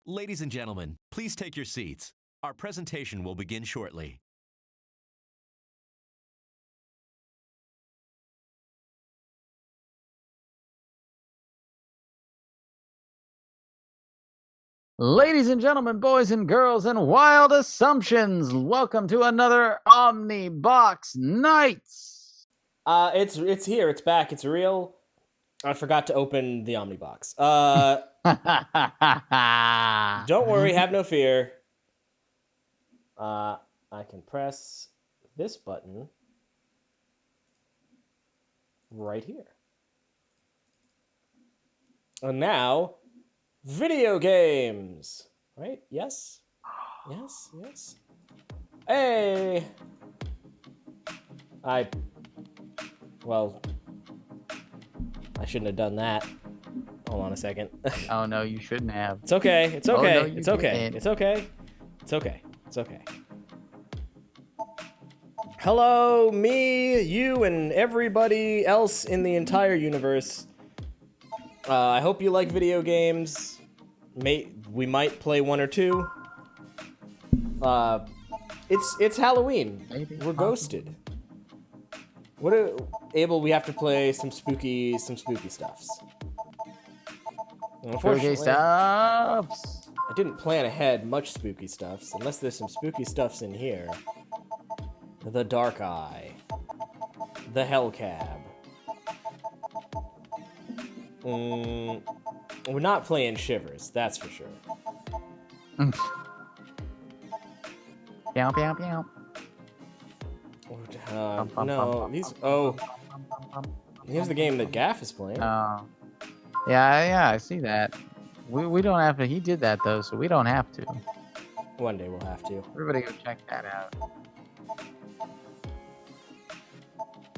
Ladies and gentlemen, please take your seats. Our presentation will begin shortly. Ladies and gentlemen, boys and girls, and wild assumptions, welcome to another Omnibox Nights. It's here. It's back. It's real. I forgot to open the Omnibox. Don't worry. Have no fear. I can press this button right here. And now, video games. Right? Yes? Yes? Yes? Hey! Well, I shouldn't have done that. Hold on a second. Oh, no, you shouldn't have. It's okay. It's okay. Oh, no, It's okay. didn't. It's okay. It's okay. It's okay. Hello, me, you, and everybody else in the entire universe. I hope you like video games. We might play one or two. It's Halloween. Maybe. We're ghosted. Abel, we have to play some spooky stuffs. Spooky Unfortunately, stuffs. I didn't plan ahead much spooky stuffs, unless there's some spooky stuffs in here. The Dark Eye. The Hellcab. We're not playing Shivers, that's for sure. Pew, pew, pew. No, these... Oh. Here's the game that Gaff is playing. Oh. Yeah, I see that. We don't have to. He did that, though, so we don't have to. One day we'll have to. Everybody go check that out.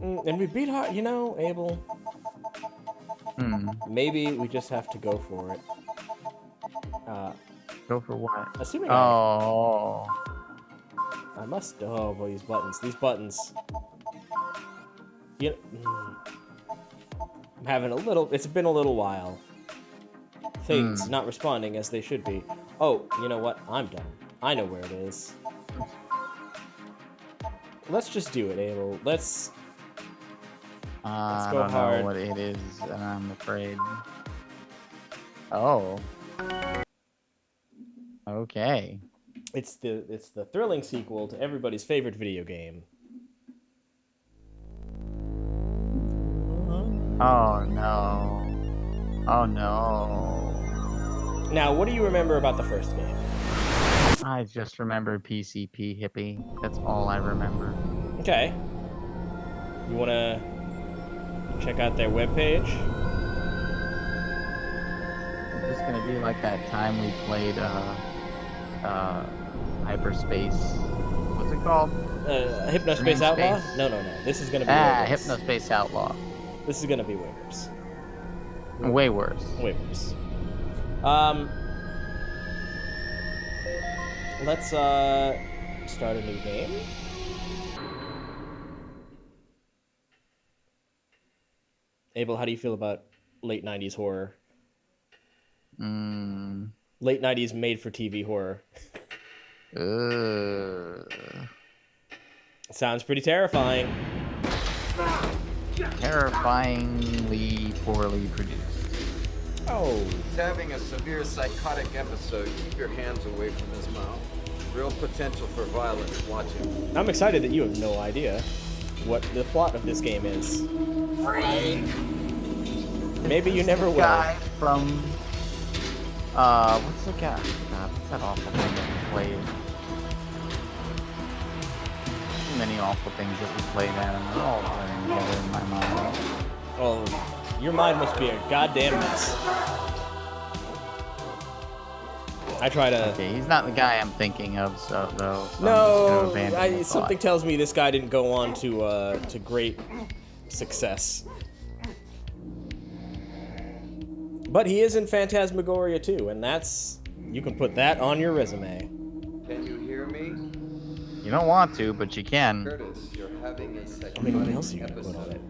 And we beat hard, you know, Abel. Maybe we just have to go for it. Go for what? Assuming Oh. I must. Oh boy, these buttons. These buttons. I'm having a little. It's been a little while. Things not responding as they should be. Oh, you know what? I'm done. I know where it is. Let's just do it, Abel. Let's go I don't hard. know what it is, and I'm afraid. Oh. Okay. It's the thrilling sequel to everybody's favorite video game. Oh no. Oh no. Now, what do you remember about the first game? I just remember PCP Hippie. That's all I remember. Okay. You wanna check out their webpage? It's just gonna be like that time we played Hyperspace. What's it called? Hypnospace Dream Outlaw? Space? No. This is gonna be Waivers. Hypnospace Outlaw. This is gonna be Waivers. Way worse. Waivers. Let's start a new game. Abel, how do you feel about late 90s horror? Late 90s made-for-TV horror. Sounds pretty terrifying. Terrifyingly poorly produced. Oh. He's having a severe psychotic episode. Keep your hands away from his mouth. Real potential for violence. Watch him. I'm excited that you have no idea what the plot of this game is. Maybe you never will. Guy from what's the guy? What's that awful thing that we played? Too many awful things that we played at, and they're all running together in my mind. Oh, your mind must be a goddamn mess. I try to. Okay, he's not the guy I'm thinking of, so though. So No, something tells me this guy didn't go on to great success. But he is in Phantasm-agoria too, and that's... You can put that on your resume. Can you hear me? You don't want to, but you can. Curtis, you're having a I mean, what psychotic else are you gonna put on it?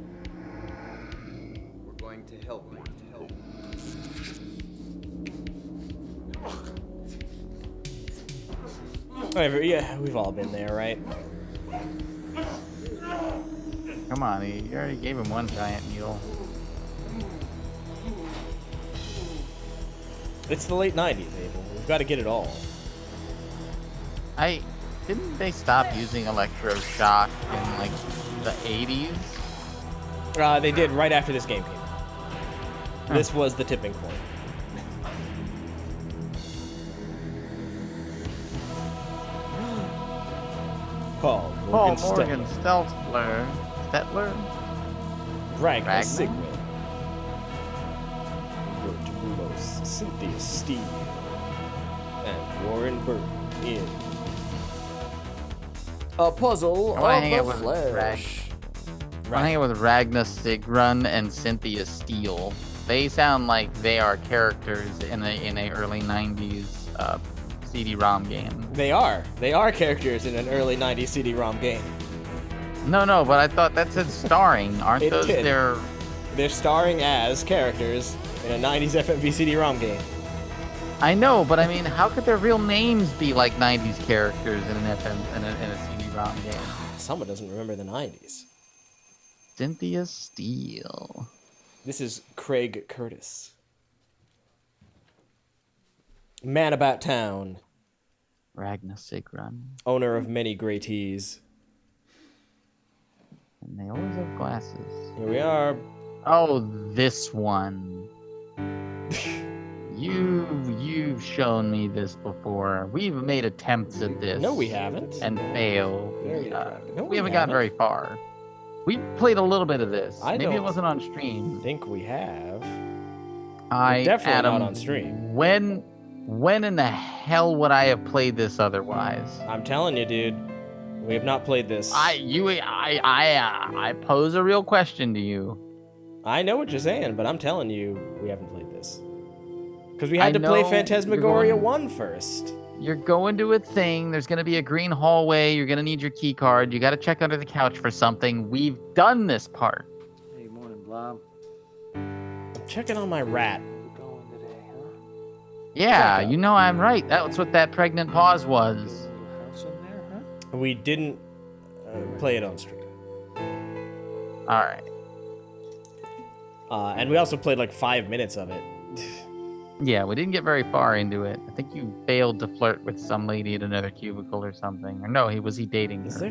We're going to help you. Whatever, yeah, we've all been there, right? Come on, you already gave him one giant needle. It's the late 90s, Abel. We've got to get it all. Didn't they stop using electroshock in like the 80s? They did right after this game came out. This was the tipping point. Paul Paul Morgan Morgan Steltler. Ragna Ragna? Sigrid. Romulos, Cynthia Steve, and Warren Burton in A Puzzle I wanna of hang the out with Flesh. I hang out with Ragna Sigrun and Cynthia Steele. They sound like they are characters in a early 90s CD-ROM game. They are characters in an early 90s CD-ROM game. No, but I thought that said starring. Aren't It those did. They're starring as characters in a 90s FMV CD-ROM game. I know, but I mean, how could their real names be like 90s characters in an in a CD-ROM game? Someone doesn't remember the 90s. Cynthia Steele. This is Craig Curtis. Man about town. Ragna Sigrun. Owner of many gray tees. And they always have glasses. Here we are. Oh, this one. You've shown me this before. We've made attempts at this. No, we haven't. And failed. Very attractive. No, we haven't gotten very far. We've played a little bit of this. Maybe it don't wasn't on stream. think we have. Definitely Adam, not on stream. When in the hell would I have played this otherwise? I'm telling you, dude. We have not played this. I pose a real question to you. I know what you're saying, but I'm telling you, we haven't played this. Because we had to play Phantasm-agoria 1 first. You're going to a thing. There's going to be a green hallway. You're going to need your key card. You got to check under the couch for something. We've done this part. Hey, morning, Blob. I'm checking on my rat. Where we going today, huh? Yeah, you know I'm right. That's what that pregnant pause Got was. a little house in there, huh? We didn't play it on stream. All right. And we also played like 5 minutes of it. Yeah, we didn't get very far into it. I think you failed to flirt with some lady at another cubicle or something. Or no, was he dating Is her?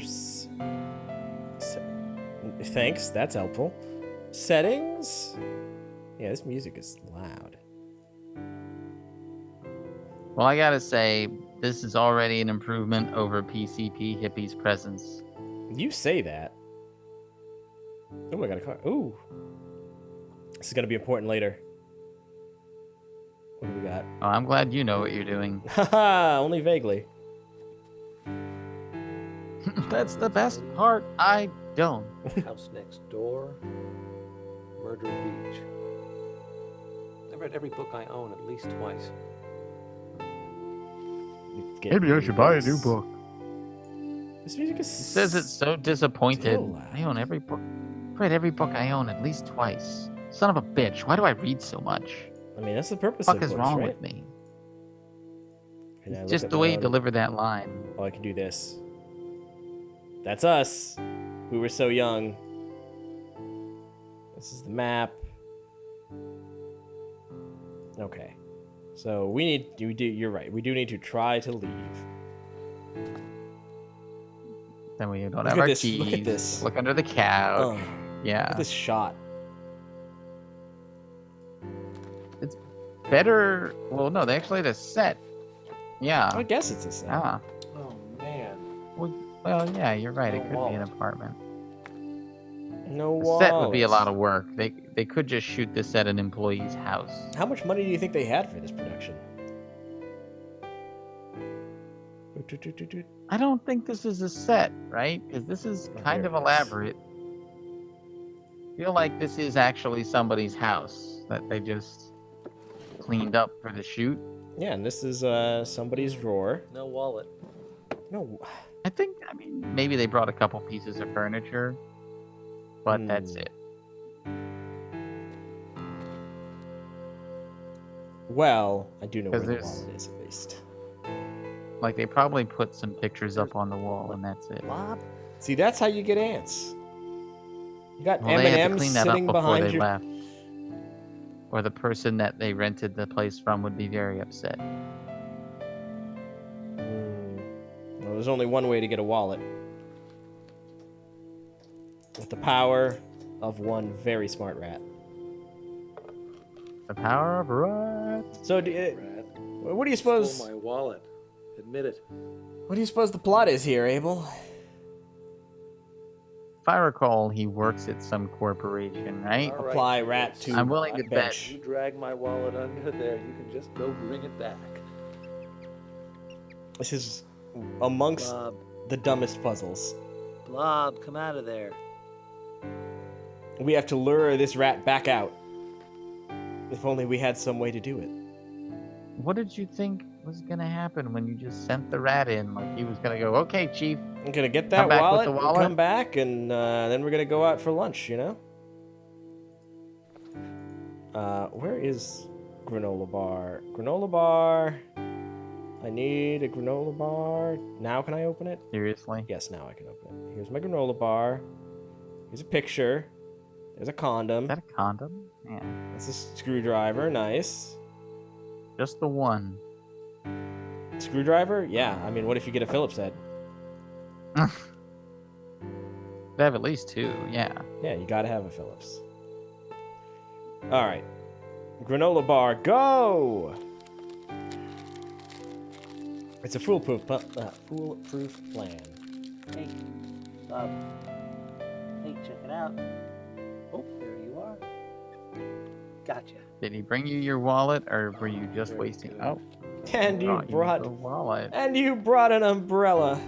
there... Thanks, that's helpful. Settings? Yeah, this music is loud. Well, I gotta say, this is already an improvement over PCP Hippie's presence. You say that. Oh, I got a car. Ooh. This is going to be important later. What do we got? Oh, I'm glad you know what you're doing. Haha, only vaguely. That's the best part. I don't. House next door. Murder Beach. I've read every book I own at least twice. Maybe I should buy a new book. This music is... It says it's so disappointed. so loud. I own every book. I've read every book I own at least twice. Son of a bitch. Why do I read so much? I mean, that's the purpose What of the fuck is books, wrong right? with me? Can I look Just at the way you mode? deliver that line. Oh, I can do this. That's us. We were so young. This is the map. Okay. So you're right. We do need to try to leave. Then we don't Look have at our this, keys. look at this. Look under the couch. Oh, look Yeah. at this shot. Better. Well, no, they actually had a set. Yeah. I guess it's a set. Ah. Oh, man. Well, yeah, you're right. It No could be an walls. apartment. No A walls. set would be a lot of work. They could just shoot this at an employee's house. How much money do you think they had for this production? I don't think this is a set, right? Because this is Oh, kind here of it is. elaborate. I feel like this is actually somebody's house that they just cleaned up for the shoot. Yeah, and this is somebody's drawer. No wallet. No. I mean, maybe they brought a couple pieces of furniture, but that's it. Well, I do know where 'Cause the there's- wallet is at least. Like, they probably put some pictures up on the wall, and that's it. Blob. See, that's how you get ants. You got Well, they had to M&M's clean that up sitting before behind they your. left. Or the person that they rented the place from would be very upset. Well, there's only one way to get a wallet. With the power of one very smart rat. The power of rats. So, Rat. what do you suppose? Stole my wallet. Admit it. What do you suppose the plot is here, Abel? If I recall, he works at some corporation, right? All right, Apply you rat guys. to I'm willing to bench. You drag my wallet under there. You can just go bring it back. This is amongst Blob. the dumbest puzzles. Blob, come out of there. We have to lure this rat back out. If only we had some way to do it. What did you think was gonna happen when you just sent the rat in? Like, he was gonna go, okay, chief. I'm gonna get that Come back with wallet, the and wallet? come back, and then we're gonna go out for lunch, you know? Where is granola bar? Granola bar. I need a granola bar. Now can I open it? Seriously? Yes, now I can open it. Here's my granola bar. Here's a picture. There's a condom. Is that a condom? Yeah. That's a screwdriver. Nice. Just the one. Screwdriver? Yeah. I mean, what if you get a Phillips head? They have at least two, yeah. Yeah, you gotta have a Phillips. Alright. Granola bar, go! It's a foolproof plan. Hey, Bob. Hey, check it out. Oh, there you are. Gotcha. Did he bring you your wallet, or were you just Very wasting? good. Oh, And you brought the wallet. and you brought an umbrella.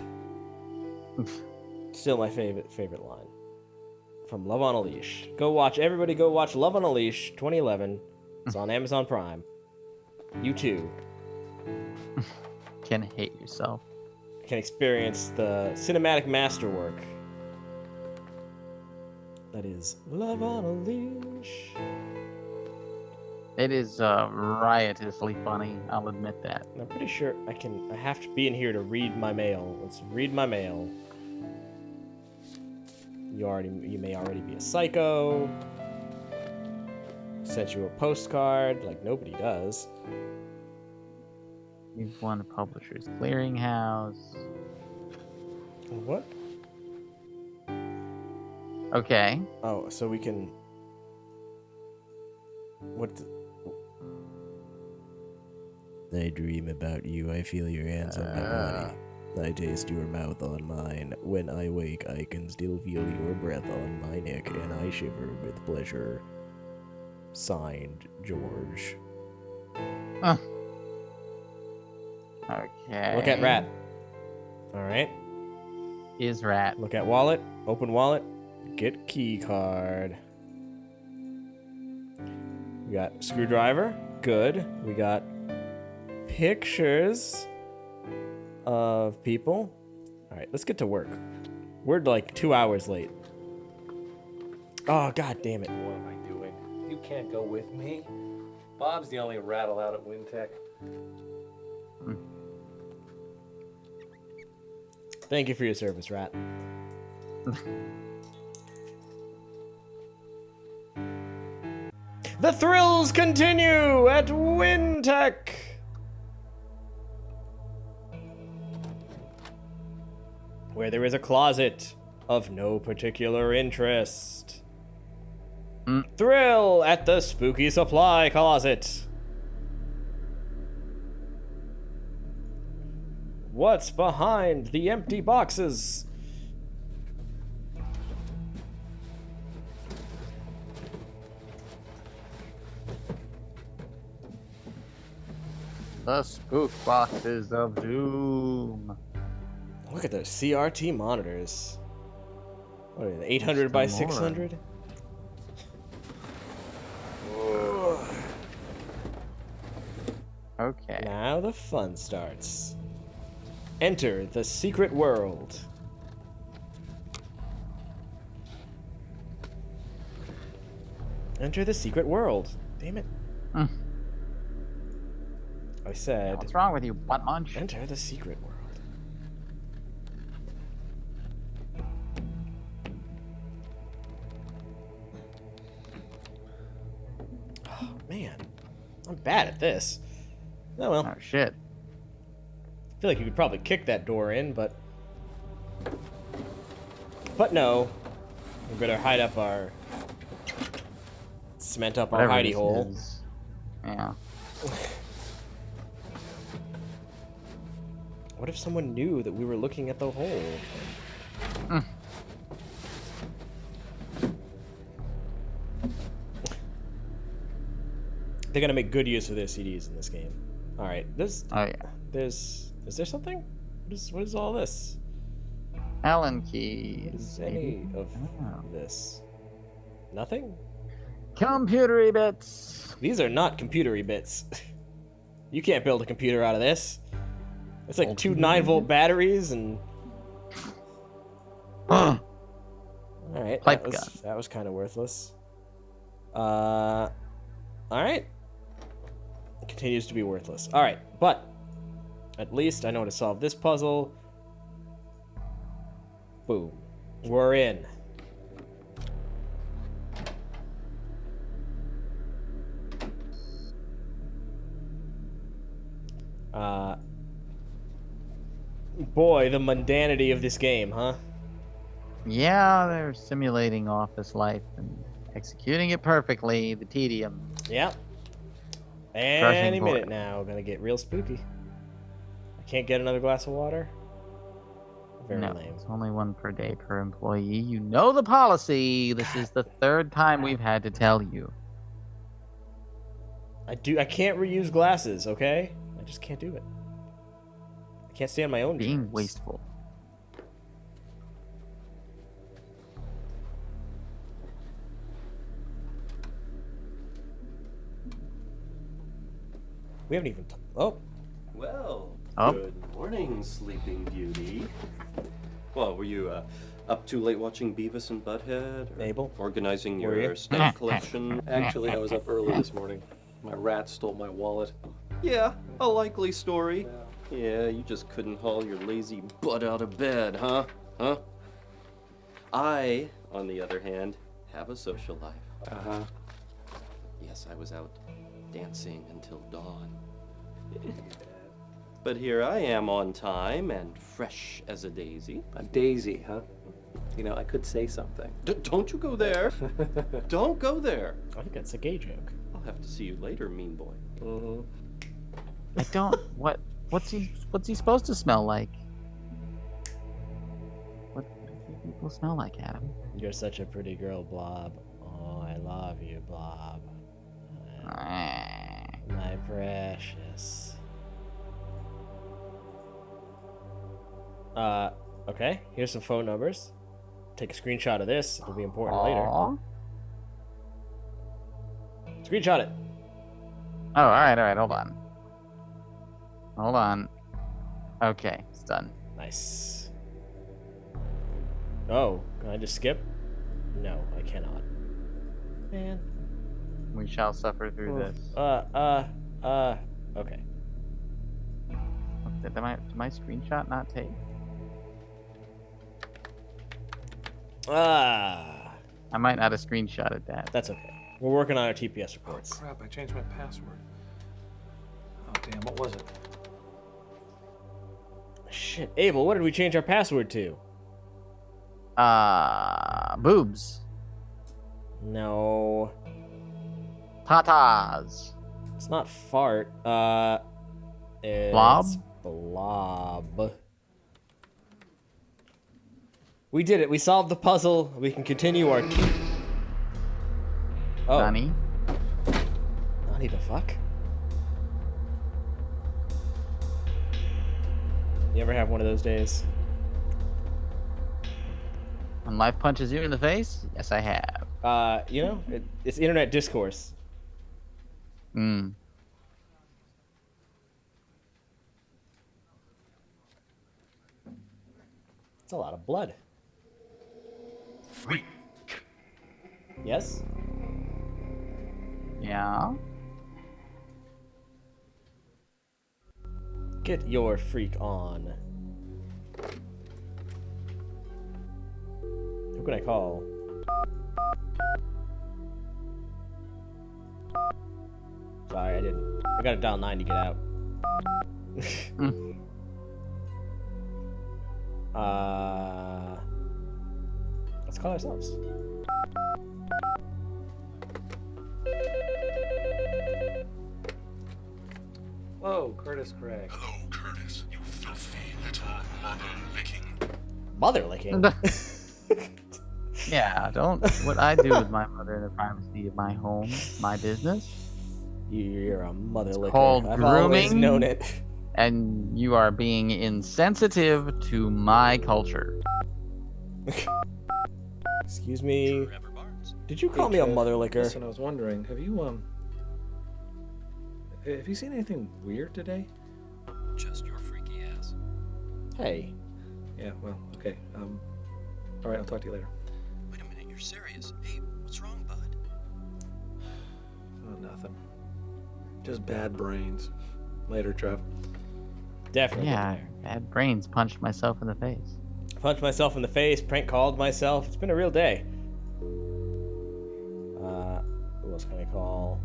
Still my favorite line. From Love on a Leash. Everybody go watch Love on a Leash 2011. It's on Amazon Prime. You too Can hate yourself. can experience the cinematic masterwork that is Love on a Leash. It is riotously funny, I'll admit that. And I'm pretty sure I have to be in here to read my mail. Let's read my mail. You may already be a psycho. Sent you a postcard like nobody does. You've won a Publishers Clearinghouse. What? Okay. Oh, so we can. What? I dream about you. I feel your hands on my body. I taste your mouth on mine. When I wake, I can still feel your breath on my neck, and I shiver with pleasure. Signed, George. Okay. Look at rat. All right. Is rat. Look at wallet. Open wallet. Get key card. We got screwdriver. Good. We got pictures of people. All right, let's get to work. We're like 2 hours late. Oh, god damn it. What am I doing? You can't go with me. Bob's the only rattle out at Windtech. Thank you for your service, rat. The thrills continue at Windtech. Where there is a closet of no particular interest. Thrill at the spooky supply closet. What's behind the empty boxes? The spook boxes of doom. Look at those CRT monitors. What are they, 800 by Just more. 600? Okay. Now the fun starts. Enter the secret world. Enter the secret world. Damn it. Mm. I said, What's wrong with you, butt munch? enter the secret world. Oh, man. I'm bad at this. Oh well. Oh shit. I feel like you could probably kick that door in, but no. We better hide up our cement up our Whatever hidey this hole. is. Yeah. What if someone knew that we were looking at the hole? Mm. They're gonna make good use of their CDs in this game. All right, Oh yeah. is there something? What is all this? Allen What keys. is any of Oh. this? Nothing? Computery bits. These are not computery bits. You can't build a computer out of this. It's like two 9-volt batteries and. All right, Pipe that was kind of worthless. All right. It continues to be worthless. All right, but at least I know how to solve this puzzle. Boom, we're in. Boy, the mundanity of this game, huh? Yeah, they're simulating office life and executing it perfectly. The tedium. Yep. Crushing Any minute boredom. now, gonna get real spooky. I can't get another glass of water. Very No, lame. it's only one per day per employee. You know the policy. This is the third time we've had to tell you. I can't reuse glasses, okay? I just can't do it. I can't stay on my own Being terms. wasteful. We haven't even. Oh, Well, Oh. good morning, Sleeping Beauty. Well, were you up too late watching Beavis and Butthead? Or Abel? organizing Were you? your stamp collection? Actually, I was up early this morning. My rat stole my wallet. Yeah, a likely story. Yeah, you just couldn't haul your lazy butt out of bed, huh? Huh? I, on the other hand, have a social life. Uh-huh. Yes, I was out dancing until dawn. But here I am on time and fresh as a daisy. A daisy, huh? You know, I could say something. Don't you go there. Don't go there. I think that's a gay joke. I'll have to see you later, mean boy. Mm-hmm. I don't. What's he supposed to smell like? What do people smell like, Adam? You're such a pretty girl, Blob. Oh, I love you, Blob. My precious. Okay. Here's some phone numbers. Take a screenshot of this. It'll be important later. Aw. Screenshot it. Oh, all right. Hold on. Okay, it's done. Nice. Oh, can I just skip? No, I cannot. Man. We shall suffer through this. Okay. Did my screenshot not take? I might not have screenshotted that. That's okay. We're working on our TPS Oh, reports. crap, I changed my password. Oh, damn, what was it? Shit, Abel, what did we change our password to? Boobs. No, Tatas. it's not fart. It's Blob? Blob. We did it. We solved the puzzle. We can continue our. Oh, Nani? Nani the fuck? You ever have one of those days? When life punches you in the face? Yes, I have. You know, it's internet discourse. That's a lot of blood. Freak. Yes? Yeah. Get your freak on. Who can I call? Sorry, I didn't. I gotta dial 9 to get out. Let's call ourselves. Whoa, Curtis Craig. Hello, Curtis, you filthy little mother-licking. Mother licking. Yeah, don't. What I do with my mother in the privacy of my home, my business, You're a mother licker. called I've always grooming. known it. and you are being insensitive to my culture. Excuse me. Did you call me a Trev, mother licker? Listen, I was wondering, have you seen anything weird today? Just your freaky ass. Hey. Yeah, well, okay. All right, I'll talk to you later. Wait a minute, you're serious? Hey, what's wrong, bud? Oh, nothing. Just bad brains. Later, Trev. Definitely. Yeah, bad brains punched myself in the face. Punched myself in the face, prank called myself. It's been a real day. Who else can I call?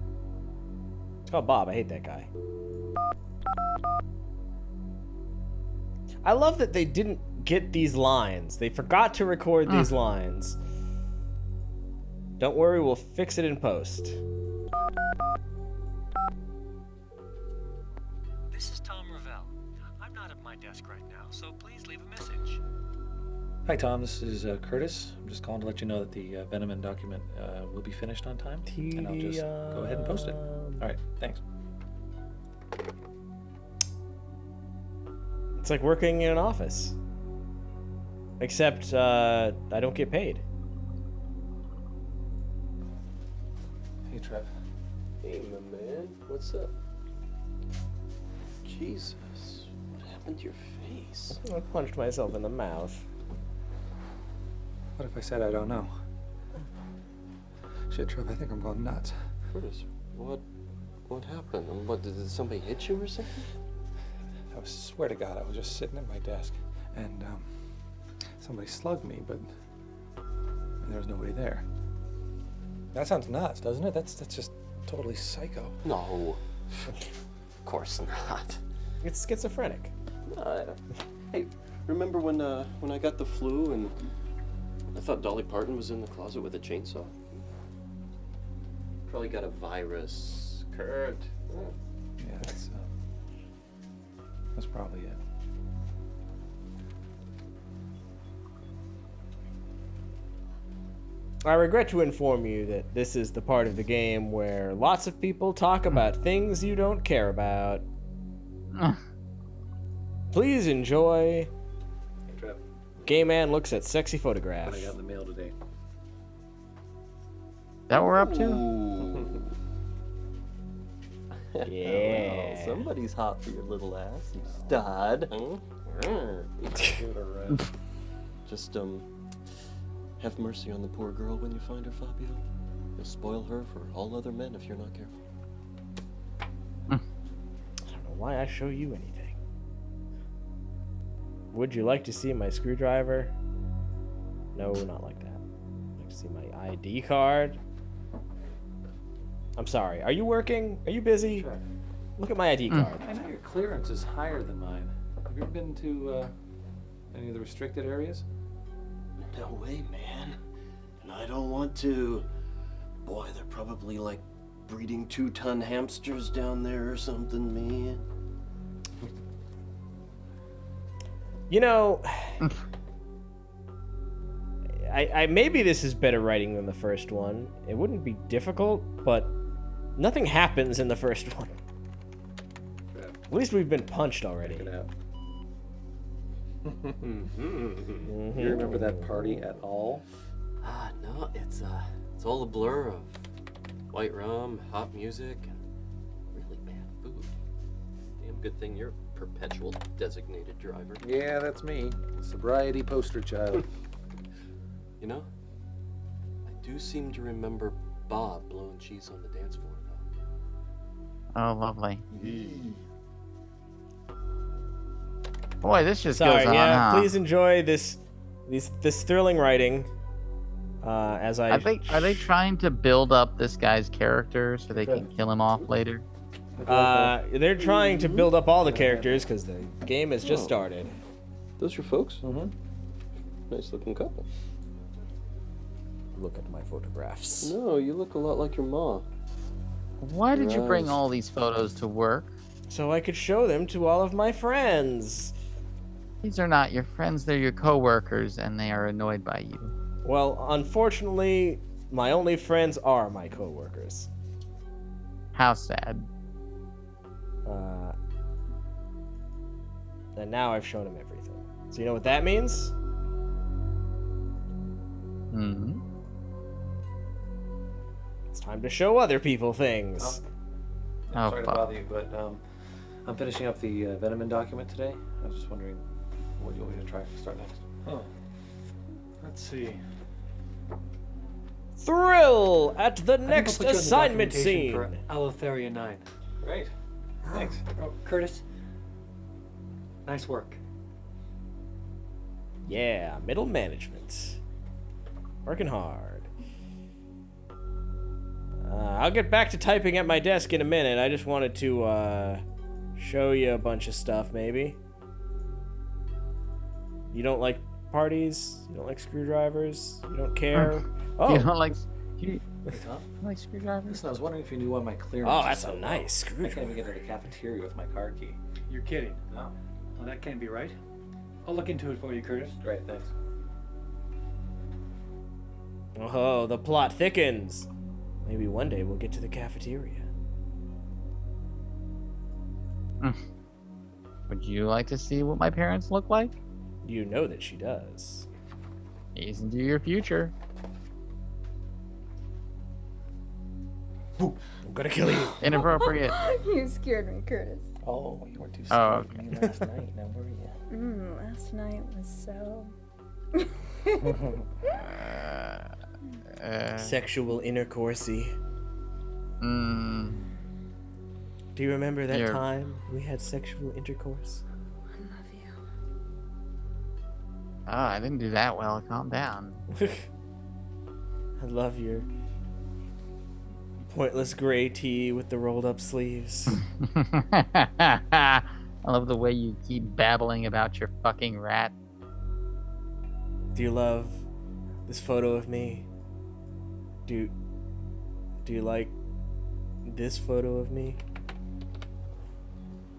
Let's call Bob. I hate that guy. I love that they didn't get these lines. They forgot to record these lines. Don't worry, we'll fix it in post. This is Tom Ravel. I'm not at my desk right now, so please leave a message. Hi, Tom. This is Curtis. I'm just calling to let you know that the Venom document will be finished on time. And I'll just go ahead and post it. All right, thanks. It's like working in an office. Except, I don't get paid. Hey, Trev. Hey, my man. What's up? Jesus. What happened to your face? I punched myself in the mouth. What if I said I don't know? Shit, Trev, I think I'm going nuts. Curtis, what happened? What, did somebody hit you or something? I swear to God, I was just sitting at my desk, and somebody slugged me, but there was nobody there. That sounds nuts, doesn't it? That's just totally psycho. No. Of course not. It's schizophrenic. Hey, remember when I got the flu and I thought Dolly Parton was in the closet with a chainsaw? Probably got a virus. Kurt. Yeah, that's probably it. I regret to inform you that this is the part of the game where lots of people talk about things you don't care about. Please enjoy. Hey, Trev, Gay man looks at sexy what photograph. I got in the mail today. That we're up to? Ooh. Yeah. Well, somebody's hot for your little ass, you stud. Just, have mercy on the poor girl when you find her, Fabio. You'll spoil her for all other men if you're not careful. I don't know why I show you anything. Would you like to see my screwdriver? No, not like that. Like to see my ID card? I'm sorry. Are you working? Are you busy? Sure. Look at my ID card. I know your clearance is higher than mine. Have you ever been to any of the restricted areas? No way, man. And I don't want to. Boy, they're probably like breeding 2-ton hamsters down there or something, man. You know, I maybe this is better writing than the first one. It wouldn't be difficult, but nothing happens in the first one. At least we've been punched already. Check it out. Mhm. You remember that party at all? Ah, no, it's all a blur of white rum, hot music, and really bad food. Damn Good thing you're a perpetual designated driver. Yeah, that's me. Sobriety poster child. You know, I do seem to remember Bob blowing cheese on the dance floor, though. Oh, lovely. Boy, this just Sorry, goes on, yeah. huh? Please enjoy this thrilling writing. As I Are they trying to build up this guy's character so they can kill him off later? they're trying to build up all the characters because the game has just started. Those your folks? Mm-hmm. Nice looking couple. Look at my photographs. No, you look a lot like your ma. Why did you bring Nice. all these photos to work? So I could show them to all of my friends. These are not your friends, they're your coworkers, and they are annoyed by you. Well, unfortunately, my only friends are my coworkers. How sad. And now I've shown them everything. So you know what that means? Hmm. It's time to show other people things. Oh, Sorry to fuck. bother you, but I'm finishing up the Venomman document today. I was just wondering what you want me to try to start next. Oh. Let's see. Thrill at the I think I'll next put you on the assignment documentation scene. For Alotheria 9. Great. Thanks. Oh, Curtis. Nice work. Yeah, middle management. Working hard. I'll get back to typing at my desk in a minute. I just wanted to show you a bunch of stuff, maybe. You don't like parties? You don't like screwdrivers? You don't care? Oh, You don't like... You Hey, Tom. like screwdrivers? Listen, I was wondering if you knew why my clearance. oh, is that's so a low. nice I can't even screwdriver. get to the cafeteria with my car key. You're kidding. No. Well, that can't be right. I'll look into it for you, Curtis. Great, thanks. Oh, the plot thickens. Maybe one day we'll get to the cafeteria. Would you like to see what my parents look like? You know that she does. Gaze into your future. I'm gonna kill you. Inappropriate. You scared me, Curtis. Oh, you weren't too Oh, scared of me last night, now were you? Last night was so. Sexual intercoursey. Do you remember that You're- time we had sexual intercourse? I love you. Oh, I didn't do that well. Calm down. I love your pointless gray tee with the rolled up sleeves. I love the way you keep babbling about your fucking rat. Do you love this photo of me? Do you like this photo of me?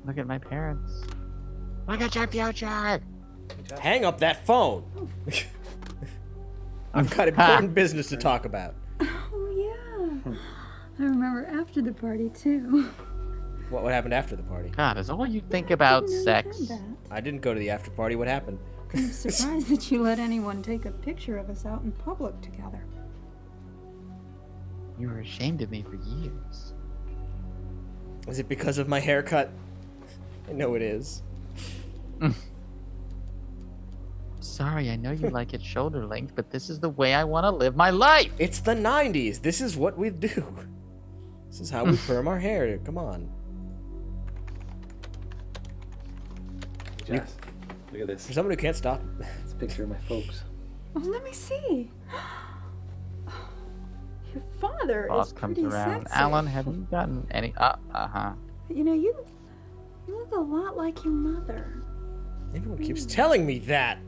Look at my parents. Look at your future. Hang up that phone. I've got important business to talk about. Oh, yeah. I remember after the party, too. What happened after the party? God, is all you think about I didn't know you sex? had that. I didn't go to the after party. What happened? I'm surprised that you let anyone take a picture of us out in public together. You were ashamed of me for years. Is it because of my haircut? I know it is. Sorry, I know you like it shoulder length, but this is the way I want to live my life. It's the 90s. This is what we do. This is how we perm our hair. Come on. Jess, look at this. For someone who can't stop. It's a picture of my folks. Oh, let me see. Your father Boss is comes pretty around. sexy. Alan, have you gotten any? Uh-huh. You know, you look a lot like your mother. Everyone keeps telling me that.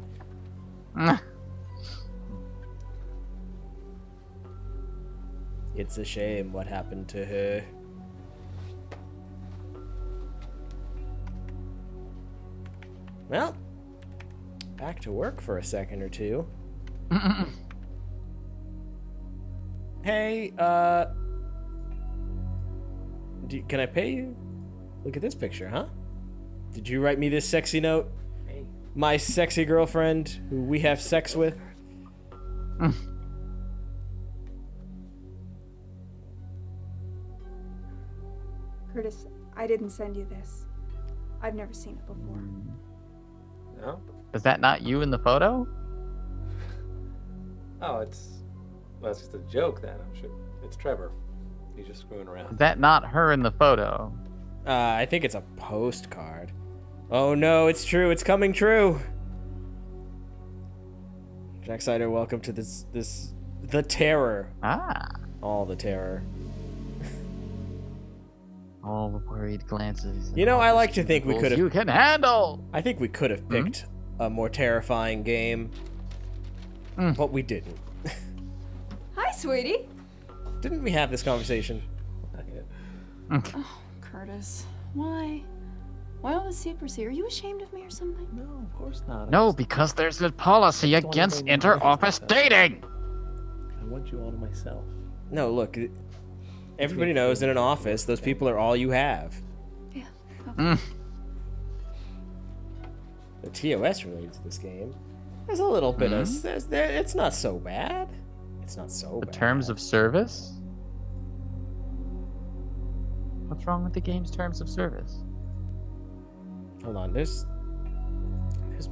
It's a shame what happened to her. Well, back to work for a second or two. Hey, can I pay you? Look at this picture, huh? Did you write me this sexy note? Hey. My sexy girlfriend, who we have sex with? Curtis, I didn't send you this. I've never seen it before. No? Is that not you in the photo? Oh, it's just a joke then. I'm sure it's Trevor. He's just screwing Is around. that not her in the photo? I think it's a postcard. Oh no, it's true. It's coming true. Jack Sider, welcome to the terror. Ah. All the terror. All the worried glances. You know, I like to think we could have. You can handle. I think we could have picked a more terrifying game, but we didn't. Hi, sweetie. Didn't we have this conversation? Oh, Curtis. Why? Why all the secrecy? Are you ashamed of me or something? No, of course not. No, because there's a policy against inter-office dating. I want you all to myself. No, look. Everybody knows in an office, those people are all you have. Yeah. The TOS related to this game. There's a little bit of. It's not so bad. It's not so The bad. terms of service? What's wrong with the game's terms of service? Hold on, there's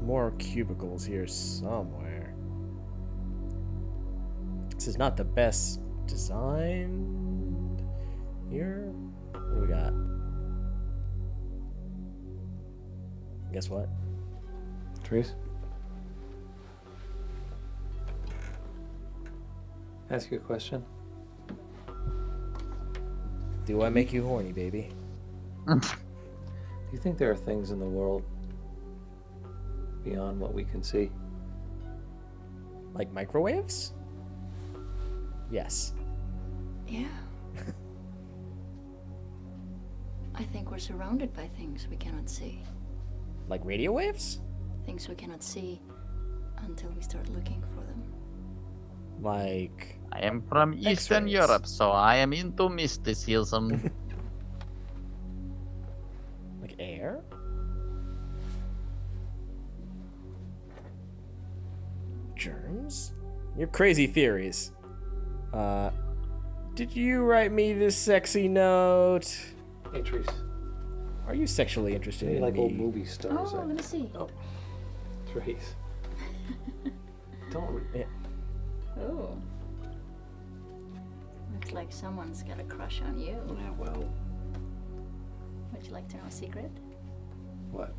more cubicles here somewhere. This is not the best designed here. What do we got? Guess what? Trees? Ask you a question. Do I make you horny, baby? Do you think there are things in the world beyond what we can see? Like microwaves? Yes. Yeah. I think we're surrounded by things we cannot see. Like radio waves? Things we cannot see until we start looking for them. Like... I am from Eastern X-rays. Europe, so I am into mysticism. Like air? Germs? Your crazy theories. Did you write me this sexy note? Hey, Trees. Are you sexually interested Maybe in like me? old movie stars. Oh, let me see. Oh, Trees. Don't read. Oh. Looks like someone's got a crush on you. Yeah, well, Would you like to know a secret? what?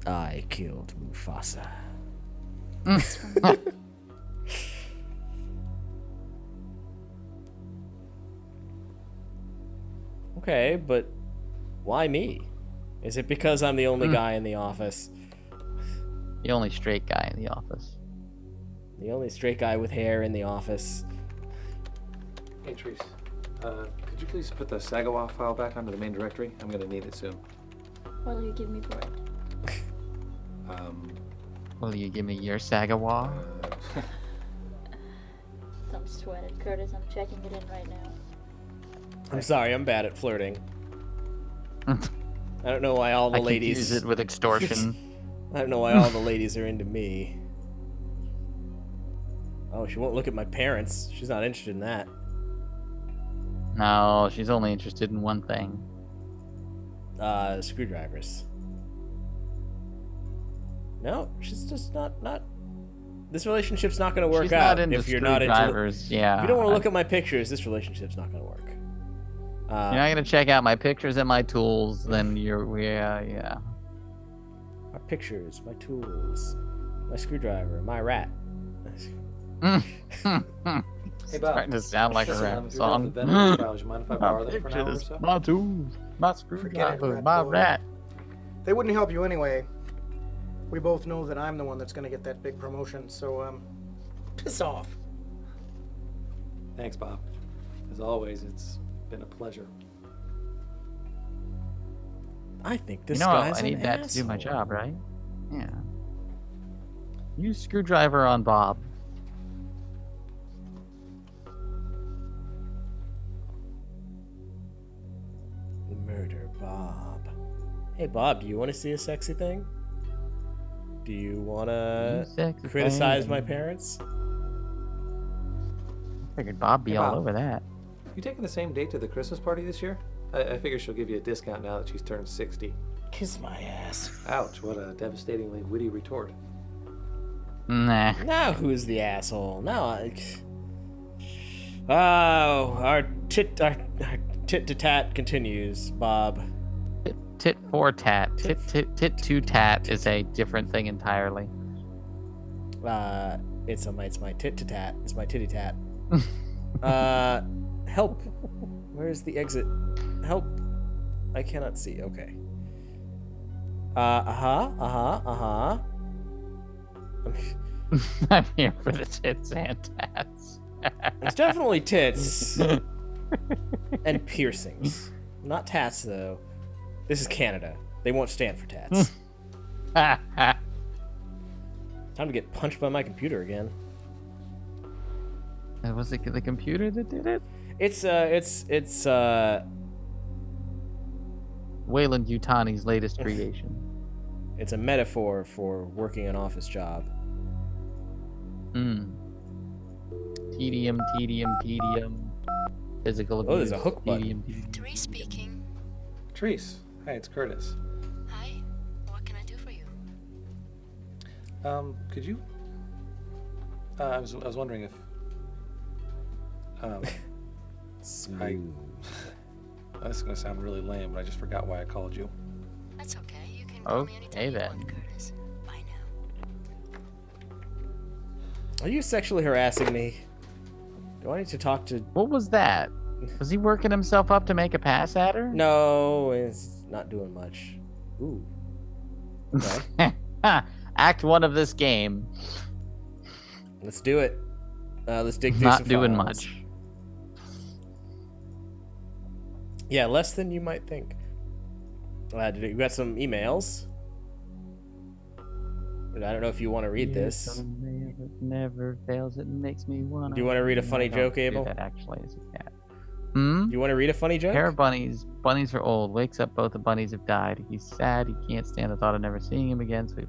I killed Mufasa. It's from me. Okay, but why me? Is it because I'm the only guy in the office? The only straight guy in the office. The only straight guy with hair in the office? Hey, Trees. Could you please put the Sagawa file back onto the main directory? I'm gonna need it soon. What'll you give me for it? Will you give me your Sagawa? Don't sweat it, Curtis. I'm checking it in right now. I'm sorry, I'm bad at flirting. I don't know why all the I ladies... confuse it with extortion. I don't know why all the ladies are into me. Oh, she won't look at my parents. She's not interested in that. No, she's only interested in one thing. Screwdrivers. No, she's just not. This relationship's not going to work She's out not into if you're not into. screwdrivers. Yeah. If you don't want to look at my pictures, this relationship's not going to work. You're not gonna check out my pictures and my tools, then yeah. My pictures, my tools, my screwdriver, my rat. Hey, Bob. Starting to sound like a Listen, rap if you're song. done with vendor files, you mind if I My borrow them for an hour or pictures, so? my tools, my screwdriver, rat my boy. rat. They wouldn't help you anyway. We both know that I'm the one that's gonna get that big promotion, so, piss off. Thanks, Bob. As always, it's been a pleasure. I think this You know, guy's I need an that to do my asshole. job, right? Yeah. Use screwdriver on Bob. Murder Bob. Hey Bob, do you want to see a sexy thing? Do you want to Sexy criticize thing. my parents? Figured Bob be Hey, all Bob. over that. You taking the same date to the Christmas party this year? I figure she'll give you a discount now that she's turned 60. Kiss my ass. Ouch, what a devastatingly witty retort. Nah. Now who's the asshole? Oh, our tit to tat continues, Bob. Tit for tat. Tit to tat is a different thing entirely. It's my tit to tat. It's my titty tat. Help. Where's the exit? Help. I cannot see. Okay. I'm here for the tits and tats. It's definitely tits. And piercings. Not tats, though. This is Canada. They won't stand for tats. Time to get punched by my computer again. Was it the computer that did it? It's Wayland Yutani's latest creation. It's a metaphor for working an office job. Tedium. Physical abuse. Oh, there's a hook button. Therese speaking. Therese, hi, it's Curtis. Hi, what can I do for you? Could you? I was wondering if. This is gonna sound really lame, but I just forgot why I called you. That's okay. You can call me anytime you then. want, Curtis. Bye now. Are you sexually harassing me? Do I need to talk to... What was that? Was he working himself up to make a pass at her? No, it's not doing much. Ooh. Okay. Act 1 of this game. Let's do it. Let's dig through Not some doing files. much. Yeah, less than you might think. You got some emails. But I don't know if you want to read this. Never fails. It makes me wanna. Do you want to read a funny joke, Abel? That actually is a cat. Do you want to read a funny joke? Pair of bunnies. Bunnies are old. Wakes up, both the bunnies have died. He's sad. He can't stand the thought of never seeing him again. So he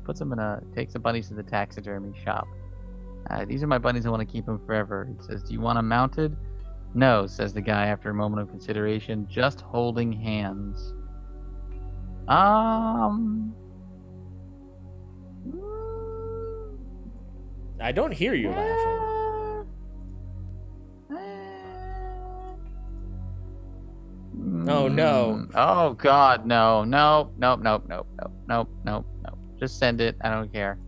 takes the bunnies to the taxidermy shop. These are my bunnies. I want to keep them forever. He says, "Do you want them mounted?" "No," says the guy after a moment of consideration. "Just holding hands." I don't hear you laughing. Oh no. Oh god, no. Nope. Just send it. I don't care.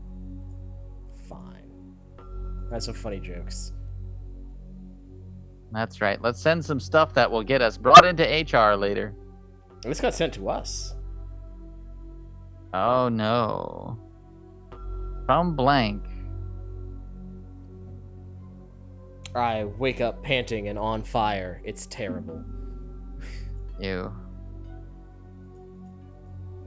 Fine. That's some funny jokes. That's right. Let's send some stuff that will get us brought into HR later. This got sent to us. Oh no. From blank. I wake up panting and on fire. It's terrible. Ew.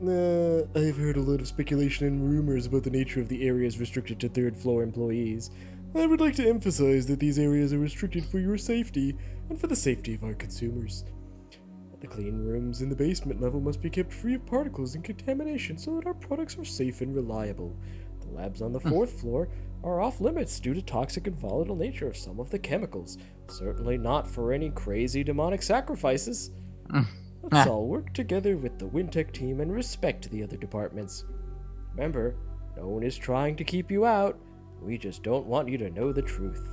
I've heard a lot of speculation and rumors about the nature of the areas restricted to third floor employees. I would like to emphasize that these areas are restricted for your safety and for the safety of our consumers. The clean rooms in the basement level must be kept free of particles and contamination so that our products are safe and reliable. The labs on the fourth floor are off limits due to toxic and volatile nature of some of the chemicals. Certainly not for any crazy demonic sacrifices. Let's all work together with the Windtech team and respect the other departments. Remember, no one is trying to keep you out. We just don't want you to know the truth.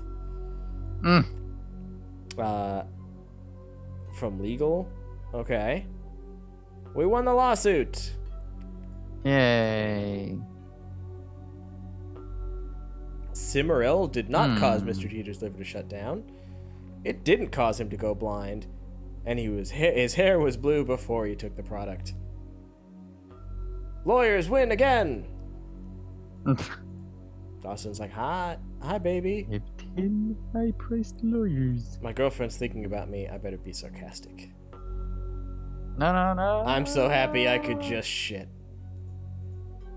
From legal? Okay. We won the lawsuit. Yay. Cimmerel did not cause Mr. Teeter's liver to shut down. It didn't cause him to go blind. And his hair was blue before he took the product. Lawyers win again. Dawson's like, hi baby. 10 high-priced lawyers. My girlfriend's thinking about me. I better be sarcastic. No. I'm so happy I could just shit.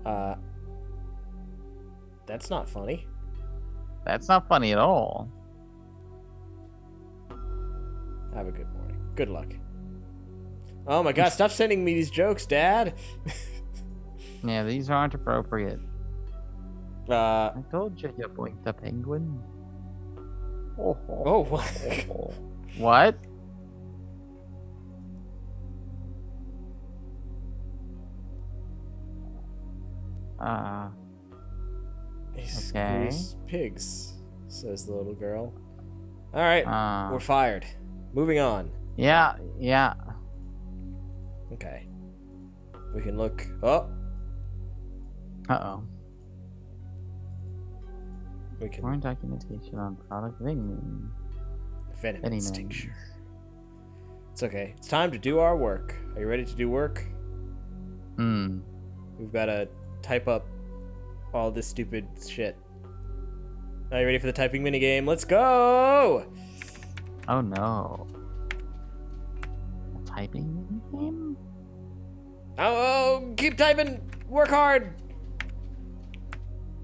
That's not funny. That's not funny at all. Have a good morning. Good luck. Oh my god, stop sending me these jokes, Dad. Yeah, these aren't appropriate. I told you boinked the penguin. Oh, what? What? These Okay. pigs, says the little girl. All right, Uh. we're fired. Moving on. Yeah. Okay. We can look. Oh, Uh-oh. we can. Foreign documentation on product Vingman. Venom tincture. It's okay. It's time to do our work. Are you ready to do work? We've got to type up all this stupid shit. Are you ready for the typing minigame? Let's go! Oh no. A typing game? Oh, keep typing. Work hard.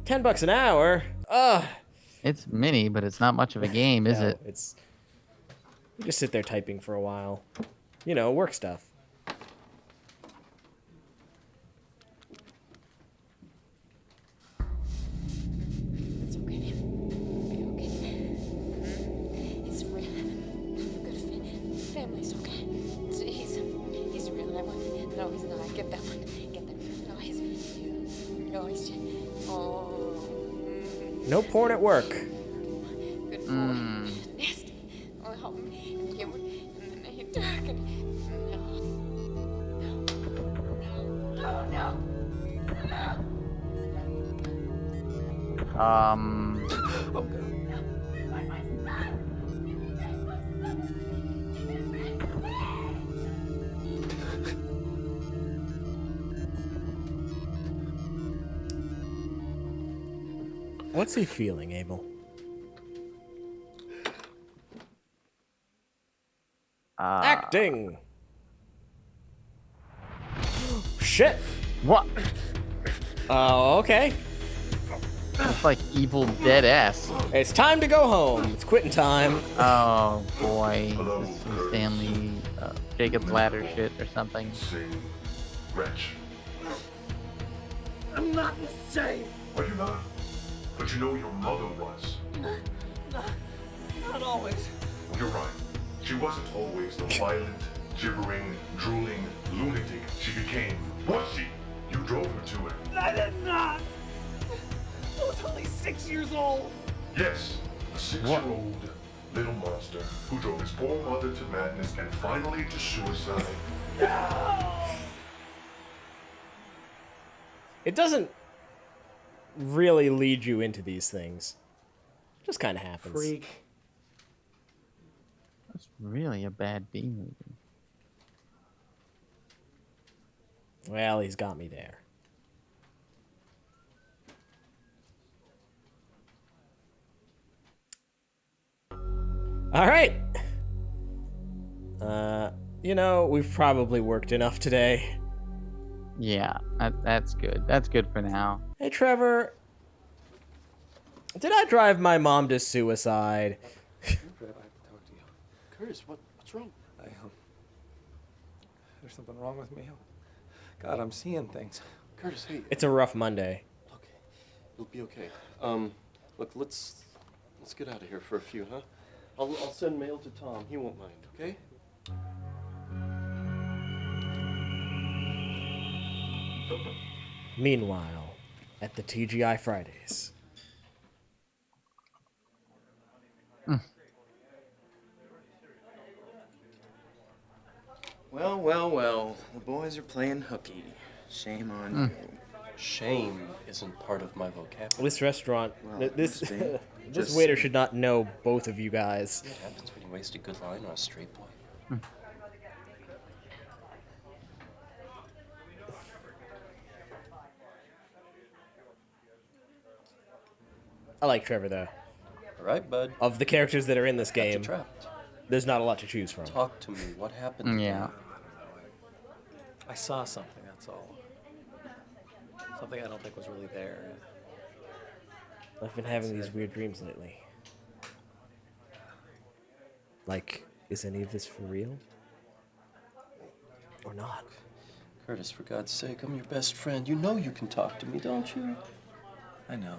$10 an hour. Ugh. It's mini, but it's not much of a game, is No, it? It's. You just sit there typing for a while. You know, work stuff. It's okay. Okay. It's real. Have a good family's okay. He's real. I want. No, he's not. Get that one. Get that. No, he's. No, he's. Oh. No porn at work. Good boy. Nasty. Oh, help me. And then he took it. No. What's he feeling, Abel? Acting. Shit. What? Oh, okay. It's like Evil Dead-esque. It's time to go home. It's quitting time. Oh boy. This is some Stanley Jacob's Ladder shit or something. Wretch. I'm not insane. Are you not? But you know your mother was. Not always. You're right. She wasn't always the violent, gibbering, drooling lunatic she became. Was she? You drove her to it. I did not. I was only 6 years old. Yes, a 6-year-old little monster who drove his poor mother to madness and finally to suicide. It doesn't really lead you into these things. It just kind of happens. Freak. That's really a bad B movie. Well, he's got me there. All right. You know, we've probably worked enough today. Yeah, that's good. That's good for now. Hey, Trevor. Did I drive my mom to suicide? Curtis, what's wrong? There's something wrong with me. God, I'm seeing things. Curtis, hey. It's a rough Monday. Okay, it'll be okay. Look, let's get out of here for a few, huh? I'll send mail to Tom. He won't mind, okay? Meanwhile, at the TGI Fridays. Well, the boys are playing hooky. Shame on you. Shame isn't part of my vocabulary. This restaurant, Well, this must be. this Just waiter should not know both of you guys. It happens when you waste a good line on a straight boy. I like Trevor though. All right, bud. Of the characters that are in this Got you game, trapped. there's not a lot to choose from. Talk to me. What happened? Yeah. I saw something, that's all. Something I don't think was really there. I've been having these weird dreams lately. Like, is any of this for real? Or not? Curtis, for God's sake, I'm your best friend. You know you can talk to me, don't you? I know,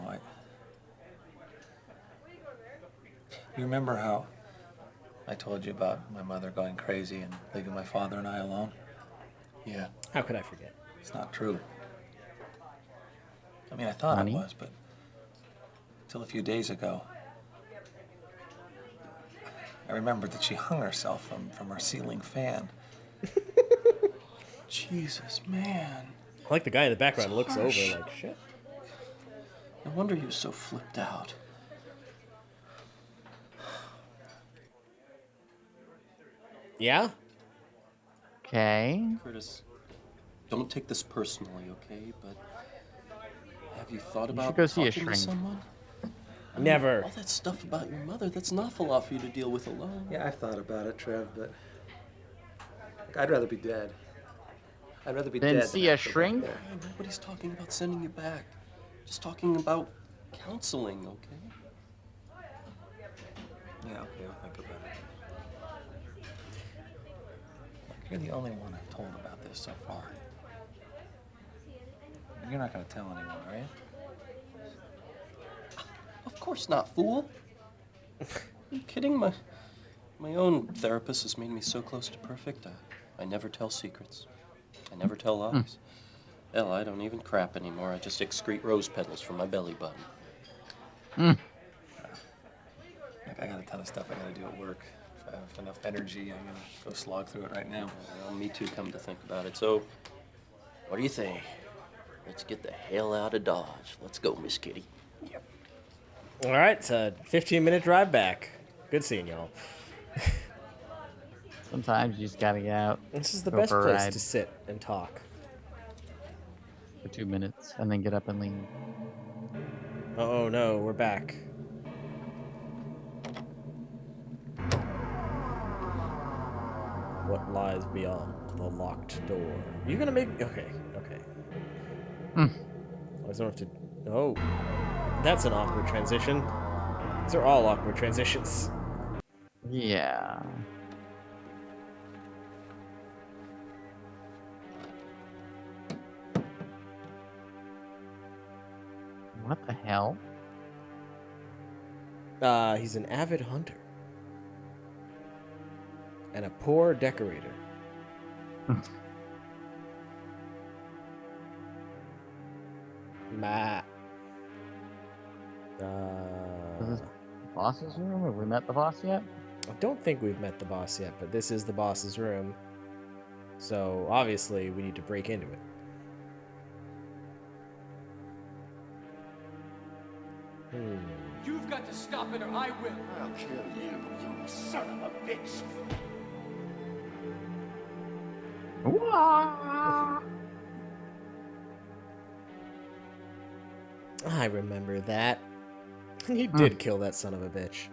You remember how I told you about my mother going crazy and leaving my father and I alone? Yeah. How could I forget? It's not true. I mean, I thought Honey? it was, but until a few days ago, I remembered that she hung herself from her ceiling fan. Jesus, man. I like the guy in the background It's looks harsh. over like, shit. No wonder he was so flipped out. Yeah? Okay. Curtis, don't take this personally, okay? But have you thought You about should go see a talking to shrink. someone? I mean, Never. all that stuff about your mother, that's an awful lot for you to deal with alone. Yeah, I've thought about it, Trev, but I'd rather be dead. I'd rather be Then dead. see than a have to go back shrink? there. Hey, nobody's talking about sending you back. Just talking about counseling, okay? Yeah, okay, I'll think about it. Look, you're the only one I've told about this so far. You're not gonna tell anyone, are you? Of course not, fool. Are you kidding? My own therapist has made me so close to perfect. I never tell secrets. I never tell lies. Hell, I don't even crap anymore. I just excrete rose petals from my belly button. Like, I got a ton of stuff I gotta do at work. If I have enough energy, I'm gonna go slog through it right now. Well, me too, come to think about it. So, what do you think? Let's get the hell out of Dodge. Let's go, Miss Kitty. Yep. All right, it's a 15-minute drive back. Good seeing y'all. Sometimes you just gotta get out. This is the go best for a place ride to sit and talk. for 2 minutes and then get up and leave. Oh no, we're back. What lies beyond the locked door? You gonna make? Okay. I don't have to. Oh, that's an awkward transition. These are all awkward transitions. Yeah. What the hell? He's an avid hunter and a poor decorator. Matt. Is this the boss's room? Have we met the boss yet? I don't think we've met the boss yet, but this is the boss's room. So obviously we need to break into it. You've got to stop it or I will. I'll kill you, you son of a bitch. I remember that. He did kill that son of a bitch.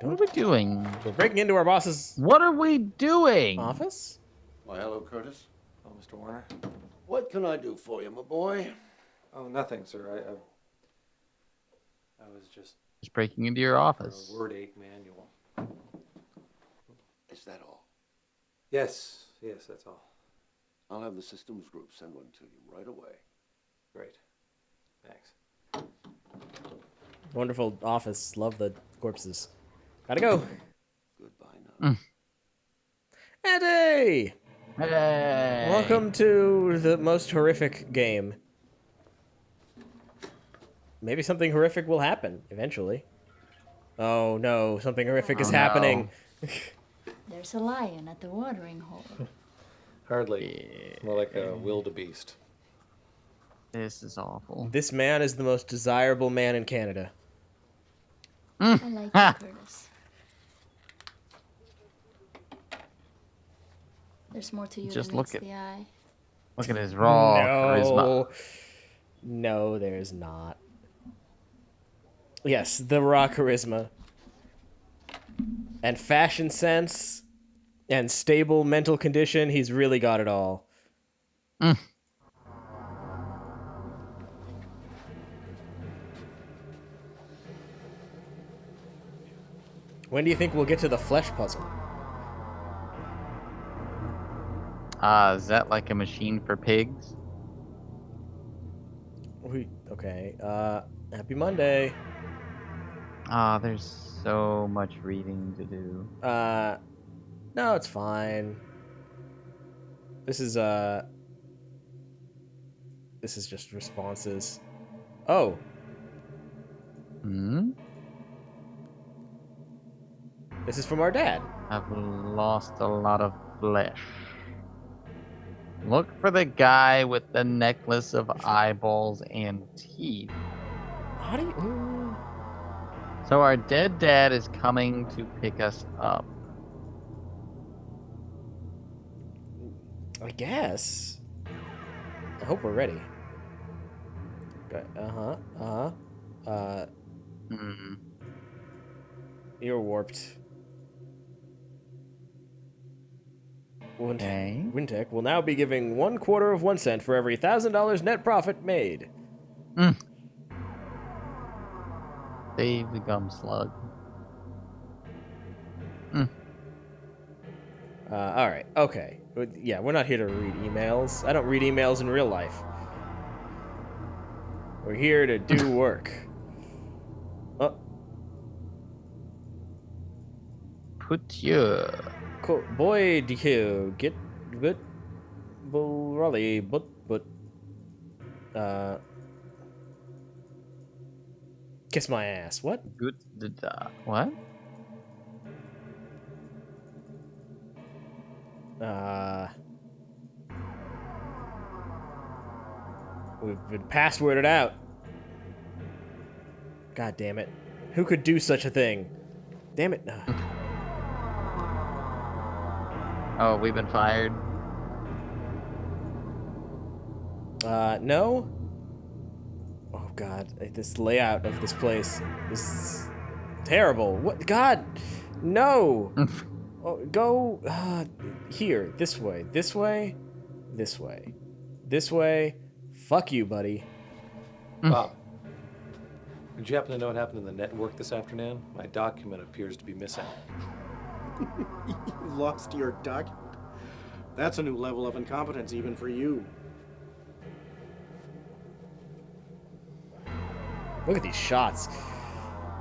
What are we doing? We're breaking into our boss's What are we doing? office? Why, hello, Curtis. Oh, Mr. Warner. What can I do for you, my boy? Oh, nothing, sir. I was just Just breaking into your for office. a word ache manual. Is that all? Yes, that's all. I'll have the systems group send one to you right away. Great. Thanks. Wonderful office. Love the corpses. Gotta go. Goodbye now. Eddie! Hey! Welcome to the most horrific game. Maybe something horrific will happen eventually. Oh no, something horrific is no. happening. There's a lion at the watering hole. Hardly. More like a wildebeest. This is awful. This man is the most desirable man in Canada. I like you, Curtis. There's more to you Just than look meets at- the eye. Look at his raw charisma. No. No, there's not. Yes, the raw charisma. And fashion sense. And stable mental condition. He's really got it all. When do you think we'll get to the flesh puzzle? Is that like a machine for pigs? Okay. Happy Monday. Ah, there's so much reading to do. No, it's fine. This is just responses. Oh. Hmm? This is from our dad. I've lost a lot of flesh. Look for the guy with the necklace of eyeballs and teeth. How do you... So our dead dad is coming to pick us up. I guess. I hope we're ready. Okay. You're warped. Okay. Windtech will now be giving 1/4 of 1 cent for every $1,000 net profit made. Save the gum slug. All right. Okay. Yeah, we're not here to read emails. I don't read emails in real life. We're here to do work. Oh. Put your Cool. Boy, do you get good? Raleigh, but kiss my ass. What? Good. What? We've been passworded out. God damn it. Who could do such a thing? Damn it. Oh, we've been fired. No. Oh god, this layout of this place is terrible. What? God, no. Oh, go here, this way, this way, this way, this way. Fuck you, buddy. Bob, did you happen to know what happened in the network this afternoon? My document appears to be missing. You lost your document? That's a new level of incompetence even for you. Look at these shots.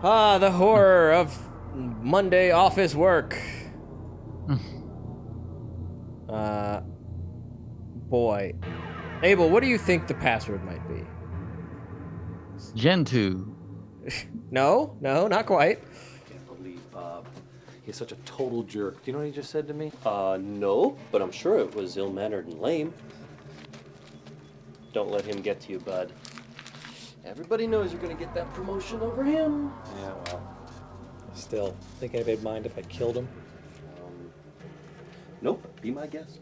Ah, the horror of Monday office work. Boy. Abel, what do you think the password might be? Gentoo. No, not quite. I can't believe Bob. He's such a total jerk. Do you know what he just said to me? No, but I'm sure it was ill-mannered and lame. Don't let him get to you, bud. Everybody knows you're gonna get that promotion over him. Yeah, well, still, think anybody'd mind if I killed him? Nope, be my guest.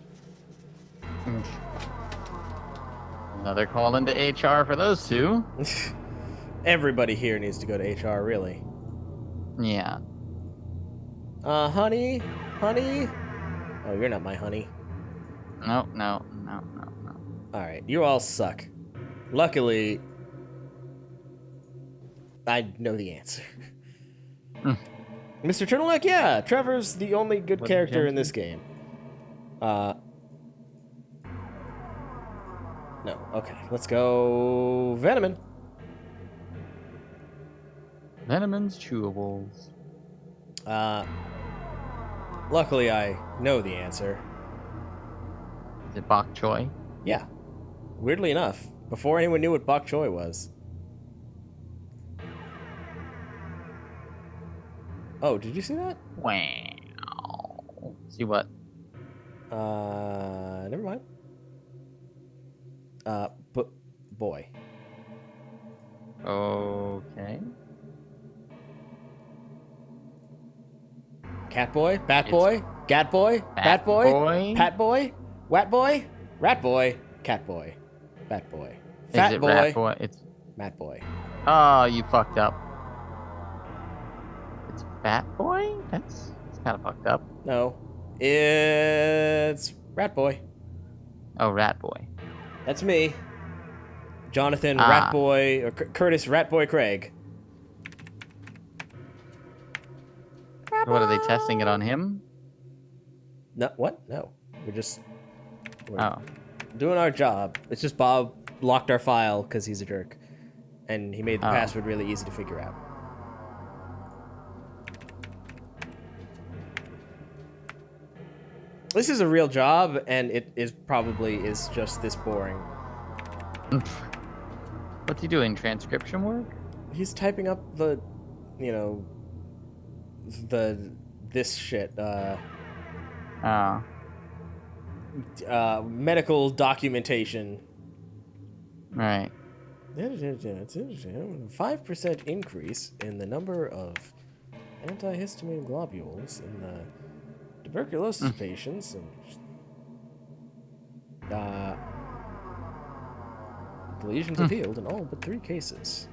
Another call into HR for those two. Everybody here needs to go to HR, really. Yeah. Honey? Honey? Oh, you're not my honey. No. Alright, you all suck. Luckily, I know the answer. Mr. Turtleneck, yeah, Trevor's the only good character in this game. No, okay, let's go Venomin. Venomin's chewables. Luckily I know the answer. Is it bok choy? Yeah. Weirdly enough, before anyone knew what bok choy was. Oh, did you see that? Wow. See what? Never mind. But boy. Okay. Cat boy, bat boy, gat boy, bat boy, pat boy, wat boy, rat boy, cat boy, bat boy, fat Is it boy, rat boy? It's mat boy. Oh, you fucked up. It's fat boy? That's kind of fucked up. No, it's rat boy. Oh, rat boy. That's me. Jonathan Rat Boy, or Curtis Rat Boy Craig. What, are they testing it on him? No, what? No. We're Oh. doing our job. It's just Bob locked our file because he's a jerk. And he made the password really easy to figure out. This is a real job, and it is probably just this boring. What's he doing? Transcription work? He's typing up the, you know, this shit. Medical documentation. Right. 5% increase in the number of antihistamine globules in the tuberculosis patients, and the lesions have healed in all but 3 cases.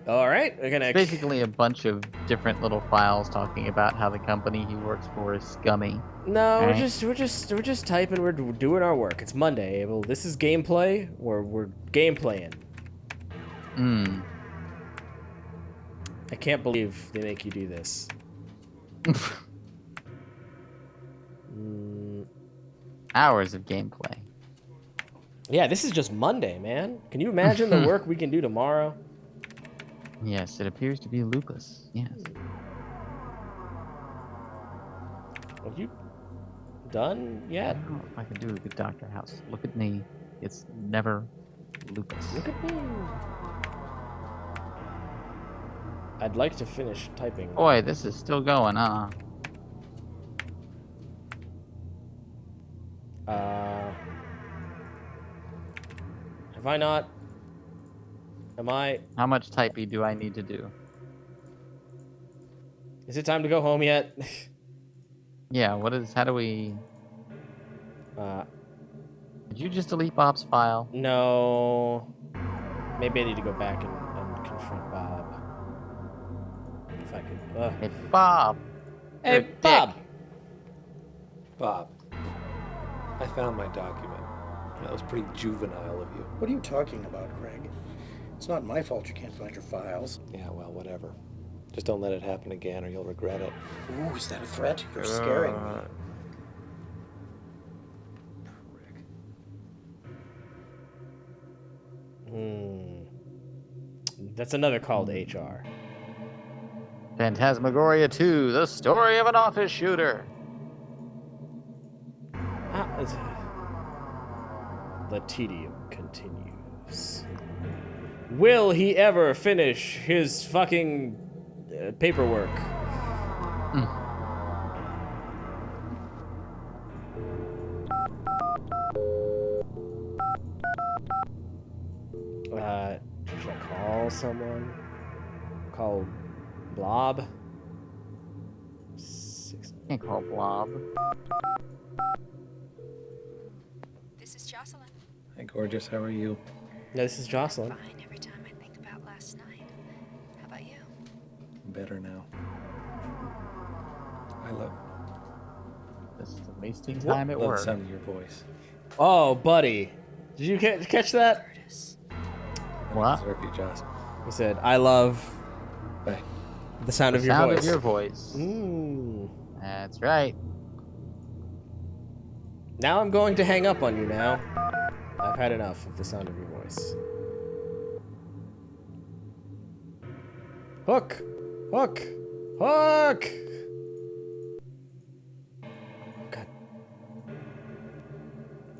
All right, we're gonna. It's basically a bunch of different little files talking about how the company he works for is scummy. No, right? we're just typing. We're doing our work. It's Monday, Abel. This is gameplay. We're gameplaying. I can't believe they make you do this. Hours of gameplay. Yeah, this is just Monday, man. Can you imagine the work we can do tomorrow? Yes, it appears to be lupus. Yes. Have you done yet? I don't know if I can do a good Dr. House. Look at me. It's never lupus. Look at me. I'd like to finish typing. Boy, this is still going, huh? Have I not? Am I? How much typing do I need to do? Is it time to go home yet? Yeah, how do we... Did you just delete Bob's file? No. Maybe I need to go back and confront Bob. If I could. Hey, Bob! Hey, Bob! Bob, I found my document. That was pretty juvenile of you. What are you talking about, Craig? It's not my fault you can't find your files. Yeah, well, whatever. Just don't let it happen again or you'll regret it. Ooh, is that a threat? You're scaring me. That's another call to HR. Phantasm-agoria 2, the story of an office shooter. The tedium continues. Will he ever finish his fucking paperwork? Should I call someone? Call Blob? Can't call Blob. This is Jocelyn. Hey, gorgeous, how are you? No, this is Jocelyn. Fine every time I think about last night. How about you? Better now. I love... Just wasting time at work. the sound of your voice. Oh, buddy. Did you catch that? What? You, Jocelyn. He said, I love the sound of your voice. The sound of your voice. That's right. Now I'm going to hang up on you now. I've had enough of the sound of your voice. Hook! Hook! Hook! God.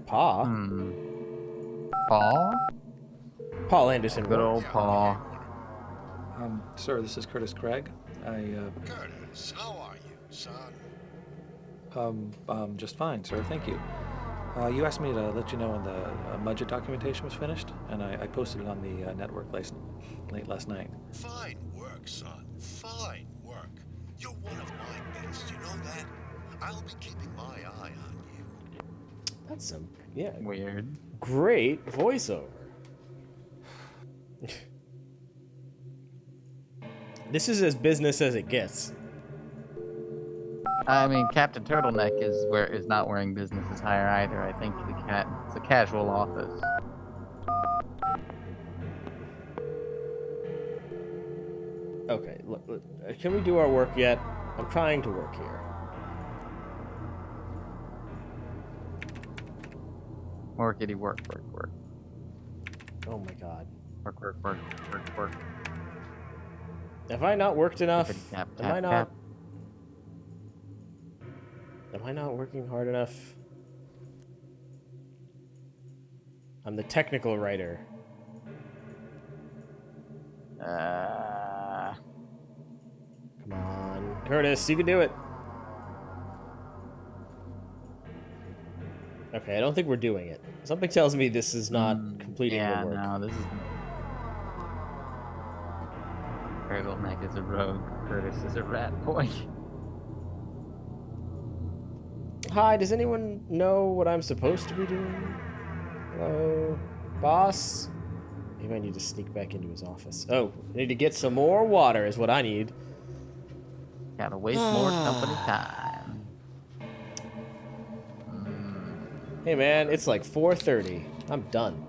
Paw? Paw? Paul Anderson. Good old Paw. Sir, this is Curtis Craig. Curtis, how are you, son? Just fine, sir. Thank you. You asked me to let you know when the budget documentation was finished, and I posted it on the network late last night. Fine work, son. Fine work. You're one of my best, you know that? I'll be keeping my eye on you. That's some, yeah. Weird. Great voiceover. This is as business as it gets. I mean, Captain Turtleneck is not wearing business attire either. I think it's a casual office. Okay, look, can we do our work yet? I'm trying to work here. Workity work. Oh my god. Work. Have I not worked enough? Tap, Am I not? tap. Am I not working hard enough? I'm the technical writer. Come on, Curtis, you can do it. Okay, I don't think we're doing it. Something tells me this is not completing the work. No, this is... Turtleneck is a rogue. Curtis is a rat boy. Hi, does anyone know what I'm supposed to be doing? Hello? Boss? Maybe I need to sneak back into his office. Oh, I need to get some more water is what I need. Gotta waste more company time. Hey man, it's like 4:30. I'm done.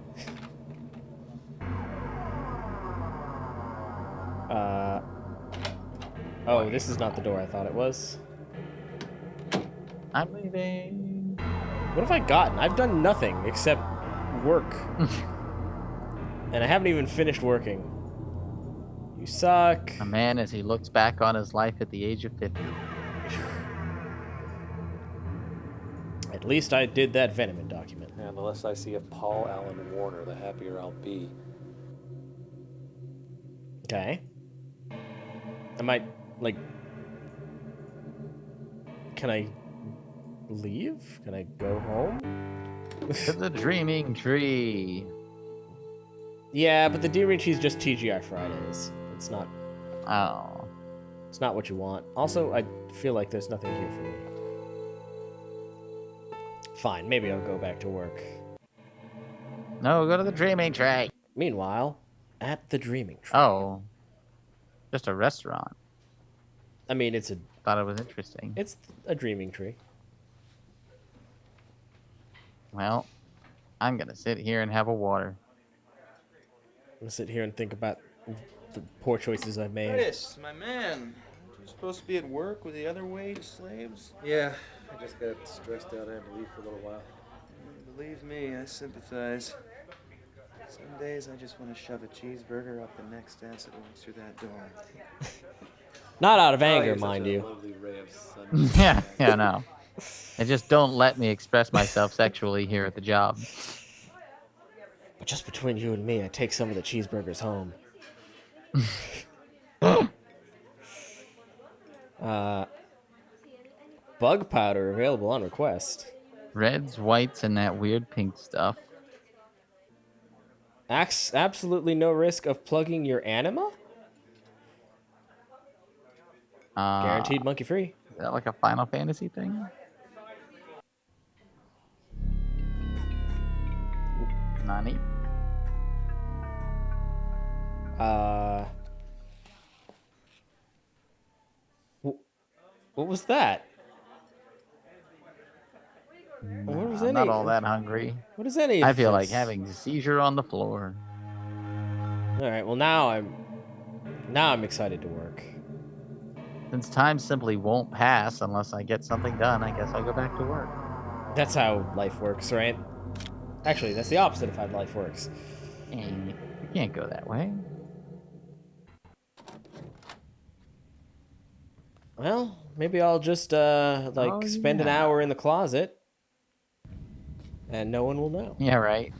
Oh, this is not the door I thought it was. I'm leaving. What have I gotten? I've done nothing except work. And I haven't even finished working. You suck. A man as he looks back on his life at the age of 50. At least I did that Venomant document. And the less I see of Paul Allen Warner, the happier I'll be. Okay. I might, like... Can I leave? Can I go home? To the Dreaming Tree. Yeah, but the Dreaming Tree is just TGI Fridays. It's not... Oh. It's not what you want. Also, I feel like there's nothing here for me. Fine, maybe I'll go back to work. No, go to the Dreaming Tree. Meanwhile, at the Dreaming Tree. Oh. Just a restaurant. I mean, it's a... Thought it was interesting. It's a Dreaming Tree. Well, I'm gonna sit here and have a water. I'm gonna sit here and think about the poor choices I've made. Curtis, my man. Aren't you supposed to be at work with the other wage slaves? Yeah, I just got stressed out. I had to leave for a little while. Believe me, I sympathize. Some days I just want to shove a cheeseburger up the next ass that walks through that door. Not out of anger, mind you. Yeah, no. And just don't let me express myself sexually here at the job. But just between you and me, I take some of the cheeseburgers home. Bug powder available on request. Reds, whites, and that weird pink stuff. Absolutely no risk of plugging your anima? Guaranteed monkey free. Is that like a Final Fantasy thing? Nani? What was that? What was I'm not all that hungry. What is any of I feel this? like having a seizure on the floor. All right. Well, now I'm excited to work. Since time simply won't pass unless I get something done, I guess I'll go back to work. That's how life works, right? Actually, that's the opposite of how life works. You can't go that way. Well, maybe I'll just spend an hour in the closet, and no one will know. Yeah, right.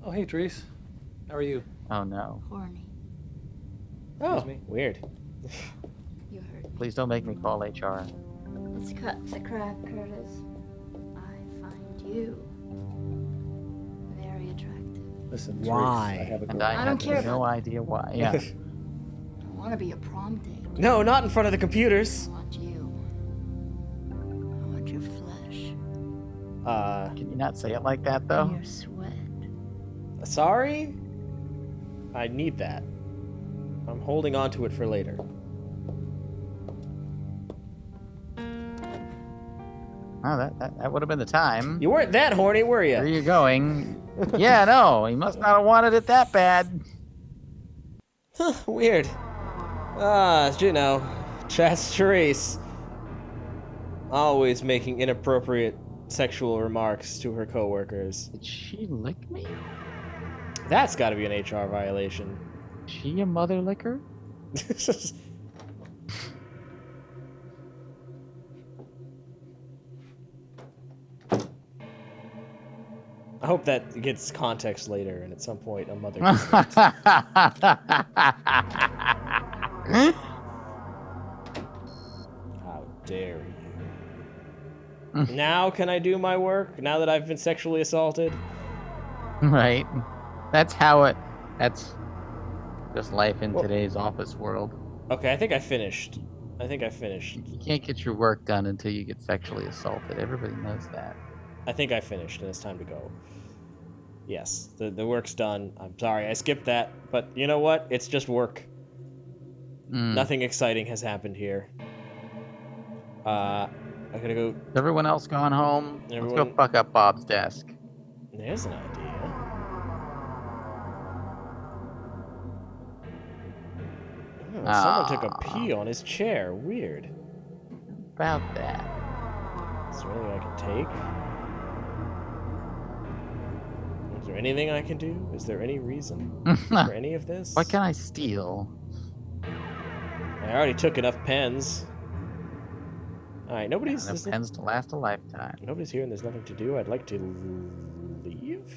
Oh, hey, Therese. How are you? Oh, no. Horny. Oh, me? weird. You heard. Please don't make me call HR. Let's cut the crap, Curtis. I find you very attractive. Listen, Why? Therese, I have a And girl. I don't have care no about- idea why. Yeah. I want to be a prom date. No, not in front of the computers. I want you. I want your flesh. Can you not say it like that, though? Your sweat. Sorry? I need that. I'm holding on to it for later. Oh, that would have been the time. You weren't that horny, were Where are you? you going? Yeah, no, he must not have wanted it that bad. Weird. You know, that's Therese. Always making inappropriate sexual remarks to her coworkers. Did she lick me? That's got to be an HR violation. Is she a mother licker? hope that gets context later, and at some point a mother gets that. How dare you? Now can I do my work? Now that I've been sexually assaulted? Right. That's how it... That's just life in today's office world. Okay, I think I finished. You can't get your work done until you get sexually assaulted. Everybody knows that. I think I finished, and it's time to go. Yes, the work's done. I'm sorry, I skipped that, but you know what? It's just work. Nothing exciting has happened here. I gotta go... Everyone else gone home? Let's go fuck up Bob's desk. There's an idea. Oh, someone took a pee on his chair. Weird. About that. Is there anything I can take? Is there anything I can do? Is there any reason for any of this? What can I steal? I already took enough pens. Alright, nobody's... Enough pens to last a lifetime. Nobody's here and there's nothing to do. I'd like to leave.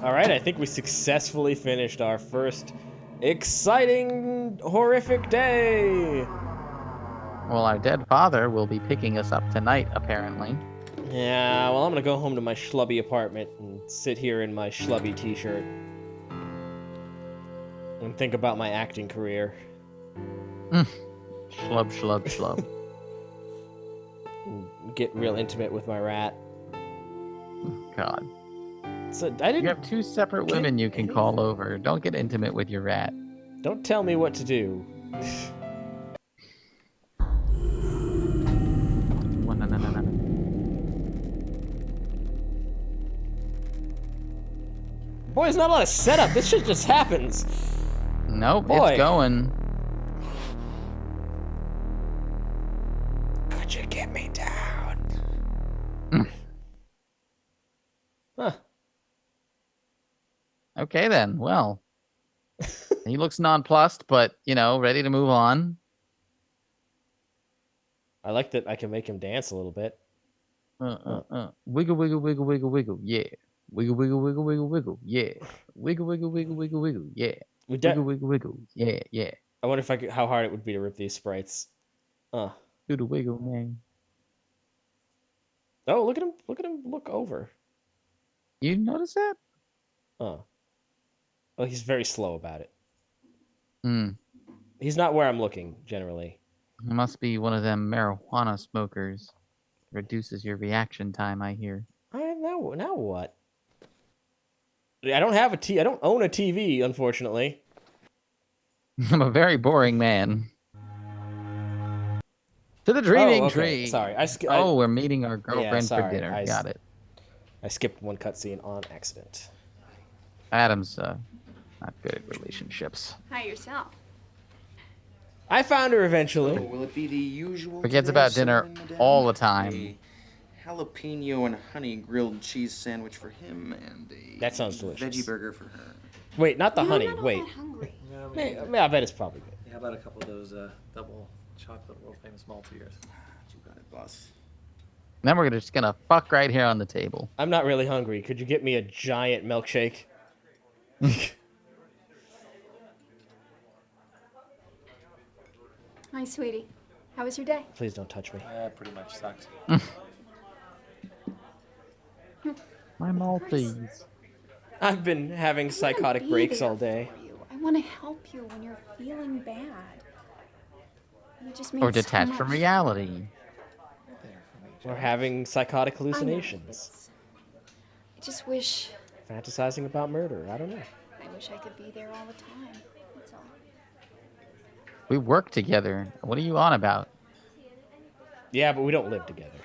Alright, I think we successfully finished our first exciting, horrific day! Well, our dead father will be picking us up tonight, apparently. Yeah, well, I'm gonna go home to my schlubby apartment and sit here in my schlubby t-shirt. And think about my acting career. Schlub. Get real intimate with my rat. God. So I didn't... You have two separate women you can call over. Don't get intimate with your rat. Don't tell me what to do. No. Boy, there's not a lot of setup. This shit just happens. Nope, Boy. it's going. Could you get me down? Huh. Okay then, well. He looks nonplussed, but, you know, ready to move on. I like that I can make him dance a little bit. Wiggle, wiggle, wiggle, wiggle, wiggle, yeah. Wiggle, wiggle, wiggle, wiggle, wiggle, yeah. Wiggle, wiggle, wiggle, wiggle, wiggle, yeah. Wiggle, wiggle, wiggle, yeah. I wonder if I could, how hard it would be to rip these sprites. Do the wiggle, man. Oh, look at him look over. You notice that? Oh, he's very slow about it. Hmm. He's not where I'm looking, generally. He must be one of them marijuana smokers. Reduces your reaction time, I hear. Now what? I don't have I don't own a TV, unfortunately. I'm a very boring man. To the dreaming tree. Sorry, we're meeting our girlfriend for dinner. Got it. I skipped one cutscene on accident. Adam's not good at relationships. Hi, yourself. I found her eventually. Oh, will it be the usual? Forgets today, about dinner Silver Madame? all the time. A jalapeno and honey grilled cheese sandwich for him, and a That sounds delicious. veggie burger for her. Wait, not the honey. I'm not Wait. all that hungry. I bet it's probably good. How about a couple of those double chocolate world famous Maltesers? You got it, boss. Then we're just gonna fuck right here on the table. I'm not really hungry. Could you get me a giant milkshake? Hi, sweetie. How was your day? Please don't touch me. Pretty much sucks. My Maltese. I've been having psychotic breaks all day. I want to help you when you're feeling bad. You just made Or so detached from much. reality. We're having psychotic hallucinations. I just wish. Fantasizing about murder. I don't know. I wish I could be there all the time. That's all. We work together. What are you on about? Yeah, but we don't live together.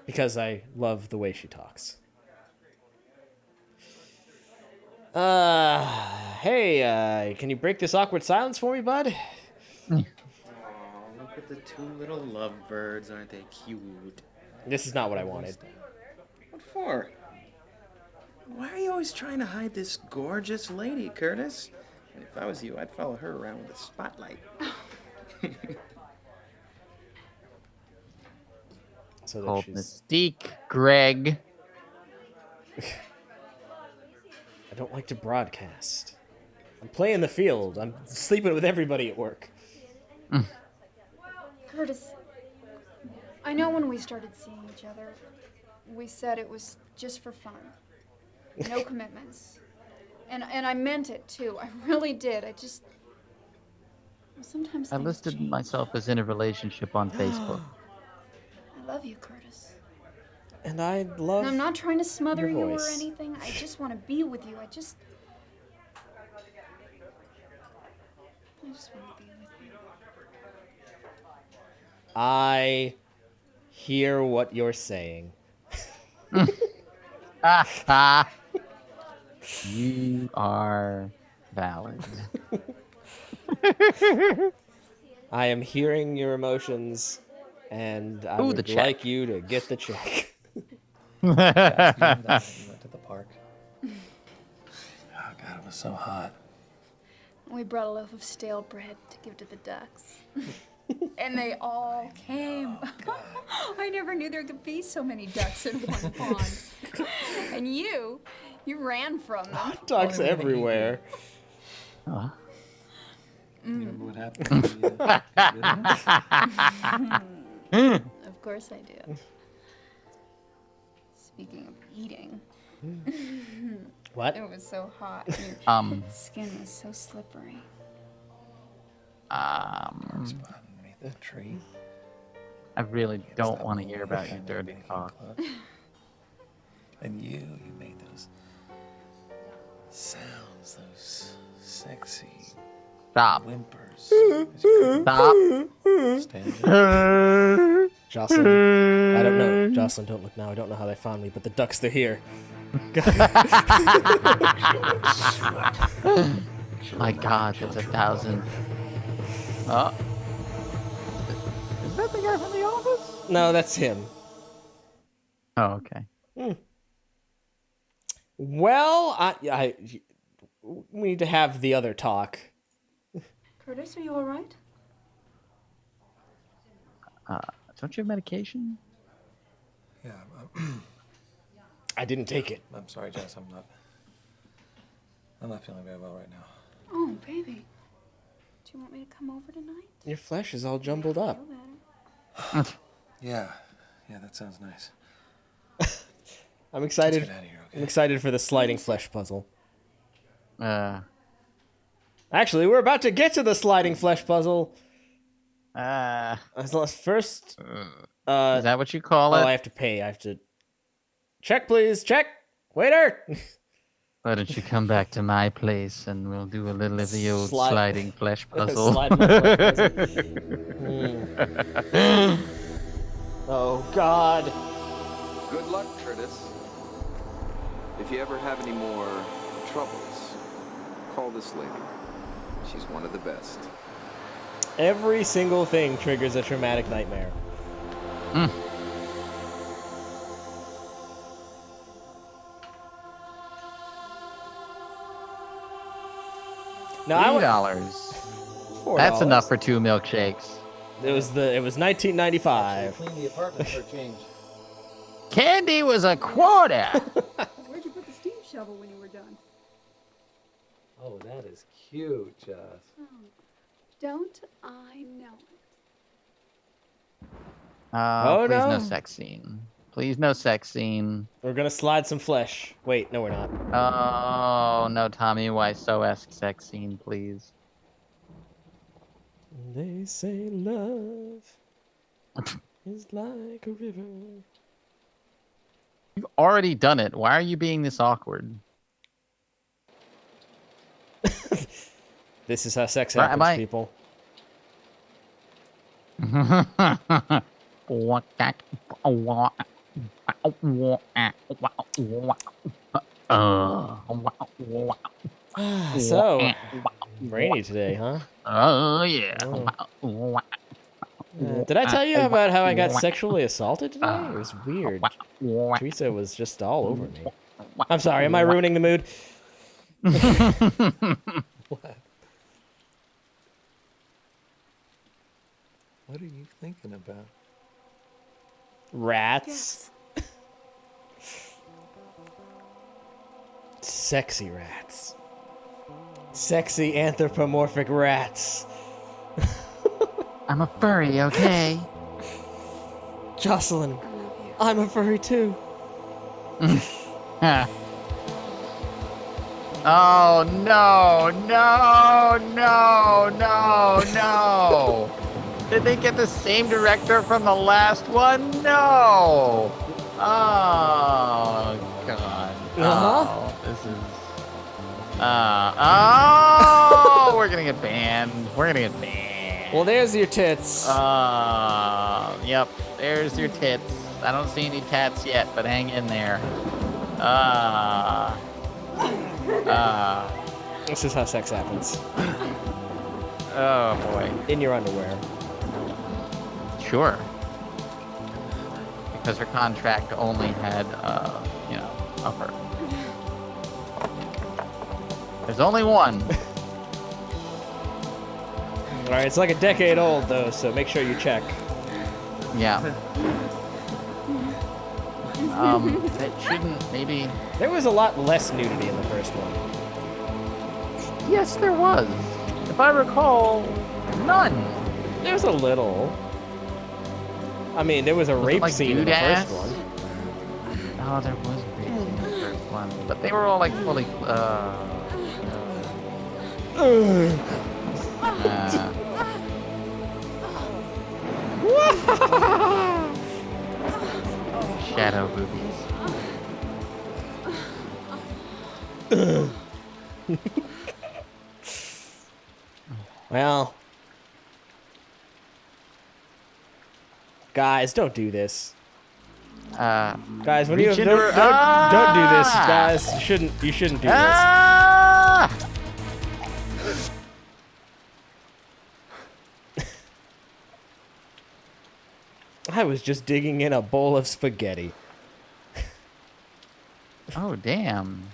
Because I love the way she talks. Hey, can you break this awkward silence for me, bud? Oh, look at the two little lovebirds. Aren't they cute? This is not what I wanted. What for? Why are you always trying to hide this gorgeous lady, Curtis? And if I was you, I'd follow her around with a spotlight. So that Called she's... Mystique, Greg. I don't like to broadcast. I'm playing the field. I'm sleeping with everybody at work. Curtis, I know when we started seeing each other, we said it was just for fun. No commitments. And I meant it too. I really did. Sometimes I things listed change. myself as in a relationship on Facebook. I love you, Curtis. And I love And I'm not trying to smother your you or voice. anything. I just want to be with you. I just want to be with you. I hear what you're saying. You are valid. I am hearing your emotions, and I Ooh, would the check. like you to get the check. You went to the park. Oh God, it was so hot. We brought a loaf of stale bread to give to the ducks. And they all came. I never knew there could be so many ducks in one pond. And you ran from them. Ducks everywhere. Huh? You remember what happened? Of course I do. Speaking of eating. What? It was so hot. Your skin was so slippery. Underneath the tree. I really don't want to hear about your dirty talk. And you made those sounds, those sexy Stop. whimpers. Stop. Stand up. Jocelyn, I don't know. Jocelyn, don't look now. I don't know how they found me, but the ducks, they're here. My God, there's 1,000. Oh. Is that the guy from The Office? No, that's him. Oh, okay. Well, we need to have the other talk. Curtis, are you all right? Don't you have medication? Yeah. I didn't take it. I'm sorry, Jess. I'm not feeling very well right now. Oh, baby. Do you want me to come over tonight? Your flesh is all jumbled up. Feel better. Yeah, that sounds nice. I'm excited. Let's get out of here, okay? I'm excited for the sliding flesh puzzle. Actually, we're about to get to the sliding flesh puzzle. First. Is that what you call it? Oh, I have to pay. I have to. Check, please. Check. Waiter. Why don't you come back to my place and we'll do a little of the old sliding flesh puzzle. Sliding flesh puzzle. Oh, God. Good luck, Curtis. If you ever have any more troubles, call this lady. She's one of the best. Every single thing triggers a traumatic nightmare. No, $3. That's enough for 2 milkshakes. It was 1995. Clean the apartment for a change. Candy was a quarter. Where'd you put the steam shovel when you were done? Oh, that is cute, Jess. Oh, don't I know it? Oh, Please no. no sex scene. Please no sex scene. We're gonna slide some flesh. Wait, no, we're not. Oh, no Tommy Wiseau-esque sex scene, please. They say love is like a river. You've already done it. Why are you being this awkward? This is how sex happens, people. So, rainy today, huh? Oh, yeah. Did I tell you about how I got sexually assaulted today? It was weird. Teresa was just all over me. I'm sorry, am I ruining the mood? What? What are you thinking about? Rats. Sexy rats. Sexy anthropomorphic rats. I'm a furry, okay? Jocelyn, I'm a furry too. Oh, no, no, no, no, no. Did they get the same director from the last one? No. Oh, God. Oh, this is... oh, we're gonna get banned. We're gonna get banned. Well, there's your tits. Yep, there's your tits. I don't see any tats yet, but hang in there. This is how sex happens. Oh, boy. In your underwear. Sure. Because her contract only had, upper. There's only one. Alright, it's like a decade old, though, so make sure you check. Yeah. That shouldn't, maybe... There was a lot less nudity in the first one. Yes, there was. If I recall, none. There's a little. I mean, there was a rape scene in the first one. Oh, there was a rape scene in the first one. But they were all, like, fully, shadow boobies. Well, guys, don't do this. Guys, when you don't do this, guys. You shouldn't do this. I was just digging in a bowl of spaghetti. Oh, damn.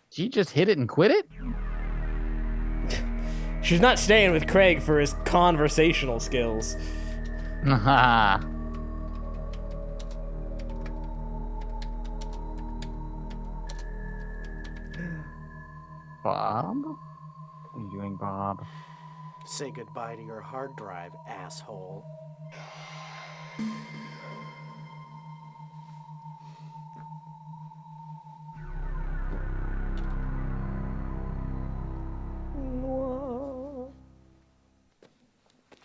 She just hit it and quit it? She's not staying with Craig for his conversational skills. Haha. Bob? What are you doing, Bob? Say goodbye to your hard drive, asshole.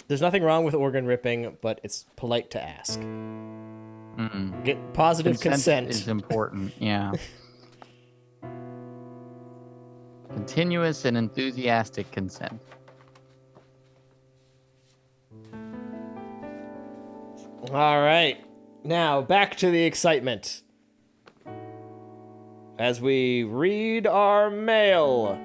There's nothing wrong with organ ripping, but it's polite to ask. Get positive consent. Is important, yeah. Continuous and enthusiastic consent. All right. Now, back to the excitement. As we read our mail.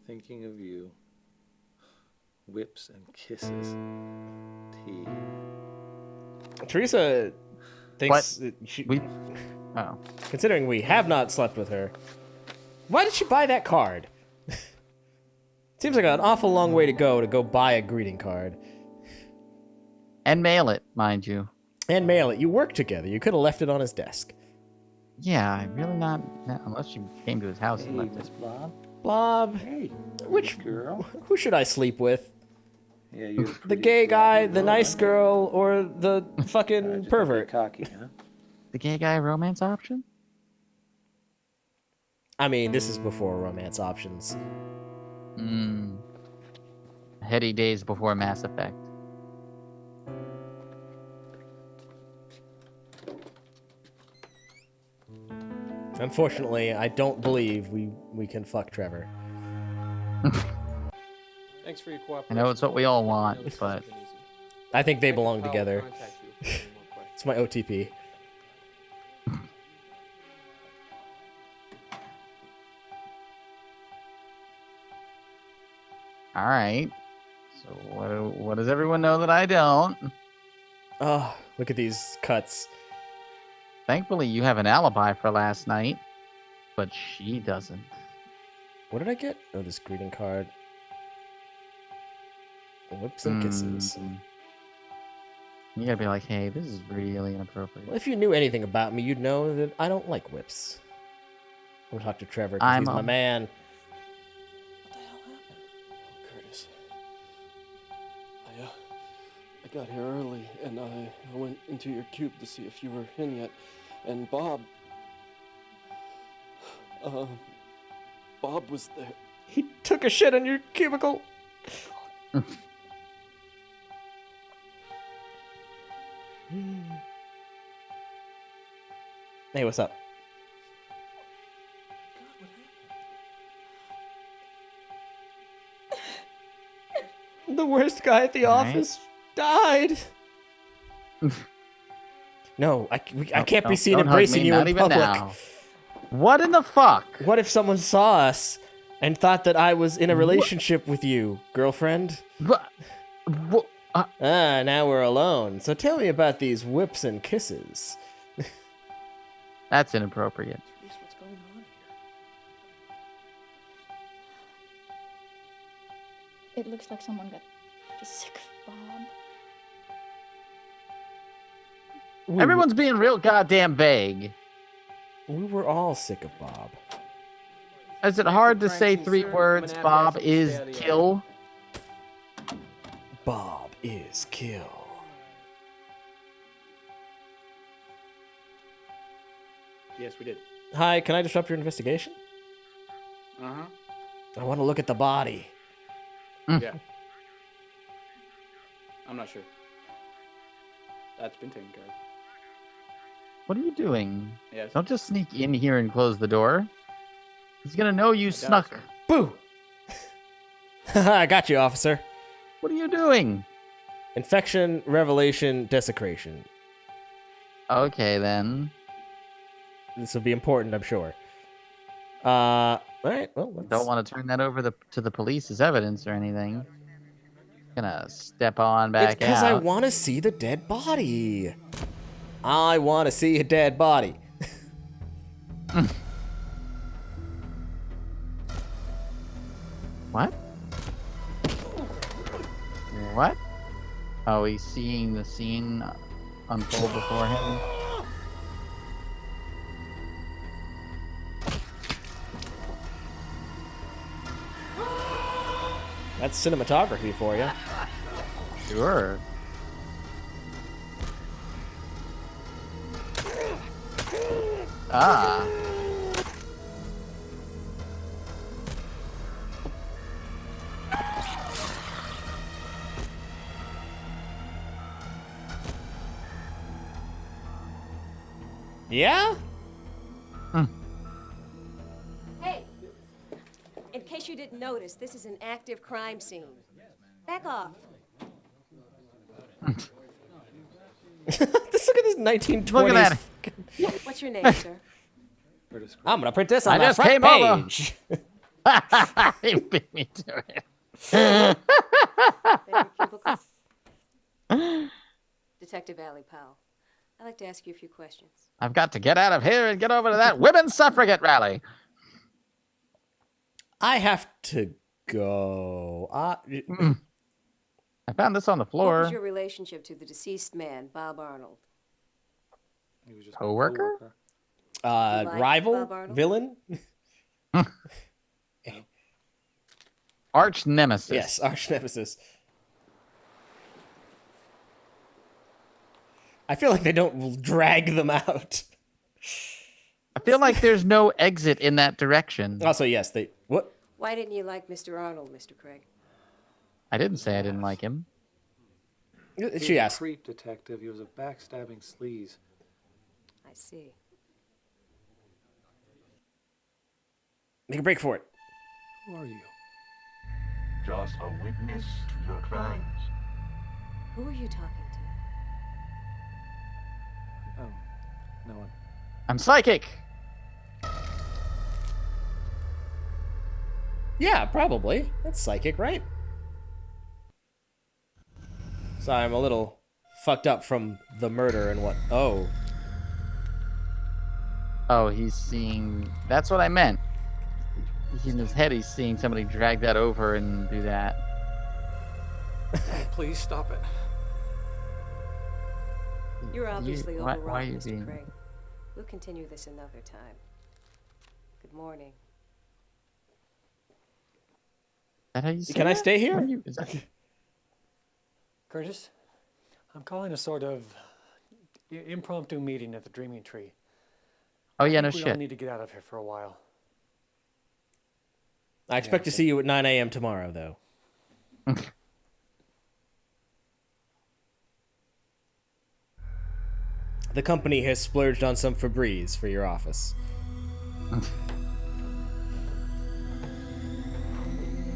Thinking of you. Whips and kisses. Tea. Teresa thinks that she... Considering we have not slept with her, why did she buy that card? Seems like an awful long way to go buy a greeting card. And mail it, mind you. And mail it. You work together. You could have left it on his desk. Yeah, I'm really not... Unless you came to his house and left it. Blob. Hey, which girl? Who should I sleep with? Yeah, you're the gay guy, the nice girl, or the fucking pervert? Cocky, huh? The gay guy romance option? I mean, this is before romance options. Heady days before Mass Effect. Unfortunately, I don't believe we can fuck Trevor. Thanks for your cooperation. I know it's what we all want, but... I think they belong together. It's my OTP. Alright. So what does everyone know that I don't? Oh, look at these cuts. Thankfully, you have an alibi for last night, but she doesn't. What did I get? Oh, this greeting card. Whips and kisses. You gotta be like, hey, this is really inappropriate. Well, if you knew anything about me, you'd know that I don't like whips. We'll talk to Trevor because he's my man. What the hell happened? Curtis. I got here early, and I went into your cube to see if you were in yet, and Bob was there. He took a shit in your cubicle. Hey, what's up? The worst guy at the office died. No, I can't be seen embracing you in public. Now. What in the fuck? What if someone saw us and thought that I was in a relationship with you, girlfriend? Now we're alone. So tell me about these whips and kisses. That's inappropriate. What's going on here? It looks like someone got just sick of Bob. Everyone's being real goddamn vague. We were all sick of Bob. Is it hard to say 3 words? Bob is kill? Bob is kill. Yes, we did. Hi, can I disrupt your investigation? Uh-huh. I want to look at the body. Yeah. I'm not sure. That's been taken care of. What are you doing? Yes. Don't just sneak in here and close the door. He's gonna know you snuck. Boo! I got you, officer. What are you doing? Infection, revelation, desecration. Okay, then. This will be important, I'm sure. All right, well, let's... Don't want to turn that over to the police as evidence or anything. Gonna step on back It's because out. I want to see the dead body. I want to see a dead body. What? What? Oh, he's seeing the scene unfold before him. That's cinematography for you. Sure. Ah. Yeah? Hey, in case you didn't notice, this is an active crime scene. Back off. Look at this 1920s. Look at What's your name, sir? I'm gonna print this on I the just front came page. over. He beat me to it. Detective Allie Powell. I'd like to ask you a few questions. I've got to get out of here and get over to that women's suffragette rally. I have to go. I found this on the What floor. was your relationship to the deceased man, Bob Arnold? He was just a Co-worker? You liked Rival? Bob Arnold? Villain? Arch nemesis. Yes, arch nemesis. I feel like they don't drag them out. I feel like there's no exit in that direction. Also, yes, they... What? Why didn't you like Mr. Arnold, Mr. Craig? I didn't say I didn't like him. He was She a asked. creep detective. He was a backstabbing sleaze. I see. Make a break for it. Who are you? Just a witness to your crimes. Who are you talking to? Oh, no one. I'm psychic. Yeah, probably. That's psychic, right? Sorry, I'm a little fucked up from the murder and what? Oh. Oh, he's seeing... That's what I meant. In his head, he's seeing somebody drag that over and do that. Please stop it. You're obviously why overwrought, are you Mr. being... Craig. We'll continue this another time. Good morning. Is that how you say Can I that? stay here? Is that... Curtis, I'm calling a sort of impromptu meeting at the Dreaming Tree. Oh, yeah, I no think we all shit. need to get out of here for a while. I expect to see you at 9 a.m. tomorrow, though. The company has splurged on some Febreze for your office.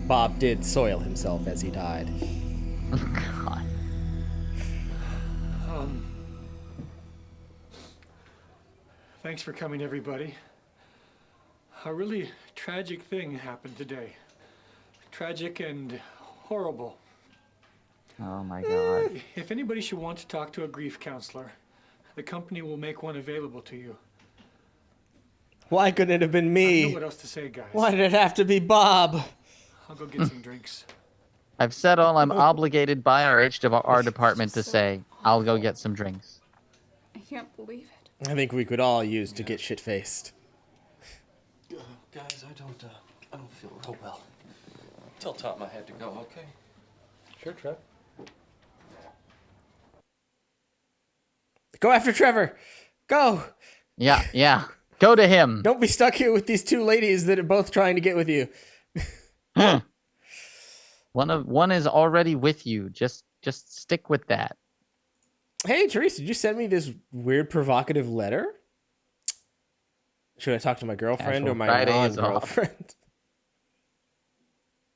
Bob did soil himself as he died. God. Thanks for coming, everybody. A really tragic thing happened today. Tragic and horrible. Oh my God. If anybody should want to talk to a grief counselor, the company will make one available to you. Why couldn't it have been I don't me? know what else to say, guys. Why did it have to be Bob? I'll go get some drinks. I've said all I'm obligated by our HR department to say. I'll go get some drinks. I can't believe it. I think we could all use to get shit-faced. Guys, I don't feel real well. Tell Tom I had to go, okay? Sure, Trev. Go after Trevor. Go. Yeah. Go to him. Don't be stuck here with these two ladies that are both trying to get with you. One is already with you. Just stick with that. Hey, Therese, did you send me this weird provocative letter? Should I talk to my girlfriend or my Friday is non-girlfriend?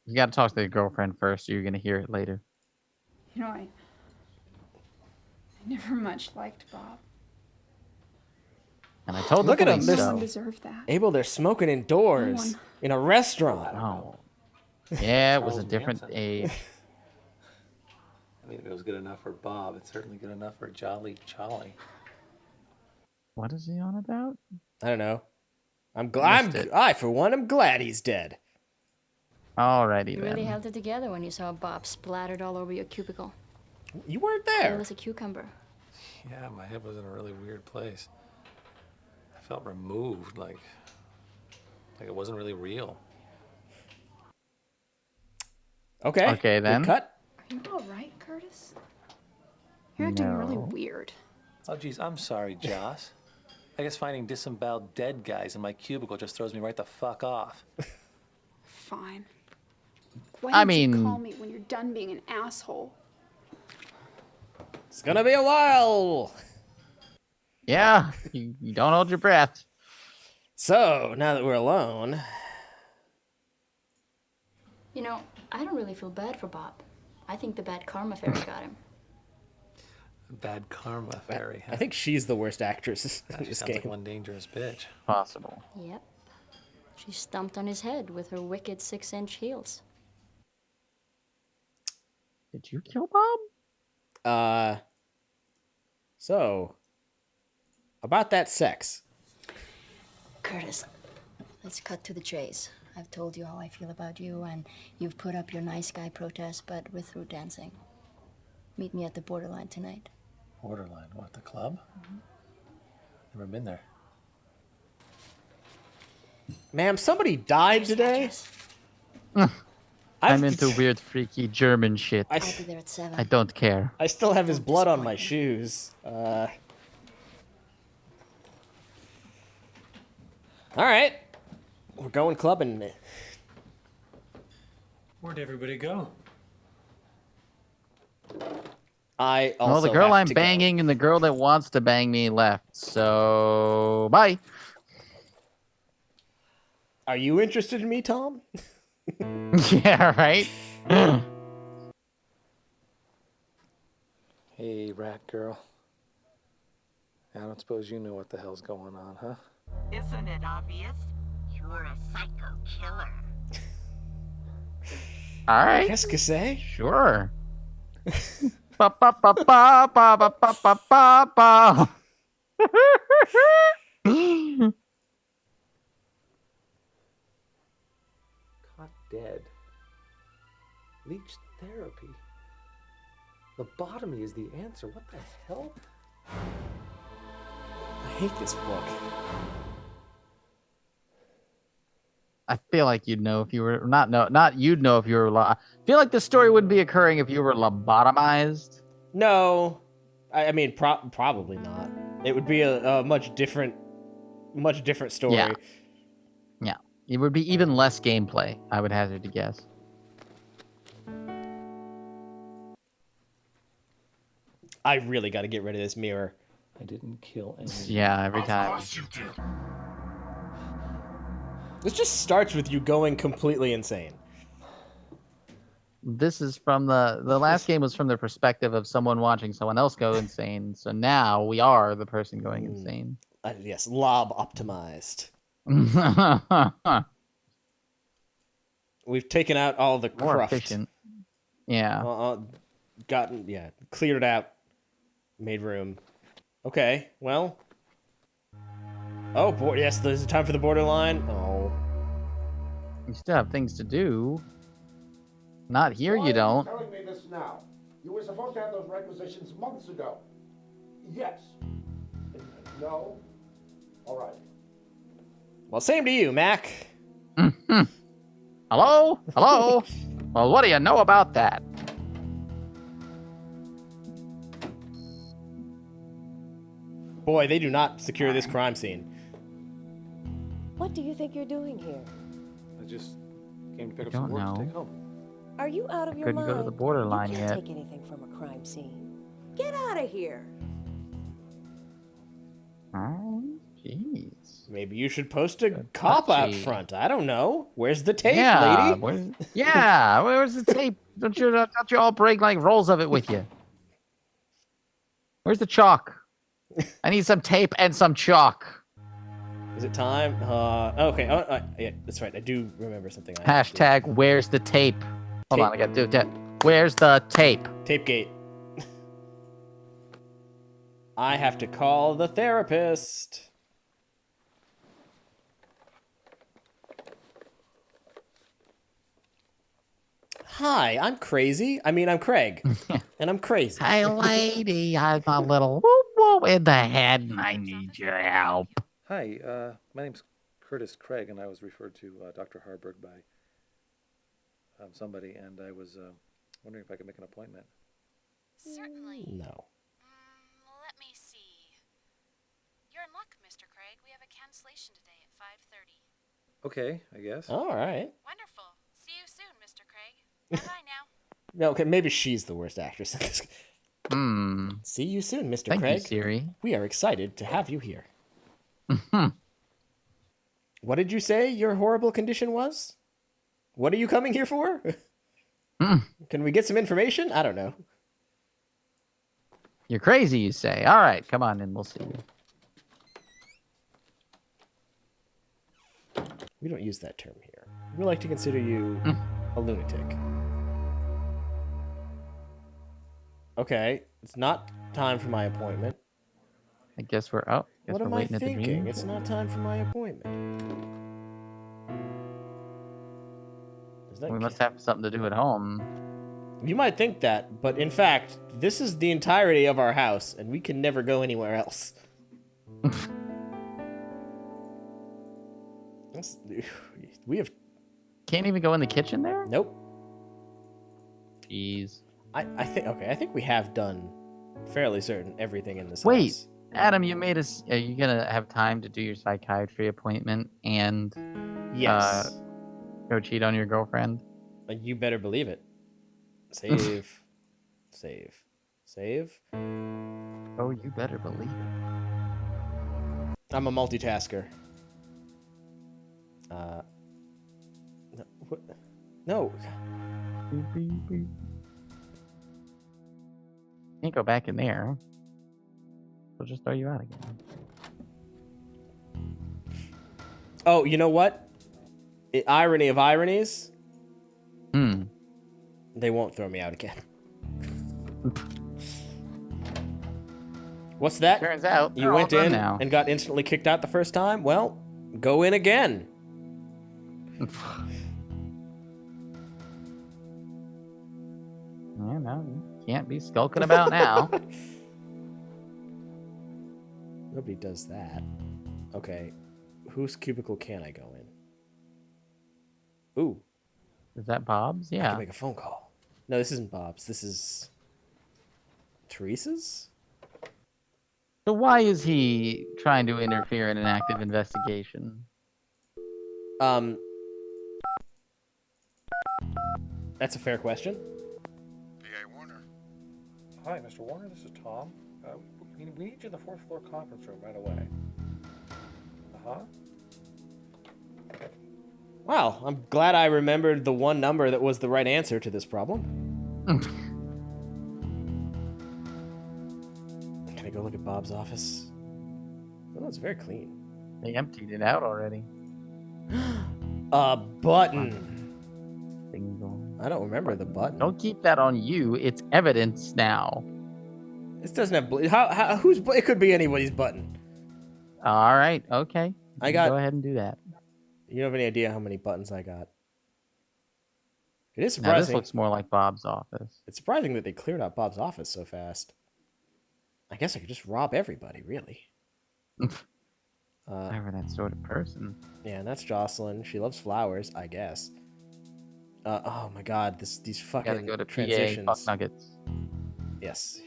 You got to talk to your girlfriend first, or you're gonna hear it later. You know, I never much liked Bob. And I told Look the at him. police No so. one deserved that. Abel, they're smoking indoors No one. in a restaurant. Oh. Yeah, it was a Charles different Manson. age. I mean, if it was good enough for Bob, it's certainly good enough for Jolly Charlie. What is he on about? I don't know. I'm glad. I, for one, am glad he's dead. Alrighty You then. really held it together when you saw Bob splattered all over your cubicle. You weren't It there. was a cucumber. Yeah, my head was in a really weird place. I felt removed, like it wasn't really real. Okay. Okay, then. Good cut. Are you all right, Curtis? You're acting really weird. Oh, geez, I'm sorry, Joss. I guess finding disemboweled dead guys in my cubicle just throws me right the fuck off. Fine. Why I don't you mean- call me when you're done being an asshole? It's gonna be a while. Yeah, you don't hold your breath. So, now that we're alone... You know, I don't really feel bad for Bob. I think the bad karma fairy got him. Bad karma fairy. I think she's the worst actress in She this sounds game. like one dangerous bitch. Possible. Yep. She stomped on his head with her wicked 6-inch heels. Did you kill Bob? So... About that sex. Curtis, let's cut to the chase. I've told you how I feel about you, and you've put up your nice guy protest, but we're through dancing. Meet me at the borderline tonight. Borderline? What, the club? Never been there. Ma'am, somebody died today? I'm into weird, freaky German shit. I- I'll be there at 7. I don't care. I still have his blood on my shoes. Alright. We're going clubbing. Where'd everybody go? I also Well, the girl have I'm to go. banging and the girl that wants to bang me left. So, bye. Are you interested in me, Tom? Yeah, right? Hey, rat girl. I don't suppose you know what the hell's going on, huh? Isn't it obvious? You're a psycho killer. All right. Qu'est-ce que c'est? Sure. Ba ba ba ba ba ba ba ba ba ba. Caught dead. Leech therapy. Lobotomy is the answer. What the hell? I hate this book. I feel like you'd know if you were not you'd know if you were. I feel like this story wouldn't be occurring if you were lobotomized. No, I mean probably not. It would be a much different story. Yeah. Yeah, it would be even less gameplay. I would hazard to guess. I really got to get rid of this mirror. I didn't kill anyone. Yeah, every time. This just starts with you going completely insane. This is from the last game was from the perspective of someone watching someone else go insane. So now we are the person going insane. Yes, lob optimized. We've taken out all the More cruft. efficient. Yeah. Cleared it out. Made room. Okay, well. Oh, boy, yes, there's a time for the borderline. Oh. You still have things to do. Not here, you don't. Telling me this now. You were supposed to have those requisitions months ago. Yes. No. All right. Well, same to you, Mac. Hello? Hello? Well, what do you know about that? Boy, they do not secure this crime scene. What do you think you're doing here? I just came to pick up don't some work know. to take home. Are you out of your Couldn't mind? go to the borderline you can't yet. take anything from a crime scene. Get out of here. Oh, jeez. Maybe you should post a cop out touchy. front. I don't know. Where's the tape, Yeah, lady? where's the tape? Don't you all bring like rolls of it with you? Where's the chalk? I need some tape and some chalk. Is it time? Okay. Yeah, that's right. I do remember something. Hashtag where's the tape? Hold on, I gotta do that. Where's the tape? Tapegate. I have to call the therapist. Hi, I'm crazy. I mean, I'm Craig. And I'm crazy. Hey, lady, I'm a little whoop in the head and I need your help. Hi, my name's Curtis Craig, and I was referred to Dr. Harburg by somebody, and I was wondering if I could make an appointment. Certainly. No. Let me see. You're in luck, Mr. Craig. We have a cancellation today at 5:30. Okay, I guess. All right. Wonderful. See you soon, Mr. Craig. Bye-bye now. No, okay, maybe she's the worst actress in this. See you soon, Mr. Thank Craig. you, Siri. We are excited to have you here. What did you say your horrible condition was? What are you coming here for? Can we get some information? I don't know. You're crazy, you say. All right, come on in, we'll see you. We don't use that term here. We like to consider you a lunatic. Okay, it's not time for my appointment. I guess we're What am I waiting at the thinking? dream. It's not time for my appointment. We must have something to do at home. You might think that, but in fact, this is the entirety of our house, and we can never go anywhere else. We have... Can't even go in the kitchen there? Nope. Jeez. I think we have done fairly certain everything in this Wait, house. Adam, you made us. Are you gonna have time to do your psychiatry appointment and Yes. go cheat on your girlfriend? You better believe it. Save. Save. Oh, you better believe it. I'm a multitasker. No. What? No. Can't go back in there. We'll just throw you out again. Oh, you know what? Irony of ironies. They won't throw me out again. What's that? Turns out You they're went all done in now. and got instantly kicked out the first time? Well, go in again. Yeah, no, you can't be skulking about now. Nobody does that. Okay. Whose cubicle can I go in? Ooh. Is that Bob's? I Yeah. can make a phone call. No, this isn't Bob's. This is Teresa's? So why is he trying to interfere in an active investigation? That's a fair question. Hi, Mr. Warner. This is Tom. We need you in the 4th floor conference room right away. Wow, I'm glad I remembered the one number that was the right answer to this problem. Can I go look at Bob's office? Oh, it's very clean. They emptied it out already. A button. Single. I don't remember the button. Don't keep that on you. It's evidence now. This doesn't have whose? It could be anybody's button. All right. Okay. I got. Go ahead and do that. You don't have any idea how many buttons I got. It is Now, surprising. this looks more like Bob's office. It's surprising that they cleared out Bob's office so fast. I guess I could just rob everybody, really. Never that sort of person. Yeah, and that's Jocelyn. She loves flowers, I guess. Oh my God, these fucking Gotta go to transitions. PA, fuck nuggets. Yes.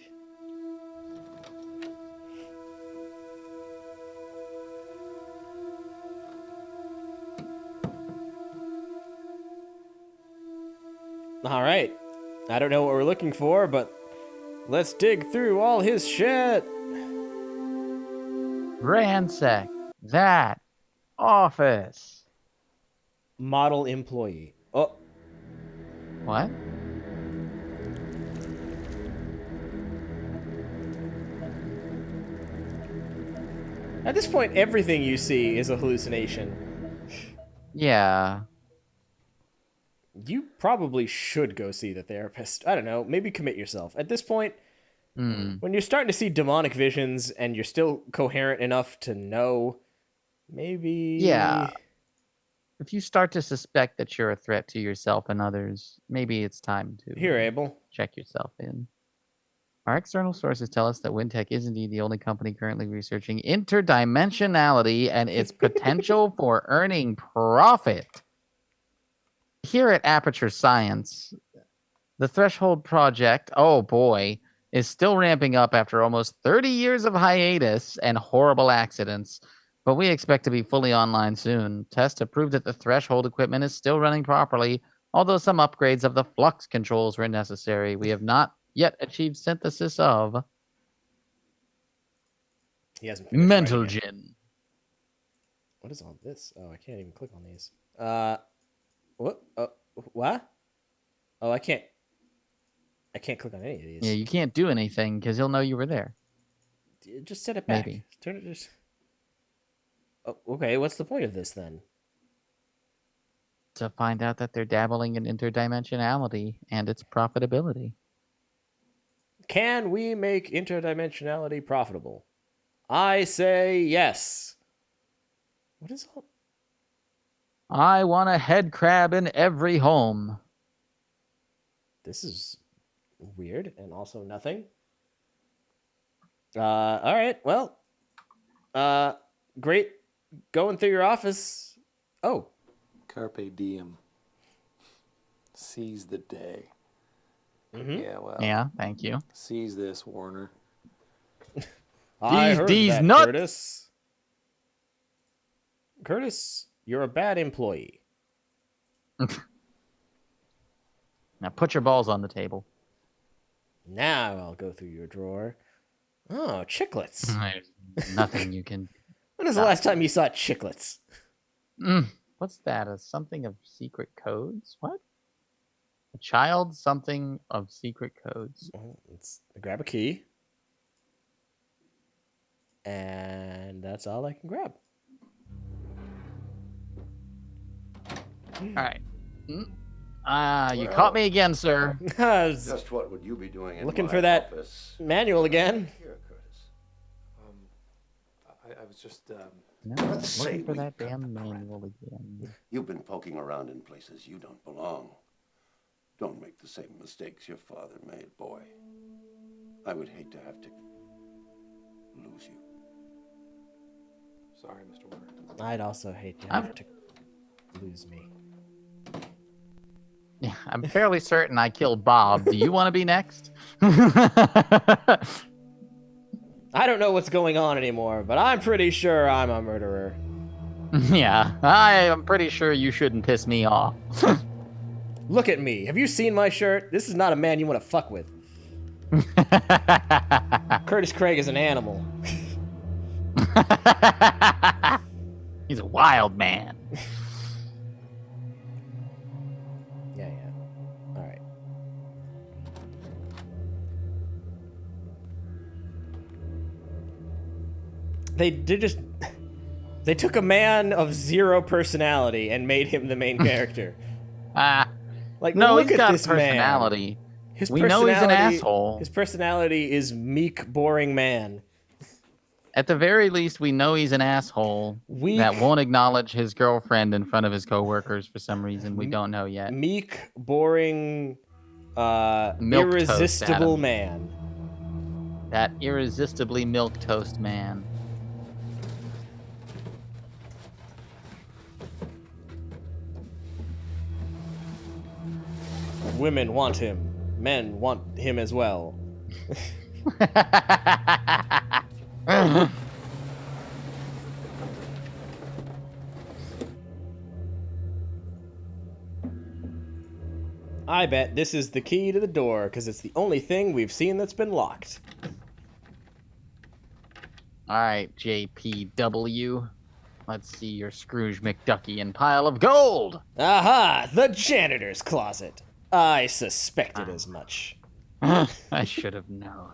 All right. I don't know what we're looking for, but let's dig through all his shit. Ransack that office. Model employee. Oh. What? At this point, everything you see is a hallucination. Yeah. You probably should go see the therapist. I don't know. Maybe commit yourself. At this point, when you're starting to see demonic visions and you're still coherent enough to know, maybe... Yeah. If you start to suspect that you're a threat to yourself and others, maybe it's time to Here, Abel. check yourself in. Our external sources tell us that Windtech is indeed the only company currently researching interdimensionality and its potential for earning profit. Here at Aperture Science, the Threshold Project, oh boy, is still ramping up after almost 30 years of hiatus and horrible accidents, but we expect to be fully online soon. Tests have proved that the Threshold equipment is still running properly, although some upgrades of the flux controls were necessary. We have not yet achieved synthesis of He hasn't finished mental writing it. gin. What is all this? Oh, I can't even click on these. What? What? Oh, I can't click on any of these. Yeah, you can't do anything because he'll know you were there. Just set it back. Maybe. Turn it just... Oh, okay, what's the point of this then? To find out that they're dabbling in interdimensionality and its profitability. Can we make interdimensionality profitable? I say yes. What is all... I want a head crab in every home. This is weird and also nothing. All right, well, great going through your office. Oh. Carpe diem. Seize the day. Mm-hmm. Yeah, well. Yeah, thank you. Seize this, Warner. I heard These that, nuts. Curtis. Curtis, you're a bad employee. Now put your balls on the table. Now I'll go through your drawer. Oh, chiclets. There's nothing you can... When was the last time you saw chiclets? What's that? Something of secret codes? What? A child something of secret codes. Let's grab a key. And that's all I can grab. All right. You caught me again, sir. Just what would you be doing in Looking my for that office? manual again. Here, Curtis. I was just. No, Let's looking say for we that damn manual again. You've been poking around in places you don't belong. Don't make the same mistakes your father made, boy. I would hate to have to lose you. Sorry, Mr. Warner. I'd also hate to have to lose me. Yeah, I'm fairly certain I killed Bob. Do you want to be next? I don't know what's going on anymore, but I'm pretty sure I'm a murderer. Yeah, I am pretty sure you shouldn't piss me off. Look at me. Have you seen my shirt? This is not a man you want to fuck with. Curtis Craig is an animal. He's a wild man. Yeah. All right. They took a man of zero personality and made him the main character. Like, no, look he's at got this personality. Man. We know he's an asshole. His personality is meek, boring man. At the very least, we know he's an asshole that won't acknowledge his girlfriend in front of his coworkers for some reason. We don't know yet. Meek, boring, Milk irresistible toast, man. That irresistibly milquetoast man. Women want him. Men want him as well. I bet this is the key to the door, because it's the only thing we've seen that's been locked. Alright, JPW. Let's see your Scrooge McDuckian pile of gold! Aha! The janitor's closet. I suspected as much. I should have known.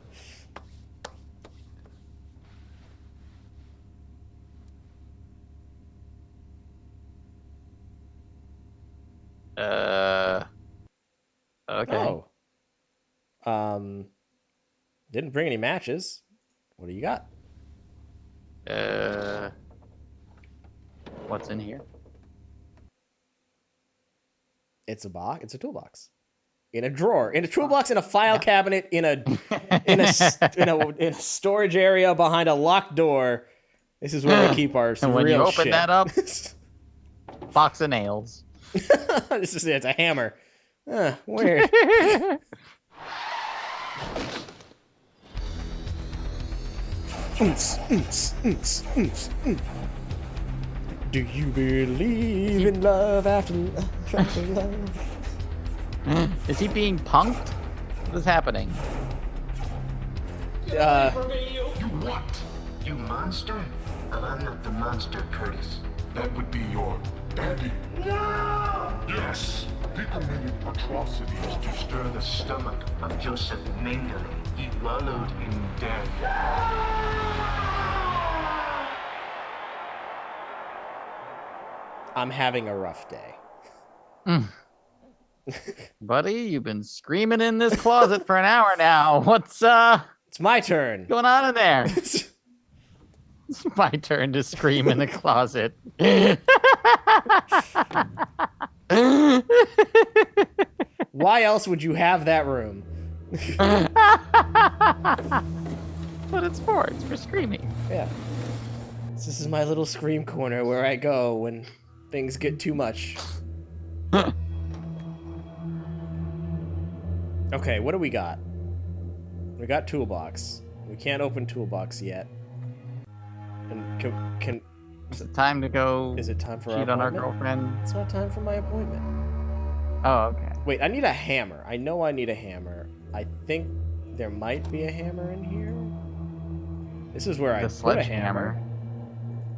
Okay. Oh. Didn't bring any matches. What do you got? What's in here? It's a box. It's a toolbox. In a drawer. In a toolbox, in a file cabinet, in a storage area behind a locked door. This is where we keep our And when real you open shit. that up, box of nails. This is it. It's a hammer. Weird. Do you believe in love after love? Is he being punked? What is happening? You what? You monster? I'm not the monster, Curtis. That would be your daddy. No! Yes. He committed atrocities To stir the stomach of Joseph Mengele, he wallowed in death. I'm having a rough day. Buddy, you've been screaming in this closet for an hour now. What's It's my turn. going on in there? It's my turn to scream in the closet. Why else would you have that room? What it's for. It's for screaming. Yeah. This is my little scream corner where I go when things get too much. Okay, what do we got? We got toolbox. We can't open toolbox yet. And can Is it time to go? Is it time for cheat our on our appointment? girlfriend? It's not time for my appointment. Oh, okay. Wait, I need a hammer. I know I need a hammer. I think there might be a hammer in here. This is where I put a hammer.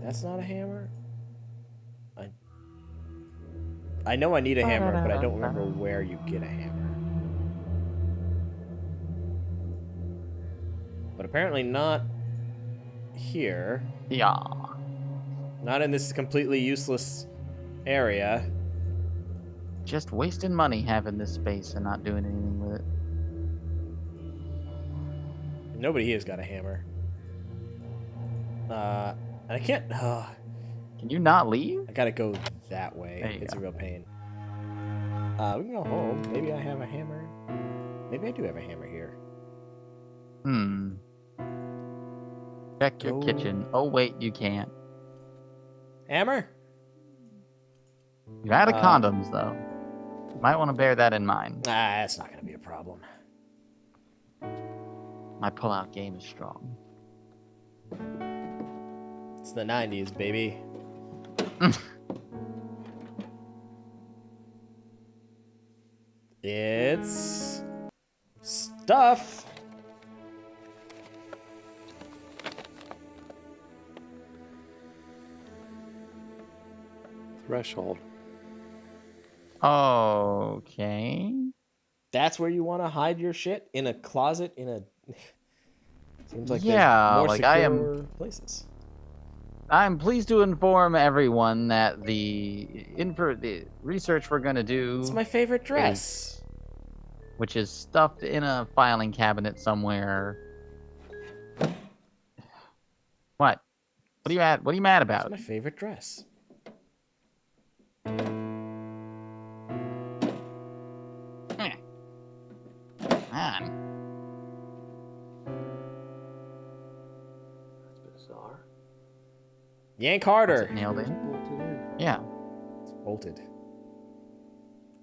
That's not a hammer. I know I need a hammer, but I don't remember where you get a hammer. But apparently not here. Yeah. Not in this completely useless area. Just wasting money having this space and not doing anything with it. Nobody here's got a hammer. I can't. Can you not leave? I gotta go that way. There you It's go. a real pain. We can go home. Maybe I have a hammer. Maybe I do have a hammer here. Check your kitchen. Oh, wait, you can't. Hammer? You're out of condoms, though. You might want to bear that in mind. That's not gonna be a problem. My pull-out game is strong. It's the 90s, baby. It's stuff. Threshold. Okay. That's where you want to hide your shit? In a closet? In a... Seems like Yeah, there's more like secure I am... places. I'm pleased to inform everyone that the research we're gonna do... It's my favorite dress. Which is stuffed in a filing cabinet somewhere. What? What are you mad? What are you mad about? It's my favorite dress. Man. That's bizarre. Yank harder. Was it nailed in? Bolted in. Yeah. It's bolted.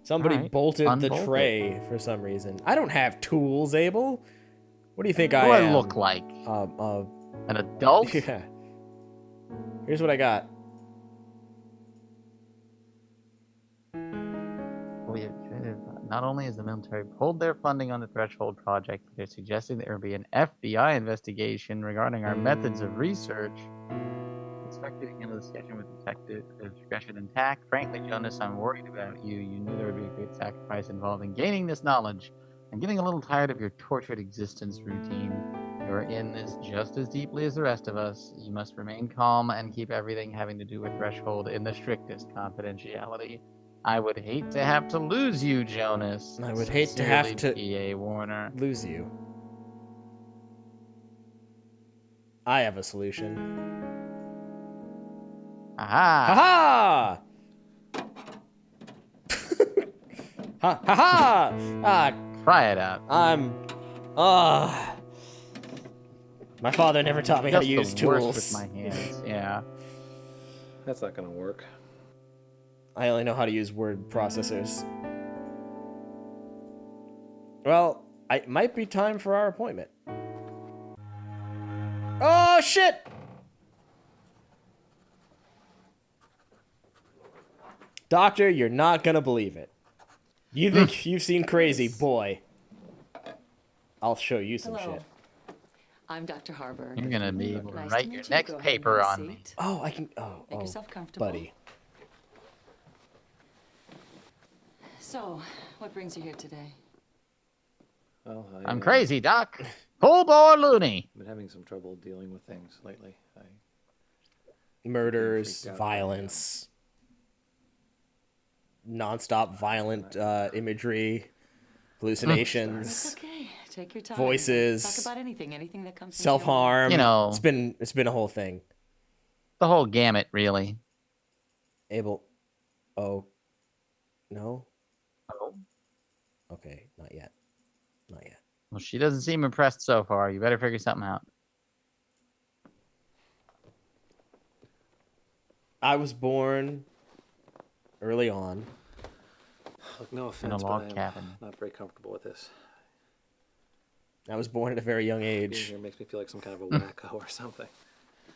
Somebody Alright, bolted the unbolt tray for some reason. I don't have tools, Abel. What do you think I What do am? I look like? An adult? Yeah. Here's what I got. Not only has the military pulled their funding on the Threshold project, but they're suggesting there will be an FBI investigation regarding our methods of research. Expected to handle the discussion with detective discretion and tact. Frankly, Jonas, I'm worried about you. You knew there would be a great sacrifice involved in gaining this knowledge. I'm getting a little tired of your tortured existence routine. You're in this just as deeply as the rest of us. You must remain calm and keep everything having to do with Threshold in the strictest confidentiality. I would hate to have to lose you, Jonas. I would hate to have to P.A. Warner. lose you. I have a solution. Aha! Ha ha! Ha ha! Try it out. My father never taught me how to use Just the worst tools. with my hands. Yeah. That's not gonna work. I only know how to use word processors. Well, it might be time for our appointment. Oh, shit! Doctor, you're not gonna believe it. You think you've seen crazy, boy. I'll show you some Hello. shit. I'm Dr. Harburg. You're gonna be able to Nice write meet your you. next Go ahead paper and have a on me. seat. Oh, I can... Make yourself comfortable. buddy. So, what brings you here today? Well, I'm crazy, Doc. Full bore loony. I've been having some trouble dealing with things lately. Murders, freaked out. violence, non-stop violent imagery, hallucinations, It's okay. Take your time. voices, Talk about anything that comes into your self-harm. You know. it's been a whole thing. The whole gamut, really. Abel, oh, no. Oh. Okay, not yet. Not yet. Well, she doesn't seem impressed so far. You better figure something out. I was born early on. Look, no In a offense, log but I'm cabin. not very comfortable with this. I was born at a very young Being age. here makes me feel like some kind of a wacko or something.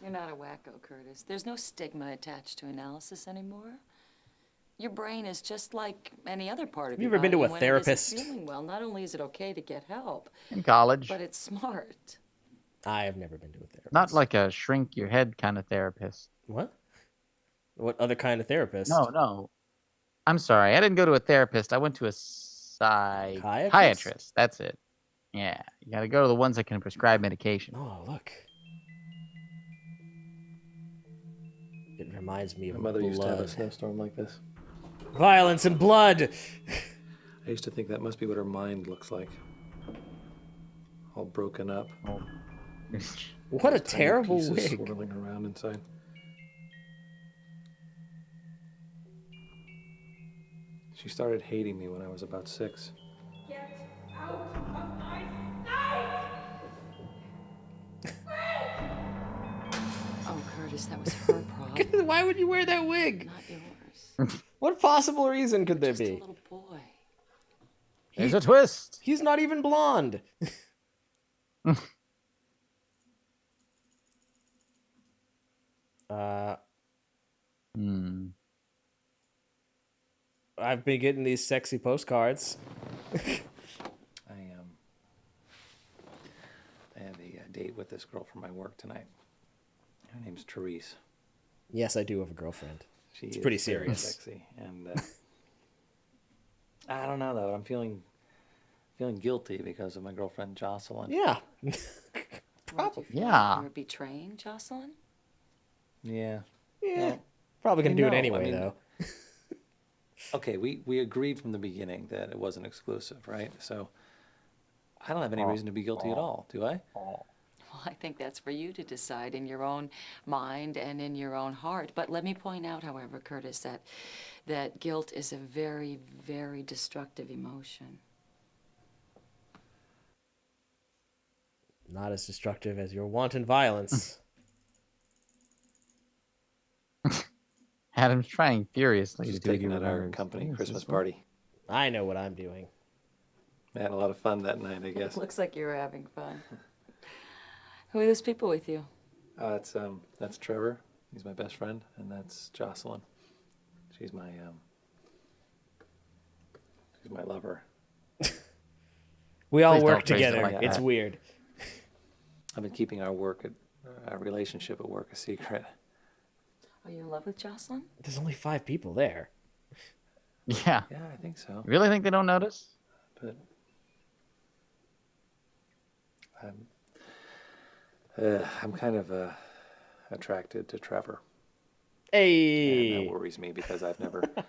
You're not a wacko, Curtis. There's no stigma attached to analysis anymore. Your brain is just like any other part of Have you your ever been to body, a and when it isn't therapist? feeling well, not only is it okay to get help, In college. but it's smart. I have never been to a therapist. Not like a shrink your head kind of therapist. What? What other kind of therapist? No. I'm sorry. I didn't go to a therapist. I went to a psychiatrist. That's it. Yeah. You got to go to the ones that can prescribe medication. Oh, look. It reminds me of My mother used to have a blood. snowstorm like this. Violence and blood! I used to think that must be what her mind looks like. All broken up. Oh. What a Those tiny terrible pieces wig. swirling around inside. She started hating me when I was about 6. Get out of my sight! Oh, Curtis, that was her problem. Why would you wear that wig? Not yours. What possible reason could there be? Little boy. There's a twist. He's not even blonde. I've been getting these sexy postcards. I have a date with this girl from my work tonight. Her name's Therese. Yes, I do have a girlfriend. She It's is pretty very serious. sexy, and I don't know though. I'm feeling guilty because of my girlfriend Jocelyn. Yeah. Probably. Yeah. You're betraying Jocelyn? Yeah. Yeah. Well, Probably gonna you do it know, anyway, I mean, though. Okay, we agreed from the beginning that it wasn't exclusive, right? So I don't have any reason to be guilty at all, do I? Well, I think that's for you to decide in your own mind and in your own heart. But let me point out, however, Curtis, that guilt is a very, very destructive emotion. Not as destructive as your wanton violence. Adam's trying furiously Just to do taking you at our remembers. company What is Christmas this one? party. I know what I'm doing. I had a lot of fun that night, I guess. Looks like you're having fun. Who are those people with you? That's Trevor. He's my best friend, and that's Jocelyn. She's my lover. We all Please work don't phrase it together. like It's that. weird. I've been keeping our relationship at work a secret. Are you in love with Jocelyn? There's only 5 people there. Yeah. Yeah, I think so. You really think they don't notice? But I'm kind of attracted to Trevor. Hey. And that worries me because I've never. I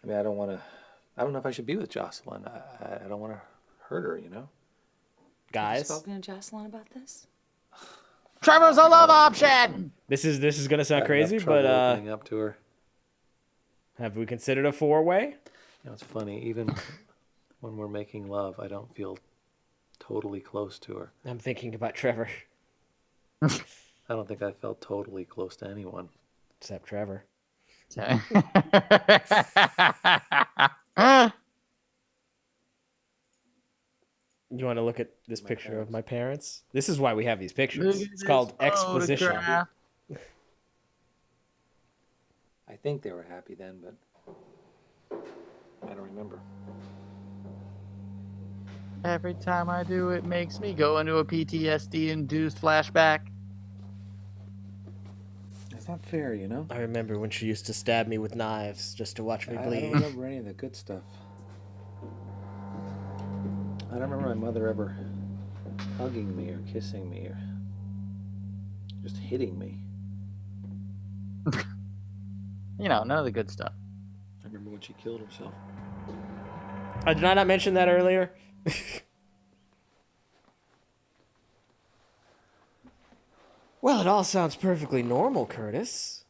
mean, I don't know if I should be with Jocelyn. I don't want to hurt her, you know. Have you Guys, spoken to Jocelyn about this? Trevor's a love option. this is gonna sound I've crazy, enough trouble but opening up to her. have we considered a 4-way? You know, it's funny. Even when we're making love, I don't feel totally close to her. I'm thinking about Trevor, I don't think I felt totally close to anyone. except Trevor. You want to look at this picture of my parents? This is why we have these pictures. Look at It's called this exposition. photograph. I think they were happy then, but I don't remember. Every time I do it makes me go into a PTSD-induced flashback. It's not fair, you know? I remember when she used to stab me with knives just to watch me I bleed. don't remember any of the good stuff. I don't remember my mother ever hugging me or kissing me or just hitting me. You know, none of the good stuff. I remember when she killed herself. Did I not mention that earlier? Well, it all sounds perfectly normal, Curtis.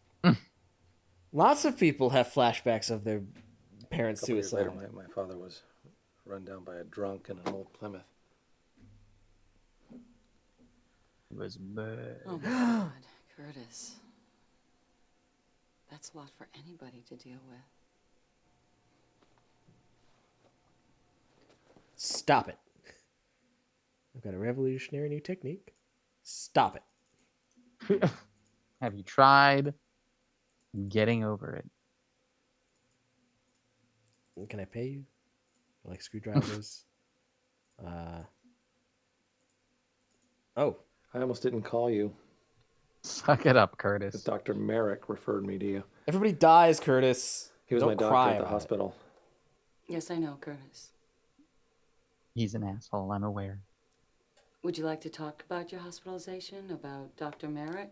Lots of people have flashbacks of their parents' A couple years suicide. later, my father was run down by a drunk in an old Plymouth. It was bad. Oh my God, Curtis. That's a lot for anybody to deal with. Stop it. I've got a revolutionary new technique. Stop it. Have you tried getting over it? Can I pay you? I like screwdrivers. Oh. I almost didn't call you. Suck it up, Curtis. Dr. Merrick referred me to you. Everybody dies, Curtis. He was Don't my doctor cry at the about it. hospital. Yes, I know, Curtis. He's an asshole, I'm aware. Would you like to talk about your hospitalization, about Dr. Merrick?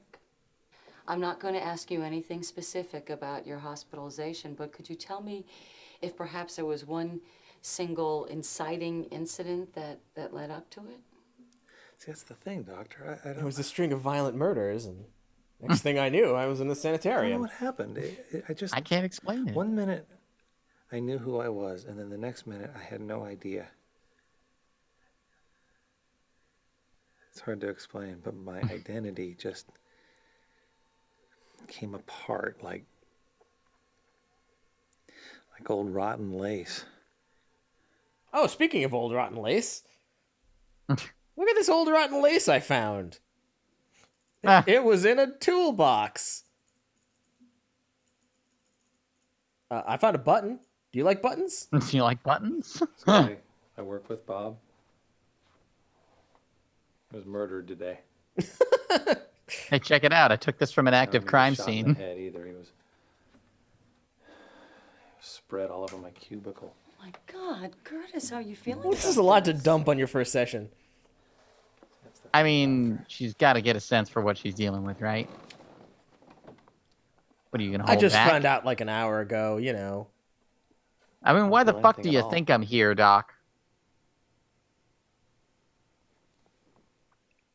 I'm not going to ask you anything specific about your hospitalization, but could you tell me if perhaps there was one single inciting incident that led up to it? That's the thing, Doctor. I It don't. was a string of violent murders, and next thing I knew, I was in the I don't know sanitarium. what happened. I can't explain it. One minute, I knew who I was, and then the next minute, I had no idea. It's hard to explain, but my identity just came apart like old rotten lace. Oh, speaking of old rotten lace, look at this old rotten lace I found. It was in a toolbox. I found a button. Do you like buttons? Do you like buttons? So I work with Bob. He was murdered today. Hey, check it out. I took this from an active crime Shot in scene. the head either. He was spread all over my cubicle. Oh my God, Curtis, how are you feeling? This is a lot to dump on your first session. I mean, she's got to get a sense for what she's dealing with, right? What are you gonna hold I just back? found out like an hour ago, you know. I mean, why the feel fuck anything do at you all. think I'm here, Doc?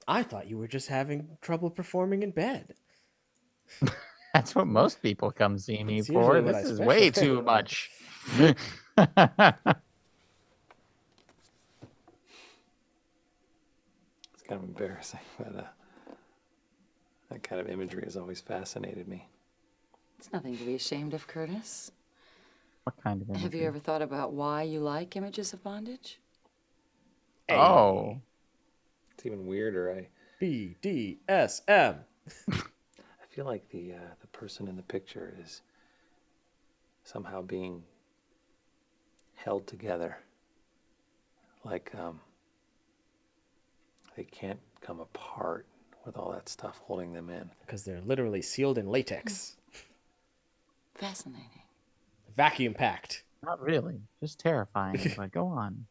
I thought you were just having trouble performing in bed. That's what most people come see me That's for. usually what This I is way specialize too in. much. It's kind of embarrassing, but that kind of imagery has always fascinated me. It's nothing to be ashamed of, Curtis. What kind of Have you ever thought about why you like images of bondage? Oh. It's even weirder. BDSM. I feel like the person in the picture is somehow being held together. Like they can't come apart with all that stuff holding them in. Because they're literally sealed in latex. Fascinating. Vacuum packed. Not really. Just terrifying. But go on.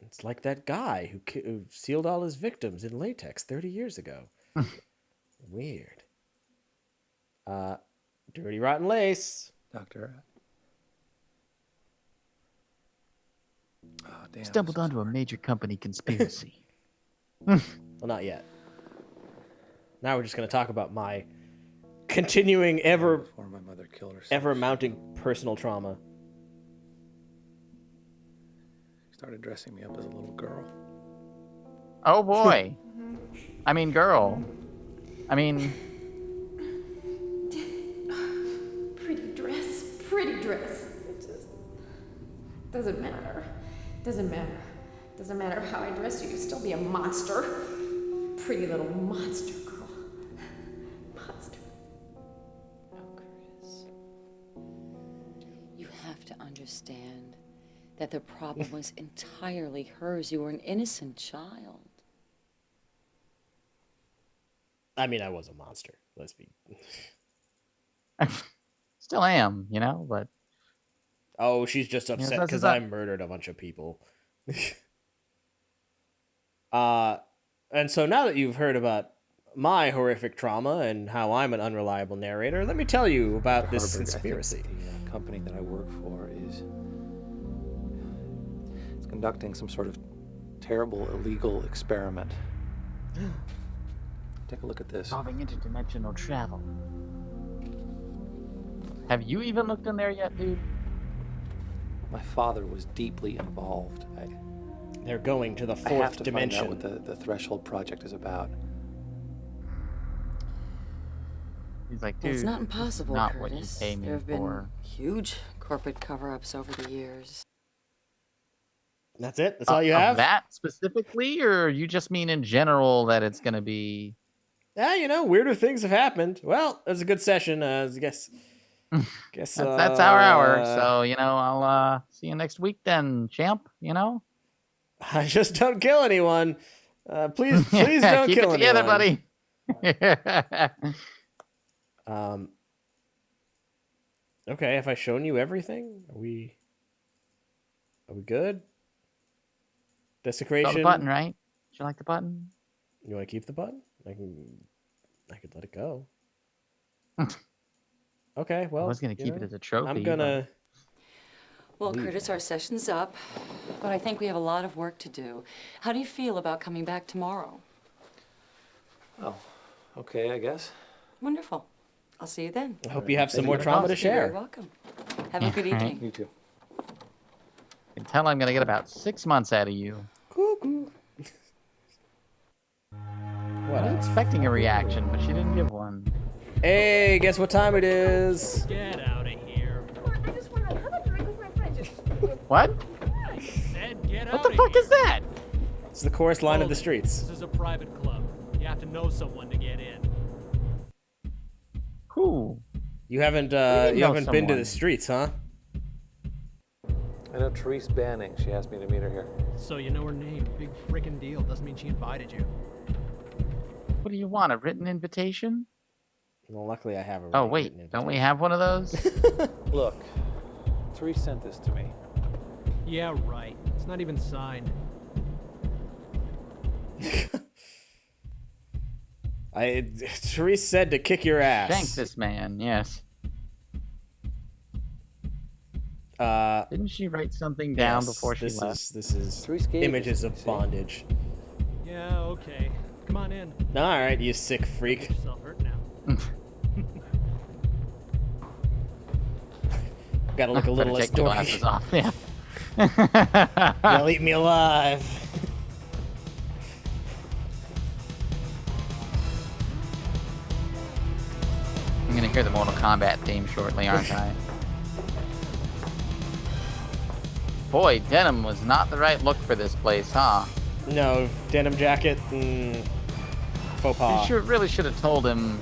It's like that guy who sealed all his victims in latex 30 years ago. Weird. Dirty rotten lace. Doctor. Oh, damn. Stumbled onto a major company conspiracy. Well, not yet. Now we're just going to talk about my continuing Before my mother killed herself. ever mounting personal trauma. She started dressing me up as a little girl. Oh boy. I mean, girl. I mean, Pretty dress, pretty dress. It just doesn't matter. Doesn't matter. Doesn't matter how I dress you, you'd still be a monster. Pretty little monster girl. Monster. Oh, Curtis. You have to understand that the problem was entirely hers. You were an innocent child. I mean, I was a monster. Let's be. still am, you know, but Oh, she's just Yeah, upset that's because that- I murdered a bunch of people. And so now that you've heard about my horrific trauma and how I'm an unreliable narrator, let me tell you about this Harburg, conspiracy. I think the company that I work for is conducting some sort of terrible illegal experiment. Take a look at this. Solving interdimensional travel. Have you even looked in there yet, dude? My father was deeply involved. They're going to the I have fourth to dimension. find out what the Threshold Project is about. He's like, Well, dude, it's not impossible, not what you Curtis. pay me There have been for. huge corporate cover-ups over the years. That's it? That's all you have? That specifically, or you just mean in general that it's going to be... Yeah, you know, weirder things have happened. Well, it was a good session. I guess. That's our hour. So, you know, I'll see you next week then, champ, you know? I just don't kill anyone. Please don't Keep kill it together, anyone. buddy. Okay, have I shown you everything? Are we good? Desecration. Saw the button, right? Did you like the button? You want to keep the button? I could let it go. Okay, well, I was gonna you keep it as a trophy, I'm gonna. Well, Curtis, our session's up, but I think we have a lot of work to do. How do you feel about coming back tomorrow? Oh, okay, I guess. Wonderful. I'll see you then. I hope you have some more trauma to You're very share. welcome. Have a good evening. You too. You can tell I'm gonna get about 6 months out of you. Cuckoo. I was expecting a reaction, but she didn't give one. Hey, guess what time it is? Get out of here. I just want to have a drink with my friend. Just... What? I said get out What the of fuck here. is that? It's the chorus line of the streets. This is a private club. You have to know someone to get in. Cool. You haven't do you know been to someone? the streets, huh? I know Therese Banning. She asked me to meet her here. So you know her name. Big frickin' deal. Doesn't mean she invited you. What do you want? A written invitation? Well, luckily I have a. Oh wait, don't we have one of those? Look, Therese sent this to me. Yeah, right. It's not even signed. Therese said to kick your ass. Shank this man, yes. Didn't she write something down before she left? This is Therese gave images this of bondage. Yeah, okay. Come on in. All right, you sick freak. Get yourself hurt now. Gotta look a little less Better take the dorky. glasses off, yeah. They'll eat me alive. I'm gonna hear the Mortal Kombat theme shortly, aren't I? Boy, denim was not the right look for this place, huh? No, denim jacket and faux pas. You really should have told him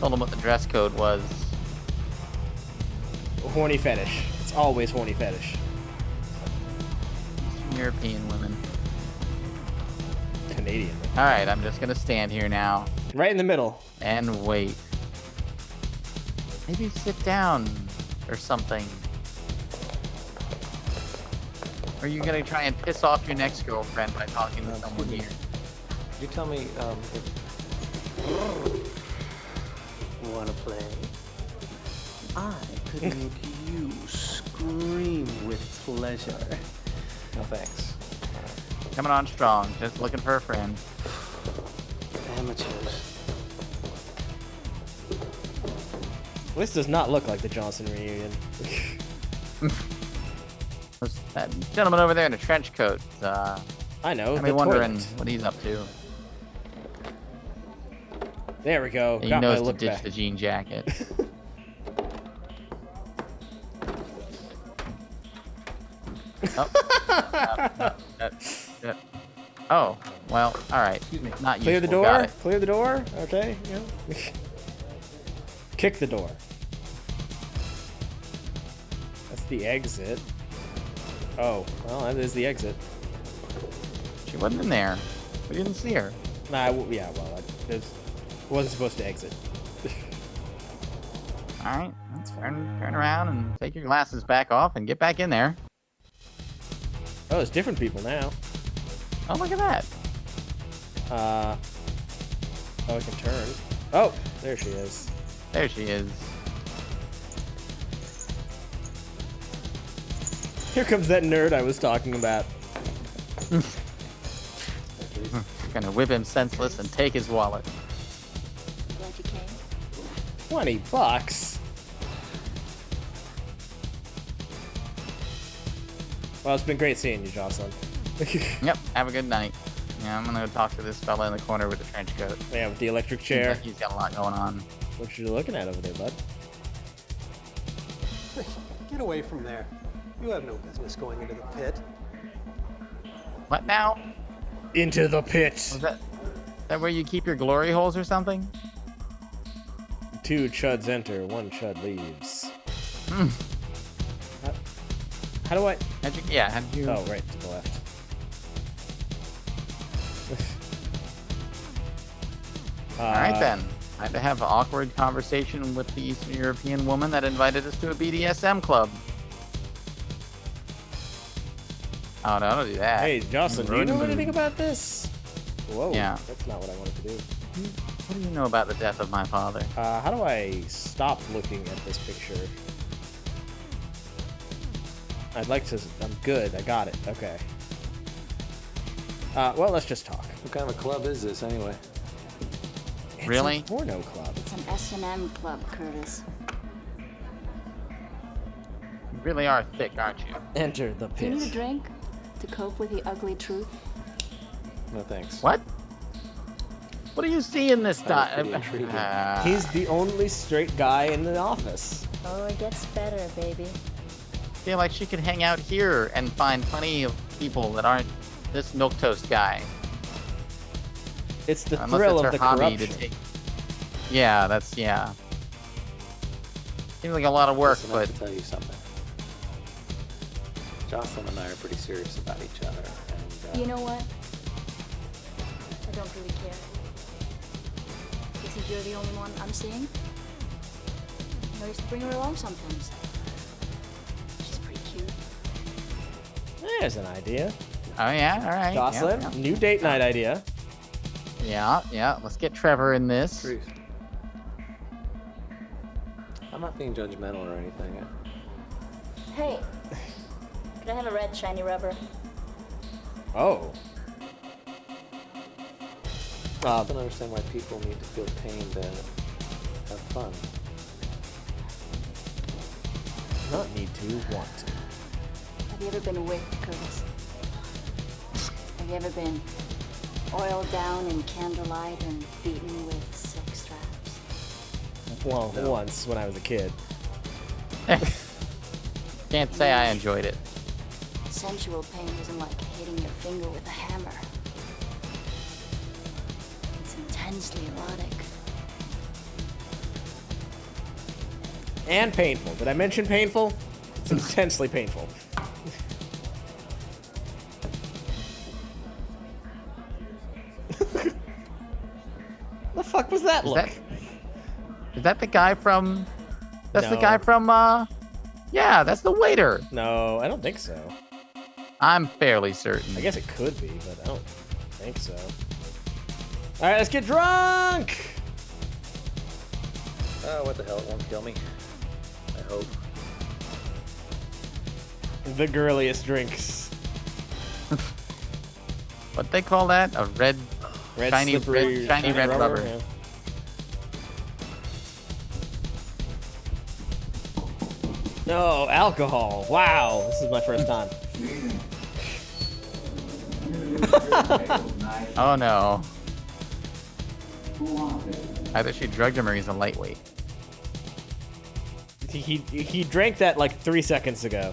what the dress code was. Horny fetish. It's always horny fetish. Eastern European women. Canadian. Alright, I'm just gonna stand here now. Right in the middle. And wait. Maybe sit down or something. Or are you gonna try and piss off your next girlfriend by talking to someone here? You tell me Wanna play? I could make you scream with pleasure. No thanks. Coming on strong, just looking for a friend. Amateurs. This does not look like the Johnson reunion. That gentleman over there in a trench coat. I know. I'm wondering what he's up to. There we go. He Got my knows to look ditch back. the jean jacket. Oh, well, all right. Not Clear the useful, got door. it. Clear the door. Okay. Yeah. Kick the door. That's the exit. Oh, well, that is the exit. She wasn't in there. We didn't see her. Nah, yeah, well, I wasn't supposed to exit. All right, let's turn around and take your glasses back off and get back in there. Oh, there's different people now. Oh, look at that. Oh, I can turn. Oh, there she is. There she is. Here comes that nerd I was talking about. Gonna whip him senseless and take his wallet. Glad you came. $20. Well, it's been great seeing you, Jocelyn. Yep, have a good night. Yeah, I'm gonna go talk to this fella in the corner with the trench coat. Yeah, with the electric Seems chair. like he's got a lot going on. What you looking at over there, bud? Get away from there. You have no business going into the pit. What now? Into the pit. Was that where you keep your glory holes or something? 2 chuds enter, 1 chud leaves. How do I? How'd you? Oh, right to the left. All right then. I had to have an awkward conversation with the Eastern European woman that invited us to a BDSM club. Oh no, don't do that. Hey, Jocelyn, do you know anything about this? Whoa, Yeah. that's not what I wanted to do. What do you know about the death of my father? How do I stop looking at this picture? I'd like to. I'm good. I got it. Okay. Well, let's just talk. What kind of a club is this, anyway? It's Really? a porno club. It's an S&M club, Curtis. You really are thick, aren't you? Enter the Do you need a pit. drink to cope with the ugly truth? No thanks. What? What do you see in this That was time? pretty intriguing. He's the only straight guy in the office. Oh, it gets better, baby. I feel like she could hang out here and find plenty of people that aren't this milquetoast guy. It's the Unless thrill it's of her the hobby corruption. to take. Yeah, that's yeah. Seems like a lot of work, Listen, I have but to tell you something. Jocelyn and I are pretty serious about each other, and You know what? I don't really care. You think you're the only one I'm seeing? I used to bring her along sometimes. She's pretty cute. There's an idea. oh yeah, all right. yeah, Jocelyn, yeah. new date night idea. Yeah. Let's get Trevor in this. truth. I'm not being judgmental or anything. Hey, could I have a red shiny rubber? Oh. I don't understand why people need to feel pain to have fun. Not need to, want to. Have you ever been whipped, Curtis? Have you ever been oiled down in candlelight and beaten with silk straps? Well, once when I was a kid. Can't say I enjoyed it. Sensual pain isn't like hitting your finger with a hammer. It's intensely erotic. And painful. Did I mention painful? It's intensely painful. The fuck was that look? Is that the guy from? That's the No. guy from. Yeah, that's the waiter. No, I don't think so. I'm fairly certain. I guess it could be, but I don't think so. All right, let's get drunk. Oh, what the hell? It won't kill me. I hope. The girliest drinks. What they call that? A red, shiny, slippery, shiny red rubber. yeah. No, alcohol. Wow, this is my first time. Oh no. Either she drugged him or he's a lightweight. He drank that like 3 seconds ago.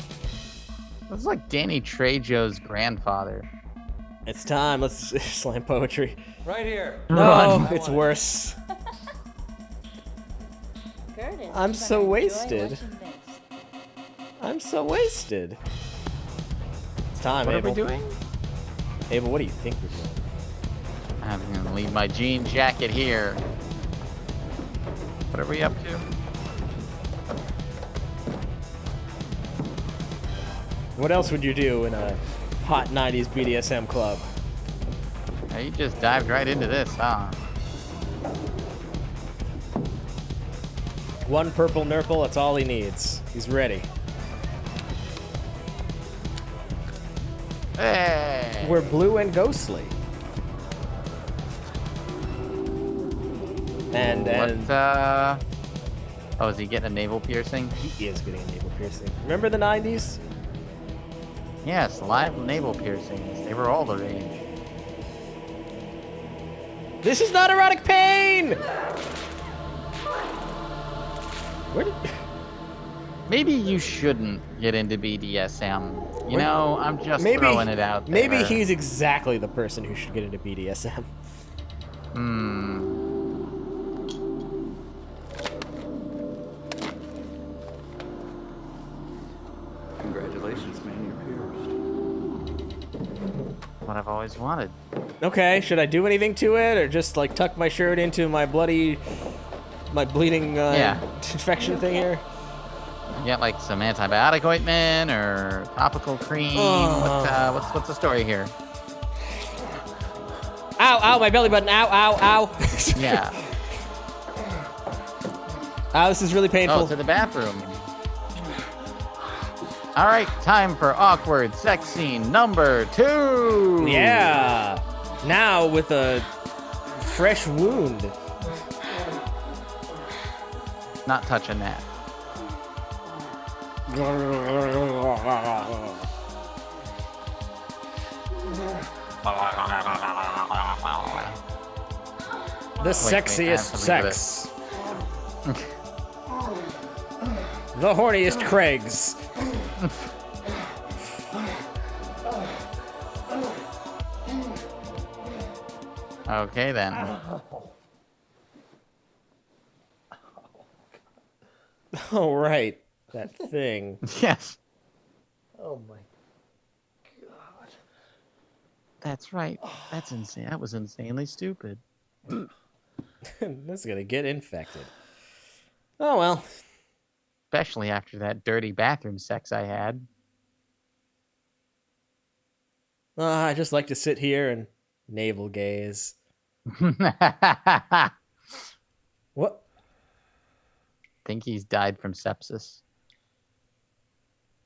That's like Danny Trejo's grandfather. It's time. Let's slam poetry. Right here. No, it's worse. Curtis, I'm you're so gonna enjoy wasted. watching this. I'm so wasted. It's time, What Abel. are we doing? Abel, what do you think we're doing? I'm gonna leave my jean jacket here. What are we up to? What else would you do in a hot 90s BDSM club? Now you just dived right into this, huh? One purple nurple, that's all he needs. He's ready. Hey! We're blue and ghostly. And oh, is he getting a navel piercing? He is getting a navel piercing. Remember the 90s? Yes, live navel piercings. They were all the rage. This is not erotic pain! Where did... Maybe you shouldn't get into BDSM. You Where- know, I'm just maybe, throwing it out there. Maybe he's exactly the person who should get into BDSM. Congratulations, man. You're pierced. What I've always wanted. Okay, should I do anything to it, or just like tuck my shirt into my bleeding infection thing here? You got like some antibiotic ointment or topical cream? What's the story here? Ow, ow, my belly button, ow, ow, ow. Yeah. Ow, this is really painful. Oh, to the bathroom. All right, time for awkward sex scene number 2. Yeah. Now with a fresh wound. Not touching that. The sexiest sex. The horniest Craigs. Okay then. Oh right, that thing. Yes. Oh my god. That's right. That's insane. That was insanely stupid. This is gonna get infected. Oh well. Especially after that dirty bathroom sex I had. I just like to sit here and navel gaze. What? Think he's died from sepsis.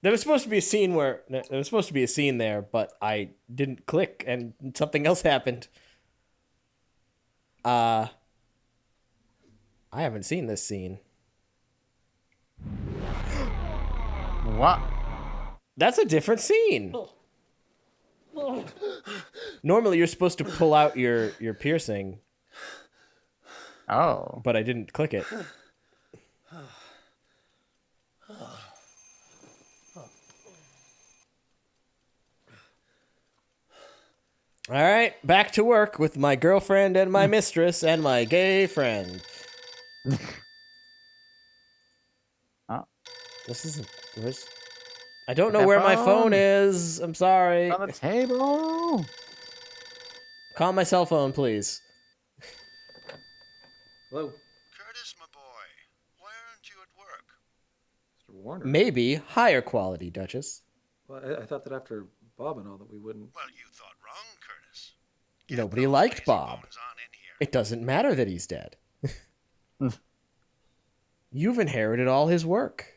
There was supposed to be a scene there, but I didn't click and something else happened. I haven't seen this scene. What? That's a different scene. Normally you're supposed to pull out your piercing. Oh. But I didn't click it. All right, back to work with my girlfriend and my mistress and my gay friend. This isn't. I don't know where my phone is. I'm sorry. It's on the table. Call my cell phone, please. Hello. Curtis, my boy, why aren't you at work? Mr. Warner. Maybe higher quality, Duchess. Well, I thought that after Bob and all that we wouldn't. Well, you thought wrong, Curtis. Nobody liked Bob. It doesn't matter that he's dead. You've inherited all his work.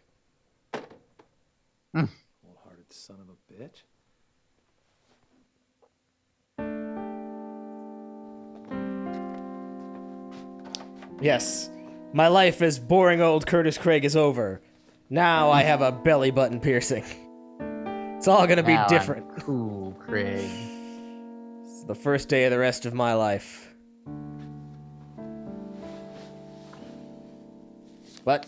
Cold-hearted son of a bitch. Yes, my life as boring old Curtis Craig is over. Now I have a belly button piercing. It's all gonna be different. I'm cool, Craig. It's the first day of the rest of my life. But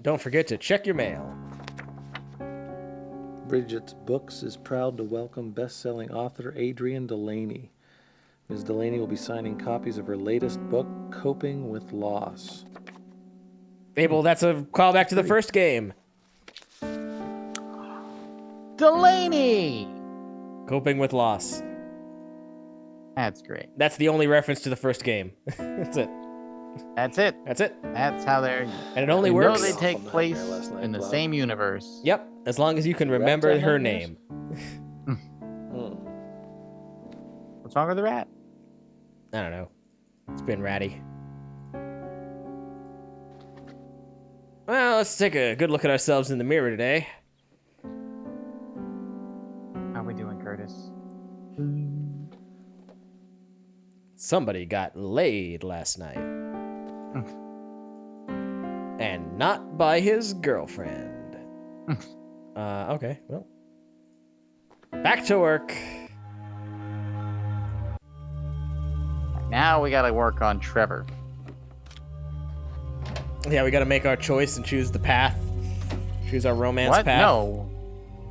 don't forget to check your mail. Bridget's Books is proud to welcome best-selling author Adrienne Delaney. Ms. Delaney will be signing copies of her latest book, Coping with Loss. Abel, that's a callback to the first game. Delaney! Coping with Loss. That's great. That's the only reference to the first game. That's it. That's it. That's it. That's how they're... And it only you works. know they take place in the same universe. Yep, as long as you can remember her name. What's wrong with the rat? I don't know. It's been ratty. Well, let's take a good look at ourselves in the mirror today. How we doing, Curtis? Somebody got laid last night. And not by his girlfriend. Okay, well. Back to work. Now we gotta work on Trevor. Yeah, we gotta make our choice and choose the path. Choose our romance What? path. No.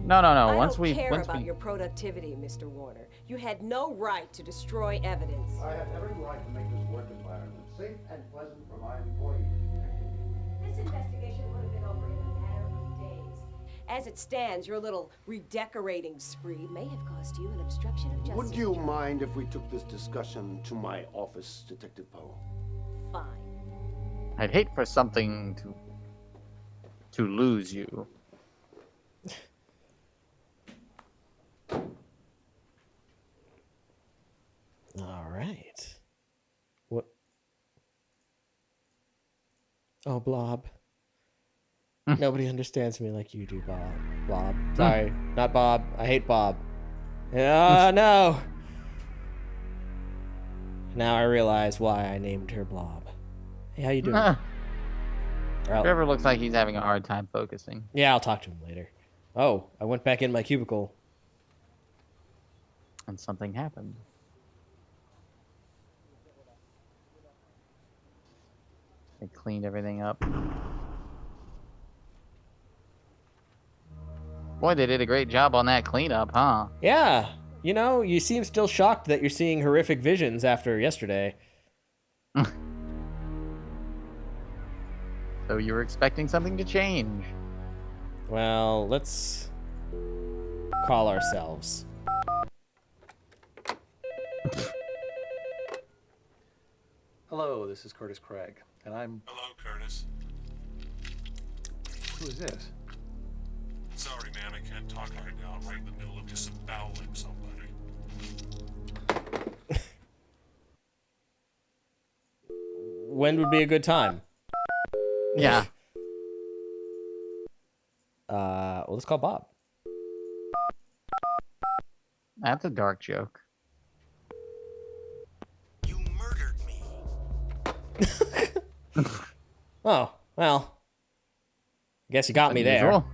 No. I Once don't we care once about we your productivity, Mr. Warner. You had no right to destroy evidence. I have every right to make this work environment safe and pleasant for my employees. This investigation would have been over in a matter of days. As it stands, your little redecorating spree may have cost you an obstruction of justice. Would you mind if we took this discussion to my office, Detective Poe? Fine. I'd hate for something to lose you. All right. What? Oh, Blob. Nobody understands me like you do, Bob. Blob. Sorry, not Bob. I hate Bob. No. Now I realize why I named her Blob. Hey, how you doing? Trevor looks like he's having a hard time focusing. Yeah, I'll talk to him later. Oh, I went back in my cubicle. And something happened. They cleaned everything up. Boy, they did a great job on that cleanup, huh? Yeah. You know, you seem still shocked that you're seeing horrific visions after yesterday. So you were expecting something to change. Well, let's call ourselves. Hello, this is Curtis Craig, and I'm... Hello, Curtis. Who is this? Sorry, man, I can't talk right now. I'm right in the middle of disemboweling somebody. When would be a good time? Yeah. Well, let's call Bob. That's a dark joke. You murdered me. Oh, well. I guess you got me there. Unusual.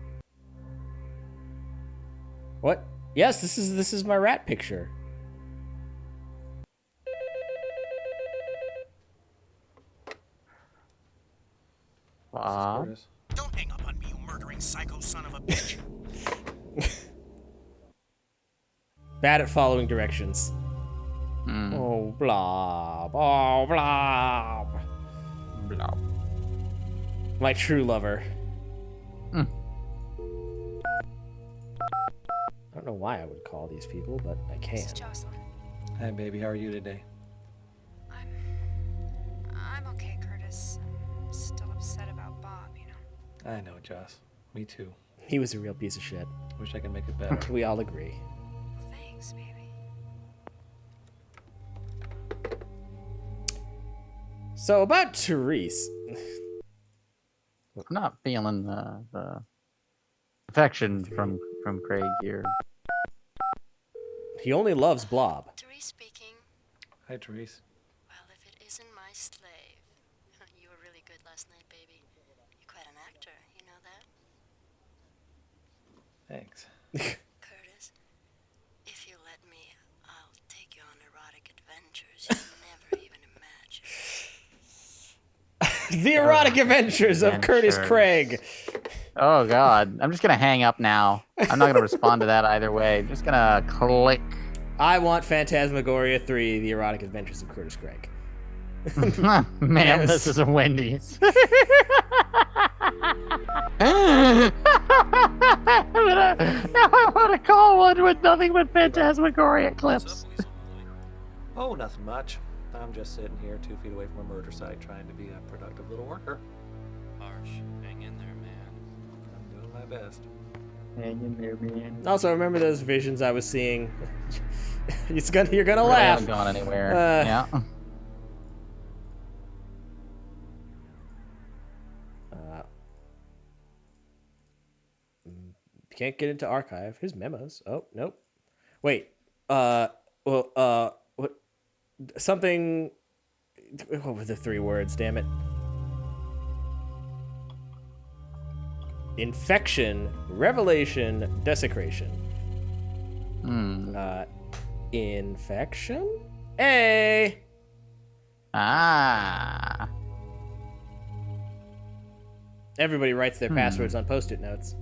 What? Yes, this is my rat picture. Bob? Don't hang up on me, you murdering psycho son of a bitch. Bad at following directions. Oh, blob. Oh, blob. Blob. My true lover. I don't know why I would call these people, but I can. This is Jocelyn. Hi, baby. How are you today? I'm okay, Curtis. I'm still upset about Bob, you know. I know, Joss. Me too. He was a real piece of shit. Wish I could make it better. We all agree. Thanks, baby. So about Therese. I'm not feeling the affection from Craig here. He only loves Blob. Therese speaking. Hi, Therese. Well, if it isn't my slave. You were really good last night, baby. You're quite an actor, you know that? Thanks. Curtis, if you let me, I'll take you on erotic adventures you never even imagined. The erotic adventures of Curtis Craig. Oh god, I'm just gonna hang up now. I'm not gonna respond to that either way. I'm just gonna click. I want Phantasm-agoria 3, The Erotic Adventures of Curtis Craig. Man, this is a Wendy's. Now I want to call one with nothing but Phantasm-agoria clips. Oh, nothing much. I'm just sitting here 2 feet away from a murder site trying to be a productive little worker. Harsh. Hang in there, man. I'm doing my best. Hang in there, man. Also, remember those visions I was seeing? You're gonna Really laugh. haven't gone anywhere. Yeah. Can't get into archive. His memos. Oh, nope. Wait. What? Something. What were the 3 words? Damn it. Infection, revelation, desecration. Infection? Hey! Ah. Everybody writes their passwords on Post-it notes.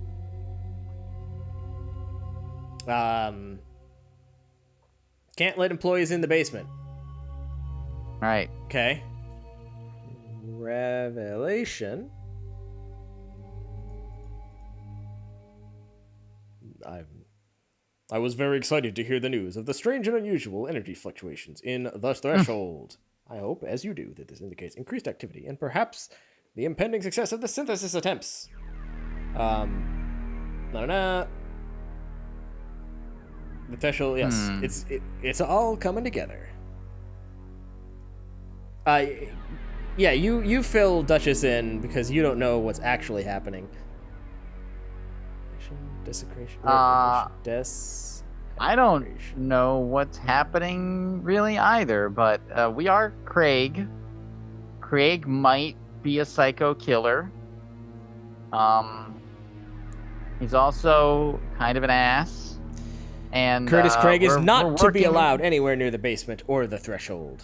Can't let employees in the basement. Right. Okay. Revelation. I was very excited to hear the news of the strange and unusual energy fluctuations in the threshold. I hope, as you do, that this indicates increased activity and perhaps the impending success of the synthesis attempts. The threshold, yes, it's all coming together. Yeah, you fill Duchess in because you don't know what's actually happening. Desecration. I don't know what's happening really either, but we are Craig. Craig might be a psycho killer. He's also kind of an ass. And Curtis Craig is we're not to be working- allowed anywhere near the basement or the threshold.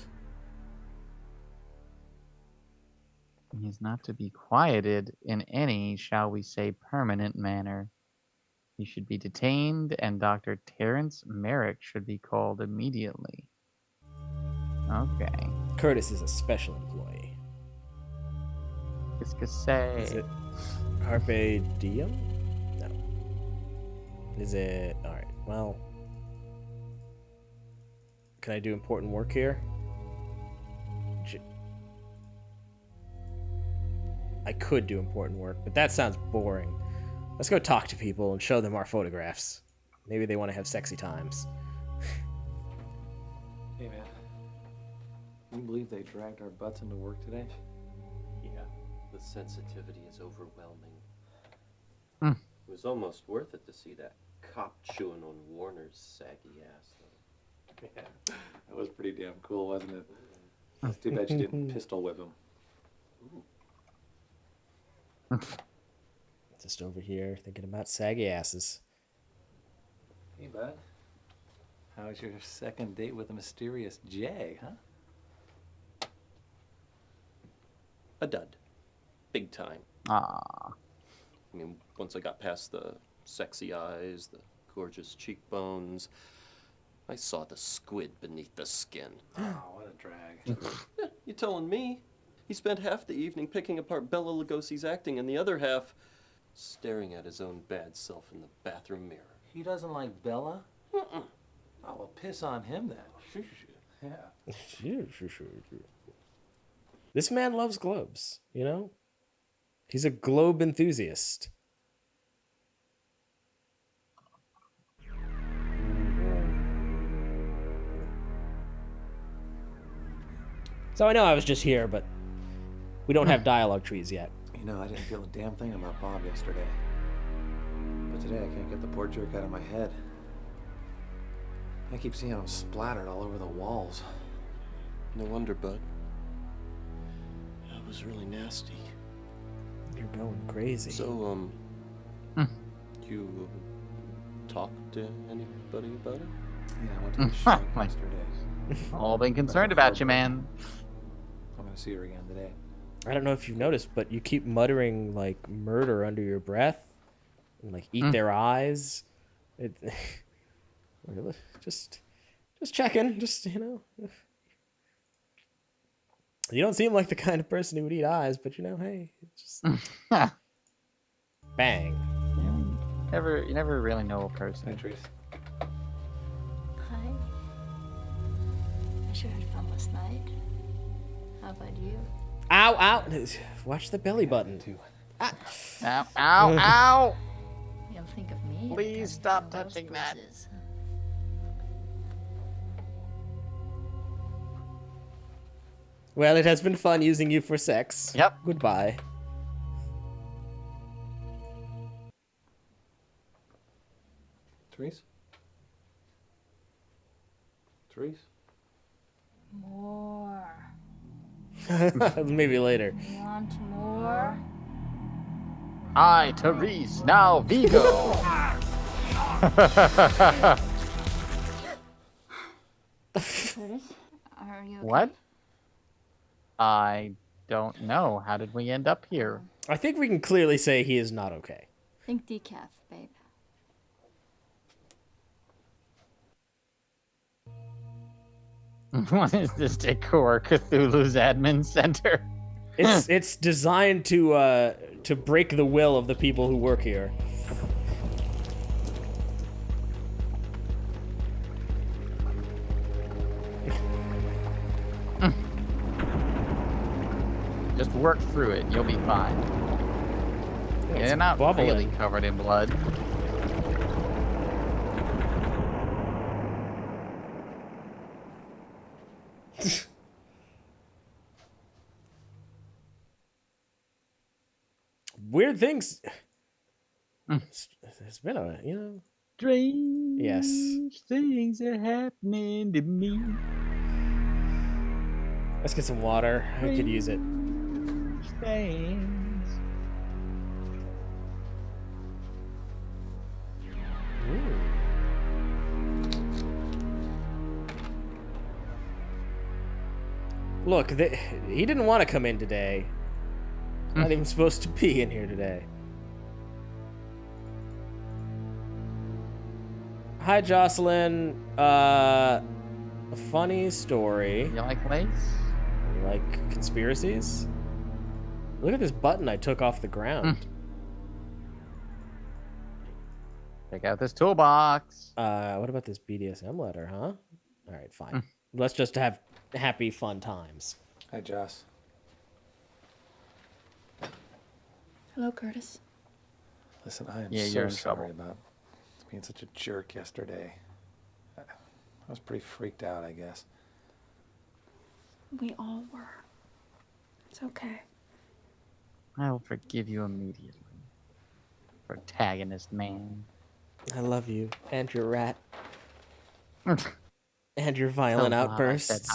He's not to be quieted in any, shall we say, permanent manner. He should be detained, and Dr. Terrence Merrick should be called immediately. Okay. Curtis is a special employee. Qu'est-ce que c'est? Is it Carpe Diem? No. Is it... Alright, well... Can I do important work here? I could do important work, but that sounds boring. Let's go talk to people and show them our photographs. Maybe they want to have sexy times. Hey, man. Can you believe they dragged our butts into work today? Yeah, the sensitivity is overwhelming. Hmm. It was almost worth it to see that cop chewing on Warner's saggy ass, though. Yeah, that was pretty damn cool, wasn't it? It's too bad you didn't pistol whip him. Just over here thinking about saggy asses. Hey, bud. How was your second date with a mysterious Jay, huh? A dud. Big time. Ah. I mean, once I got past the sexy eyes, the gorgeous cheekbones, I saw the squid beneath the skin. Oh, what a drag. Yeah, you telling me? He spent half the evening picking apart Bela Lugosi's acting and the other half staring at his own bad self in the bathroom mirror. He doesn't like Bella? Oh, well, piss on him then. Yeah. This man loves globes, you know? He's a globe enthusiast. So I know I was just here, but we don't have dialogue trees yet. You know, I didn't feel a damn thing about Bob yesterday. But today I can't get the poor jerk out of my head. I keep seeing him splattered all over the walls. No wonder, bud. That was really nasty. You're going crazy. So, you talked to anybody about it? Yeah, I went to the shank yesterday. All been concerned about you, man. I'm gonna see her again today. I don't know if you've noticed, but you keep muttering like murder under your breath and like eat their eyes. It, just checking, just, you know. You don't seem like the kind of person who would eat eyes, but you know, hey, it's just bang. You never really know a person. Hi, Trace. Hi. I sure had fun last night. How about you? Ow, ow. Watch the belly button. Ow, ow, ow. You'll think of me. Please stop touching that. Well, it has been fun using you for sex. Yep. Goodbye. Therese? Therese? More. Maybe later. Want more? I, Therese, now Vigo. Curtis, are you okay? What? I don't know. How did we end up here? I think we can clearly say he is not okay. Think decaf, babe. What is this decor? Cthulhu's admin center? It's designed to break the will of the people who work here. Just work through it. You'll be fine. it's You're not bubbling. really covered in blood. Weird things. It's been a, you know. Strange Yes. things are happening to me. Let's get some water. I could use it. Things. Ooh. Look, he didn't want to come in today. Not even supposed to be in here today. Hi, Jocelyn. A funny story. You like lace? You like conspiracies? Look at this button I took off the ground. Check out this toolbox. What about this BDSM letter, huh? All right, fine. Let's just have happy, fun times. Hi, Joss. Hello, Curtis. Listen, I am Yeah, so you're in sorry trouble. about being such a jerk yesterday. I was pretty freaked out, I guess. We all were. It's okay. I will forgive you immediately. Protagonist man. I love you and your rat. And your violent outbursts.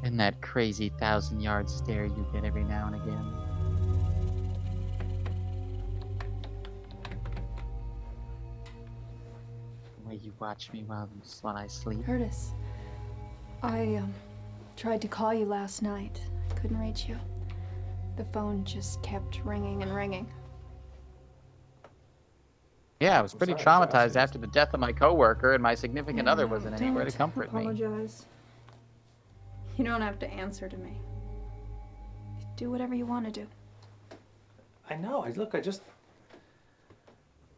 And that crazy 1,000-yard stare you get every now and again. The way you watch me while I sleep. Curtis, I tried to call you last night. I couldn't reach you. The phone just kept ringing and ringing. Yeah, I was pretty traumatized after the death of my coworker, and my significant other wasn't anywhere to comfort me. Apologize. You don't have to answer to me. Do whatever you want to do. I know. I just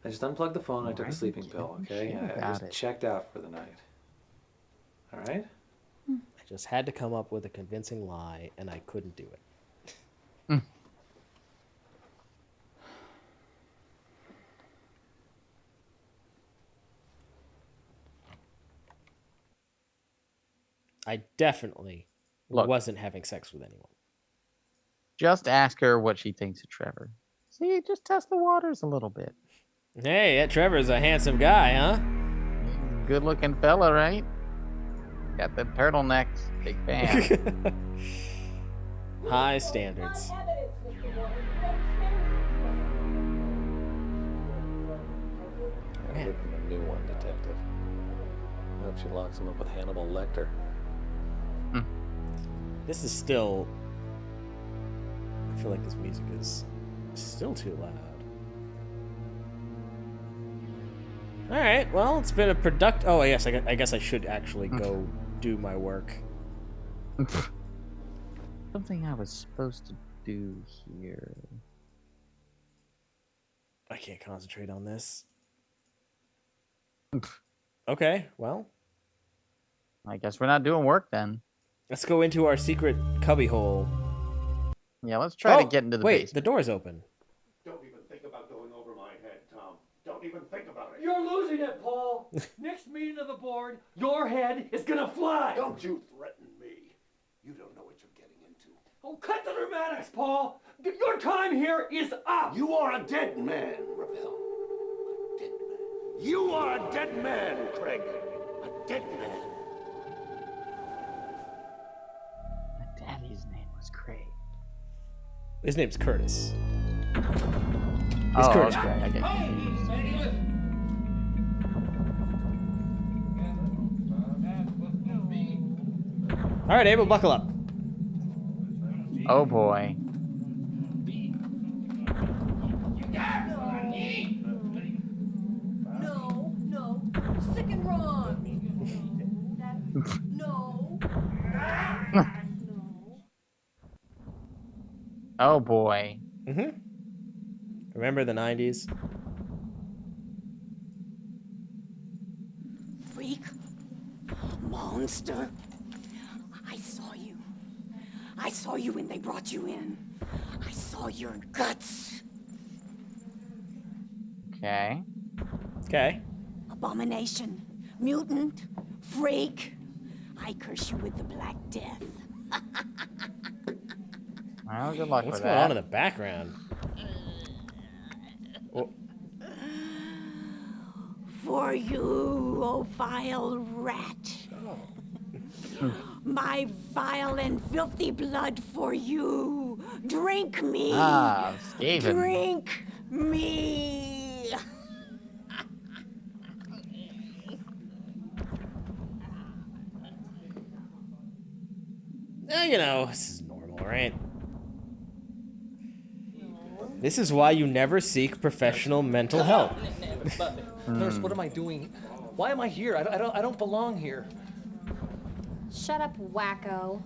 unplugged the phone. I took a sleeping pill. Okay, I just checked out for the night. All right. I just had to come up with a convincing lie, and I couldn't do it. I definitely wasn't having sex with anyone. Just ask her what she thinks of Trevor. See, just test the waters a little bit. Hey, that Trevor's a handsome guy, huh? Good looking fella, right? Got the turtlenecks. Big fan. High standards. I give him a new one, detective. I hope she locks him up with Hannibal Lecter. This is still... I feel like this music is still too loud. Alright, well, it's been a Oh, yes, I guess I should actually go do my work. Something I was supposed to do here. I can't concentrate on this. Okay, well. I guess we're not doing work then. Let's go into our secret cubbyhole. Yeah, let's try to get into the wait, basement. the door's open. Don't even think about going over my head, Tom. Don't even think about it. You're losing it, Paul. Next meeting of the board, your head is gonna fly. Don't you threaten me. You don't know what you're getting into. Oh, cut the dramatics, Paul. Your time here is up. You are a dead man, Ravel. A dead man. You are a dead man, Craig. A dead man. My daddy's name was Craig. His name's Curtis. He's Oh, Curtis okay. Craig. I get confused. All right, Abel, buckle up. Oh boy. No, sick and wrong. No. Oh boy. Remember the 90s? Freak. Monster. I saw you when they brought you in. I saw your guts. Okay. Okay. Abomination. Mutant. Freak. I curse you with the Black Death. Well, good luck What's with going that. on in the background? for you, oh vile rat. My vile and filthy blood for you. Drink me. Ah, Skaven. Drink me. You know, this is normal, right? This is why you never seek professional mental help. Nurse, what am I doing? Why am I here? I don't belong here. Shut up, wacko.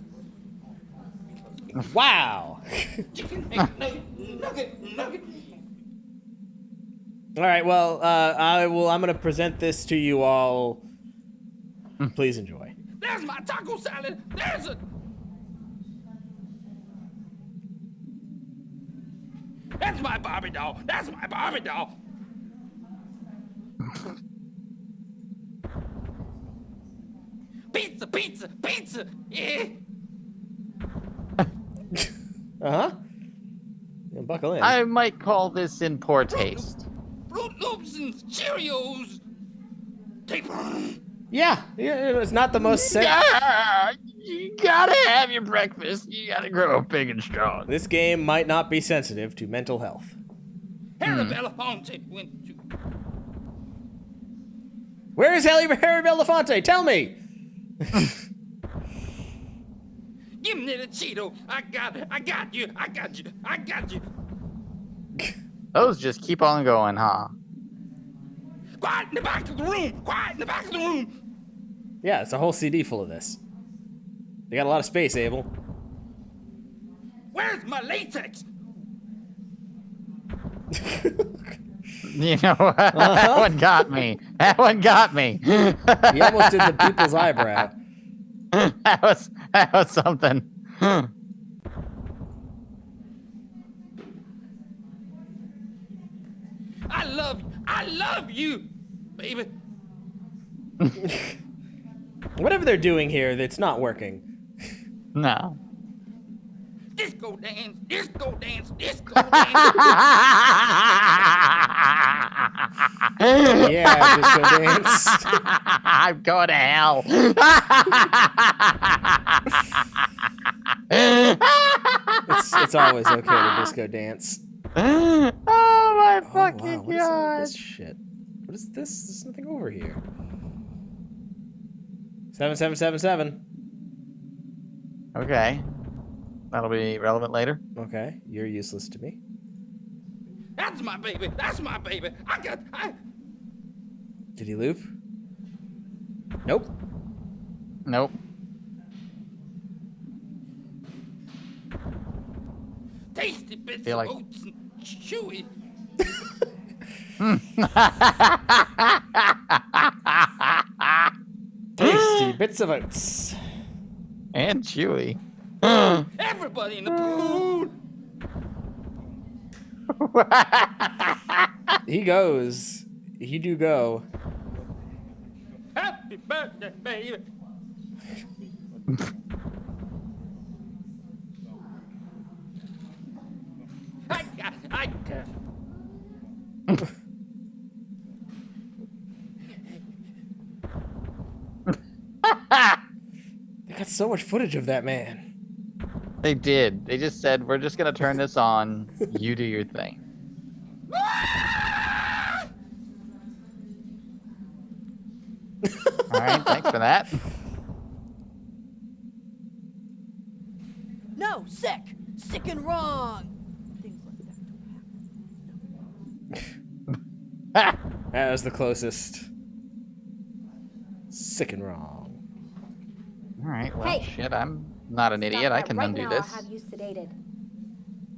Wow. All right, well, I'm gonna present this to you all. Please enjoy. There's my taco salad. There's a. That's my Barbie doll. That's my Barbie doll. Pizza, pizza, pizza. Yeah. Uh-huh. Yeah, buckle in. I might call this in poor taste. Fruit Loops and Cheerios. Tape on. Yeah, it's not the most. You gotta have your breakfast. You gotta grow big and strong. This game might not be sensitive to mental health. Harry Belafonte went to. Where is Harry Belafonte? Tell me. Give me the Cheeto. I got you. I got you. I got you. Those just keep on going, huh? Quiet in the back of the room. Quiet in the back of the room. Yeah, it's a whole CD full of this. They got a lot of space, Abel. Where's my latex? You know what? That one got me. That one got me. You almost did the people's eyebrow. That was something. I love you, baby. Whatever they're doing here, it's not working. No. Disco dance, disco dance, disco dance. Yeah, disco dance. I'm going to hell. It's always okay to disco dance. Oh my fucking What god. is this shit? What is this? There's nothing over here. 7777. Okay. That'll be relevant later. Okay, you're useless to me. That's my baby. That's my baby. Did he loop? Nope. Nope. Tasty bits Feel of like- oats and chewy. Tasty bits of oats. And chewy. Everybody in the pool. He goes. He do go. Happy birthday, baby. I got. They got so much footage of that man. They did. They just said, we're just going to turn this on. You do your thing. All right, thanks for that. No, sick. Sick and wrong. That was the closest. Sick and wrong. All right, well, Hey. shit, I'm not an idiot. I can right undo now, this. I'll have you sedated.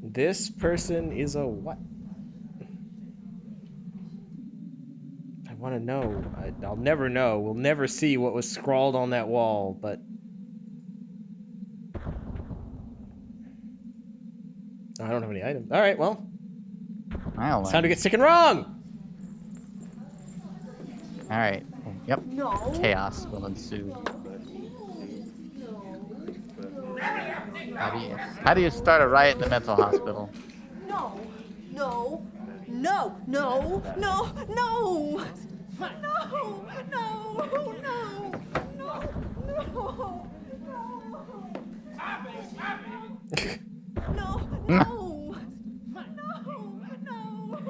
This person is a what? I want to know. I'll never know. We'll never see what was scrawled on that wall, but... I don't have any items. All right, well. It's time to get sick and wrong! All right. Yep. No. Chaos will ensue. How do you start a riot in the mental hospital? No. No. No. No. No. No. No.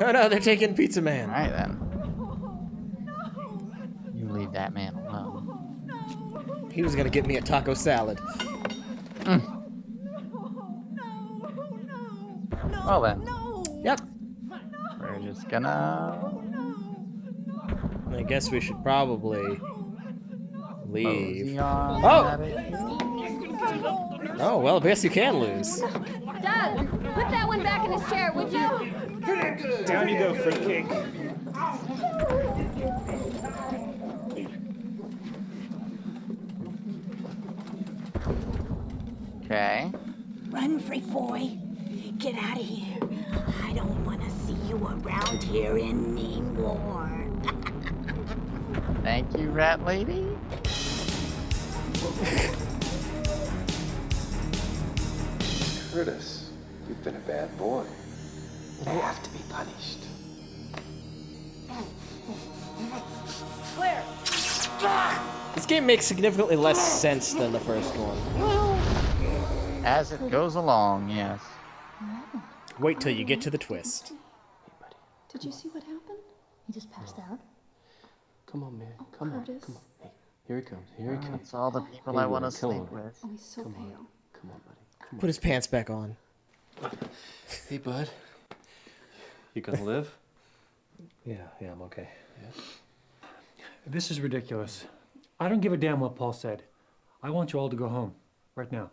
Oh no, they're taking Pizza Man. All right then. You leave that man alone. He was gonna get me a taco salad. Well then. Yep. We're just gonna... I guess we should probably leave. Mosey on Oh! at it. Oh, well, I guess you can lose. Doug, put that one back in his chair, would you? Down you go, fruitcake. Okay. Run, freak boy. Get out of here. I don't want to see you around here anymore. Thank you, rat lady. Curtis, you've been a bad boy. You have to be punished. Claire! This game makes significantly less sense than the first one. As it goes along, yes. Wait till you get to the twist. Did you see what happened? He just passed out. Come on, man. Oh, Come on. Curtis. Come on. Hey, here he comes. Here he comes. It's all the people Hey, I want to buddy, come sleep on. with. Oh, he's so Come pale. on. Come on, buddy. Come Put his pants back on. Hey, bud. You gonna live? Yeah, I'm okay. Yeah. This is ridiculous. I don't give a damn what Paul said. I want you all to go home, right now.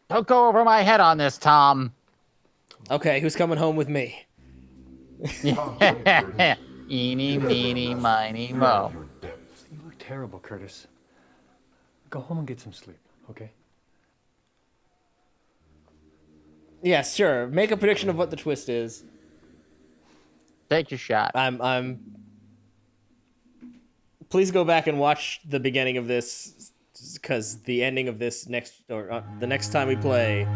Don't go over my head on this, Tom. Okay, who's coming home with me? Eeny, meeny, miny, mo. You look terrible, Curtis. Go home and get some sleep, okay? Yeah, sure. Make a prediction of what the twist is. Take your shot. Please go back and watch the beginning of this, because the ending of this the next time we play,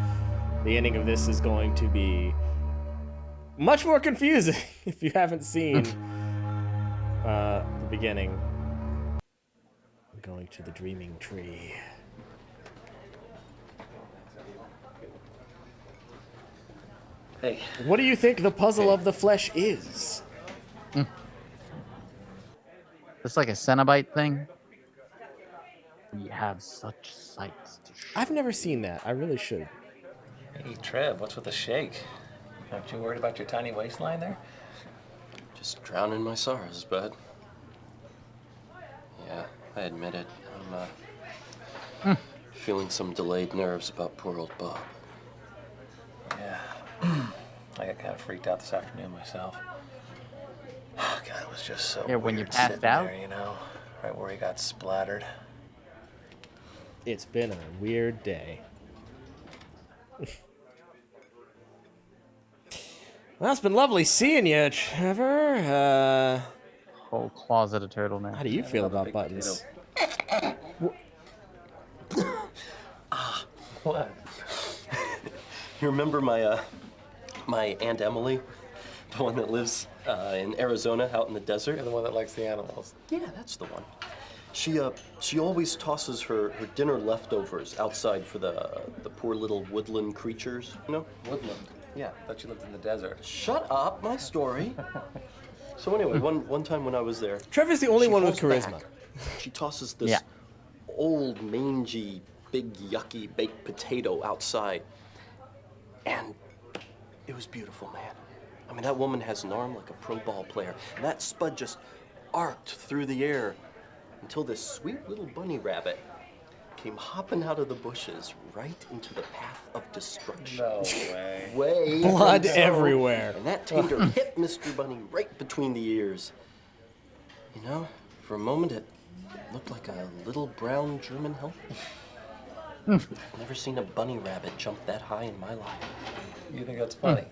the ending of this is going to be much more confusing if you haven't seen the beginning. I'm going to the dreaming tree. Hey. What do you think the puzzle of the flesh is? It's like a Cenobite thing. We have such sights to show. I've never seen that. I really should. Hey, Trev, what's with the shake? Aren't you worried about your tiny waistline there? Just drowning my sorrows, bud. Yeah, I admit it. I'm feeling some delayed nerves about poor old Bob. Yeah. I got kind of freaked out this afternoon myself. God, it was just so Yeah, when you weird passed sitting out? there, you know, right where he got splattered. It's been a weird day. Well, it's been lovely seeing you, Trevor. Whole closet of turtleneck. How do you feel about buttons? What? You remember my my Aunt Emily? The one that lives in Arizona out in the desert? You're the one that likes the animals. Yeah, that's the one. She always tosses her dinner leftovers outside for the poor little woodland creatures, you know? Woodland. Yeah, thought you lived in the desert. Shut up, my story. So anyway, one time when I was there, Trevor's the only she one with pulls charisma. back. She tosses this old, mangy, big, yucky baked potato outside. And it was beautiful, man. I mean, that woman has an arm like a pro ball player. And that spud just arced through the air until this sweet little bunny rabbit came hopping out of the bushes right into the path of destruction. No way. Way Blood so. everywhere. And that tater hit Mr. Bunny right between the ears. You know, for a moment it looked like a little brown German helper. I've never seen a bunny rabbit jump that high in my life. You think that's funny?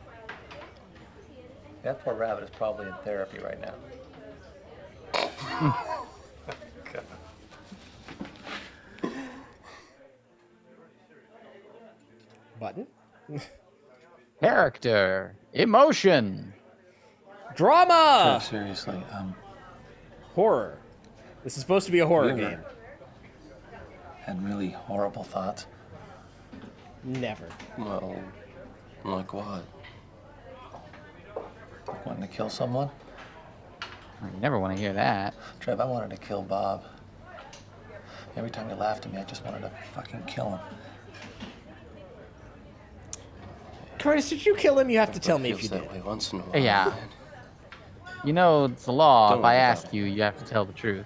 That poor rabbit is probably in therapy right now. God. Button? Character. Emotion. Drama! Trev, seriously, Horror. This is supposed to be a horror you ever game. had really horrible thoughts? Never. Well, like what? Like wanting to kill someone? You never want to hear that. Trev, I wanted to kill Bob. Every time he laughed at me, I just wanted to fucking kill him. Curtis, did you kill him? You have to tell me if you Feels did. that way once in a while. Yeah. You know, it's the law. Don't If I worry about ask you, you have to tell the truth.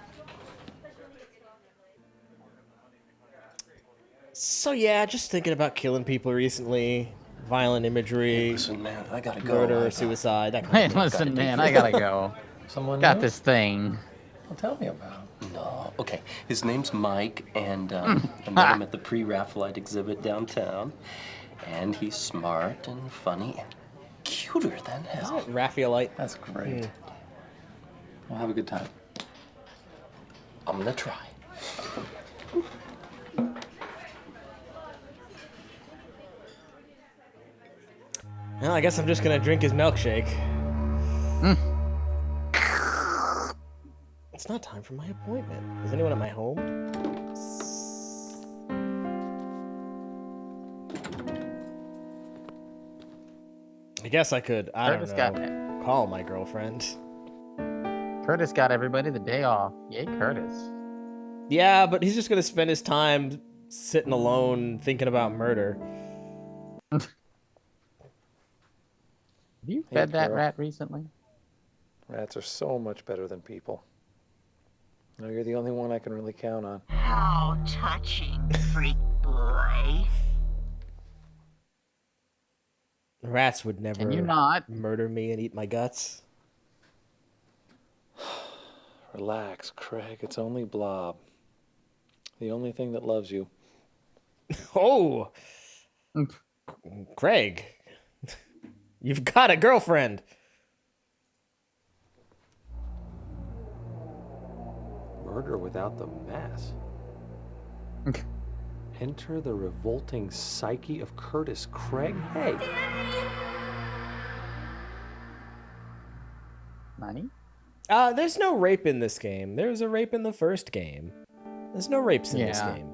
So yeah, just thinking about killing people recently. Violent imagery. Listen, man, I gotta go. Murder, suicide, that kind Hey, of thing. listen, man, I gotta go. Someone Got new? this thing. Well, tell me about him. No. Okay, his name's Mike, and I met him at the pre-Raphaelite exhibit downtown. And he's smart and funny and cuter than hell. Isn't it Raphaelite? That's great. Well, have a good time. I'm gonna try. Well, I guess I'm just gonna drink his milkshake. It's not time for my appointment. Is anyone at my home? I guess I could, I Curtis don't got know, call my girlfriend. Curtis got everybody the day off. Yay, Curtis. Yeah, but he's just gonna spend his time sitting alone thinking about murder. Have you fed that rat recently? Rats are so much better than people. No, you're the only one I can really count on. How touching, freak boy. Rats would never Can you not? murder me and eat my guts. Relax, Craig. It's only Blob. The only thing that loves you. Oh! Craig. You've got a girlfriend. Murder without the mass. Enter the revolting psyche of Curtis Craig. Hey. Money? There's no rape in this game. There was a rape in the first game. There's no rapes in this game.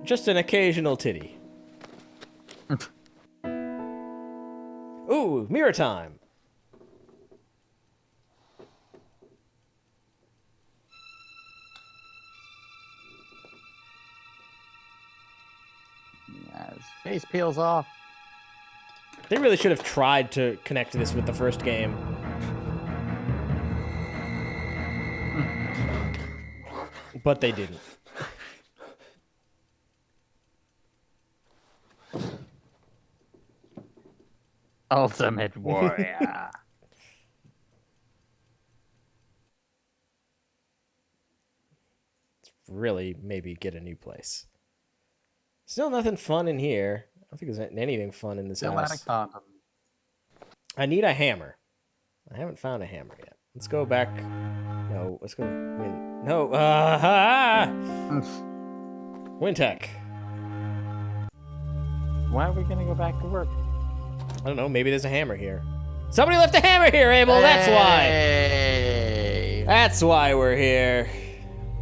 Just an occasional titty. Ooh, mirror time. His face peels off. They really should have tried to connect this with the first game. But they didn't. Ultimate warrior. Really, maybe get a new place. Still nothing fun in here. I don't think there's anything fun in this Still out house. of condom. I need a hammer. I haven't found a hammer yet. Let's go back. No, let's go. No. Windtech. Why are we gonna go back to work? I don't know. Maybe there's a hammer here. Somebody left a hammer here, Abel. That's why. Hey. That's why we're here.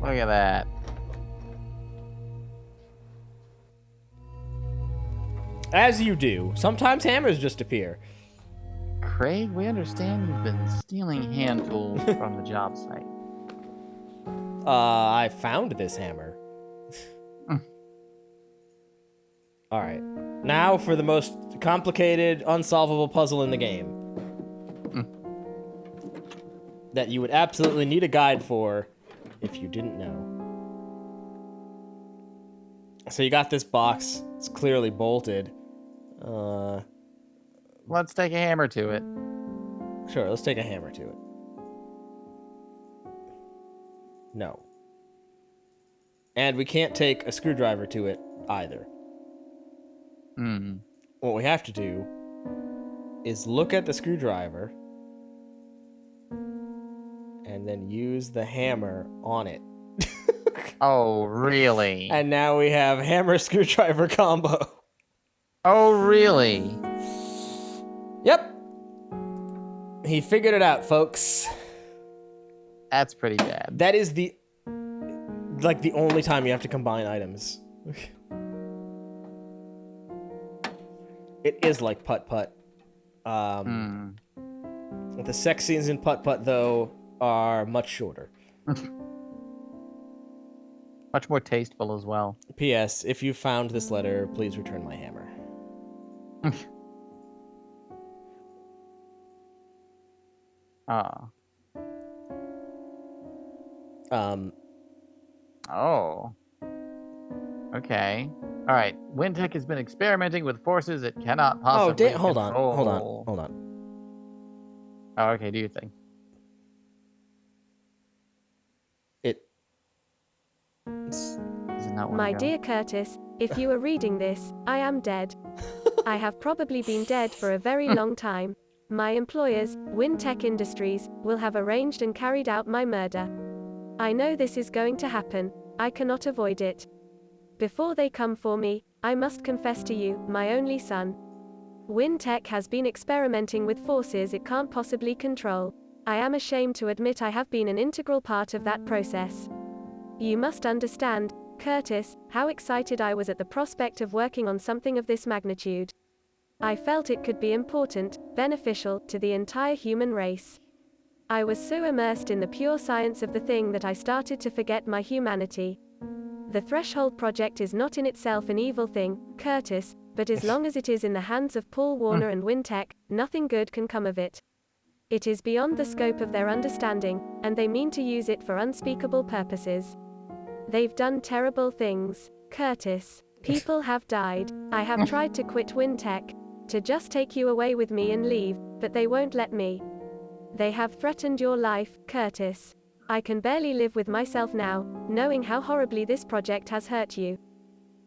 Look at that. As you do. Sometimes hammers just appear. Craig, we understand you've been stealing hand tools from the job site. I found this hammer. Alright. Now for the most complicated, unsolvable puzzle in the game. That you would absolutely need a guide for if you didn't know. So you got this box. It's clearly bolted. Let's take a hammer to it. Sure, let's take a hammer to it. No. And we can't take a screwdriver to it either. What we have to do is look at the screwdriver and then use the hammer on it. Oh, really? And now we have hammer screwdriver combo. Oh, really? Yep. He figured it out, folks. That's pretty bad. That is the only time you have to combine items. It is like putt-putt. The sex scenes in putt-putt, though, are much shorter. Much more tasteful as well. P.S. If you found this letter, please return my hammer. Oh. Okay. All right. Windtech has been experimenting with forces it cannot possibly Hold on. Oh, okay. Do you think? My dear Curtis, if you are reading this, I am dead. I have probably been dead for a very long time. My employers, Windtech Industries, will have arranged and carried out my murder. I know this is going to happen. I cannot avoid it. Before they come for me, I must confess to you, my only son. Windtech has been experimenting with forces it can't possibly control. I am ashamed to admit I have been an integral part of that process. You must understand, Curtis, how excited I was at the prospect of working on something of this magnitude. I felt it could be important, beneficial, to the entire human race. I was so immersed in the pure science of the thing that I started to forget my humanity. The Threshold Project is not in itself an evil thing, Curtis, but as long as it is in the hands of Paul Warner and Windtech, nothing good can come of it. It is beyond the scope of their understanding, and they mean to use it for unspeakable purposes. They've done terrible things, Curtis. People have died. I have tried to quit Windtech, to just take you away with me and leave, but they won't let me. They have threatened your life, Curtis. I can barely live with myself now, knowing how horribly this project has hurt you.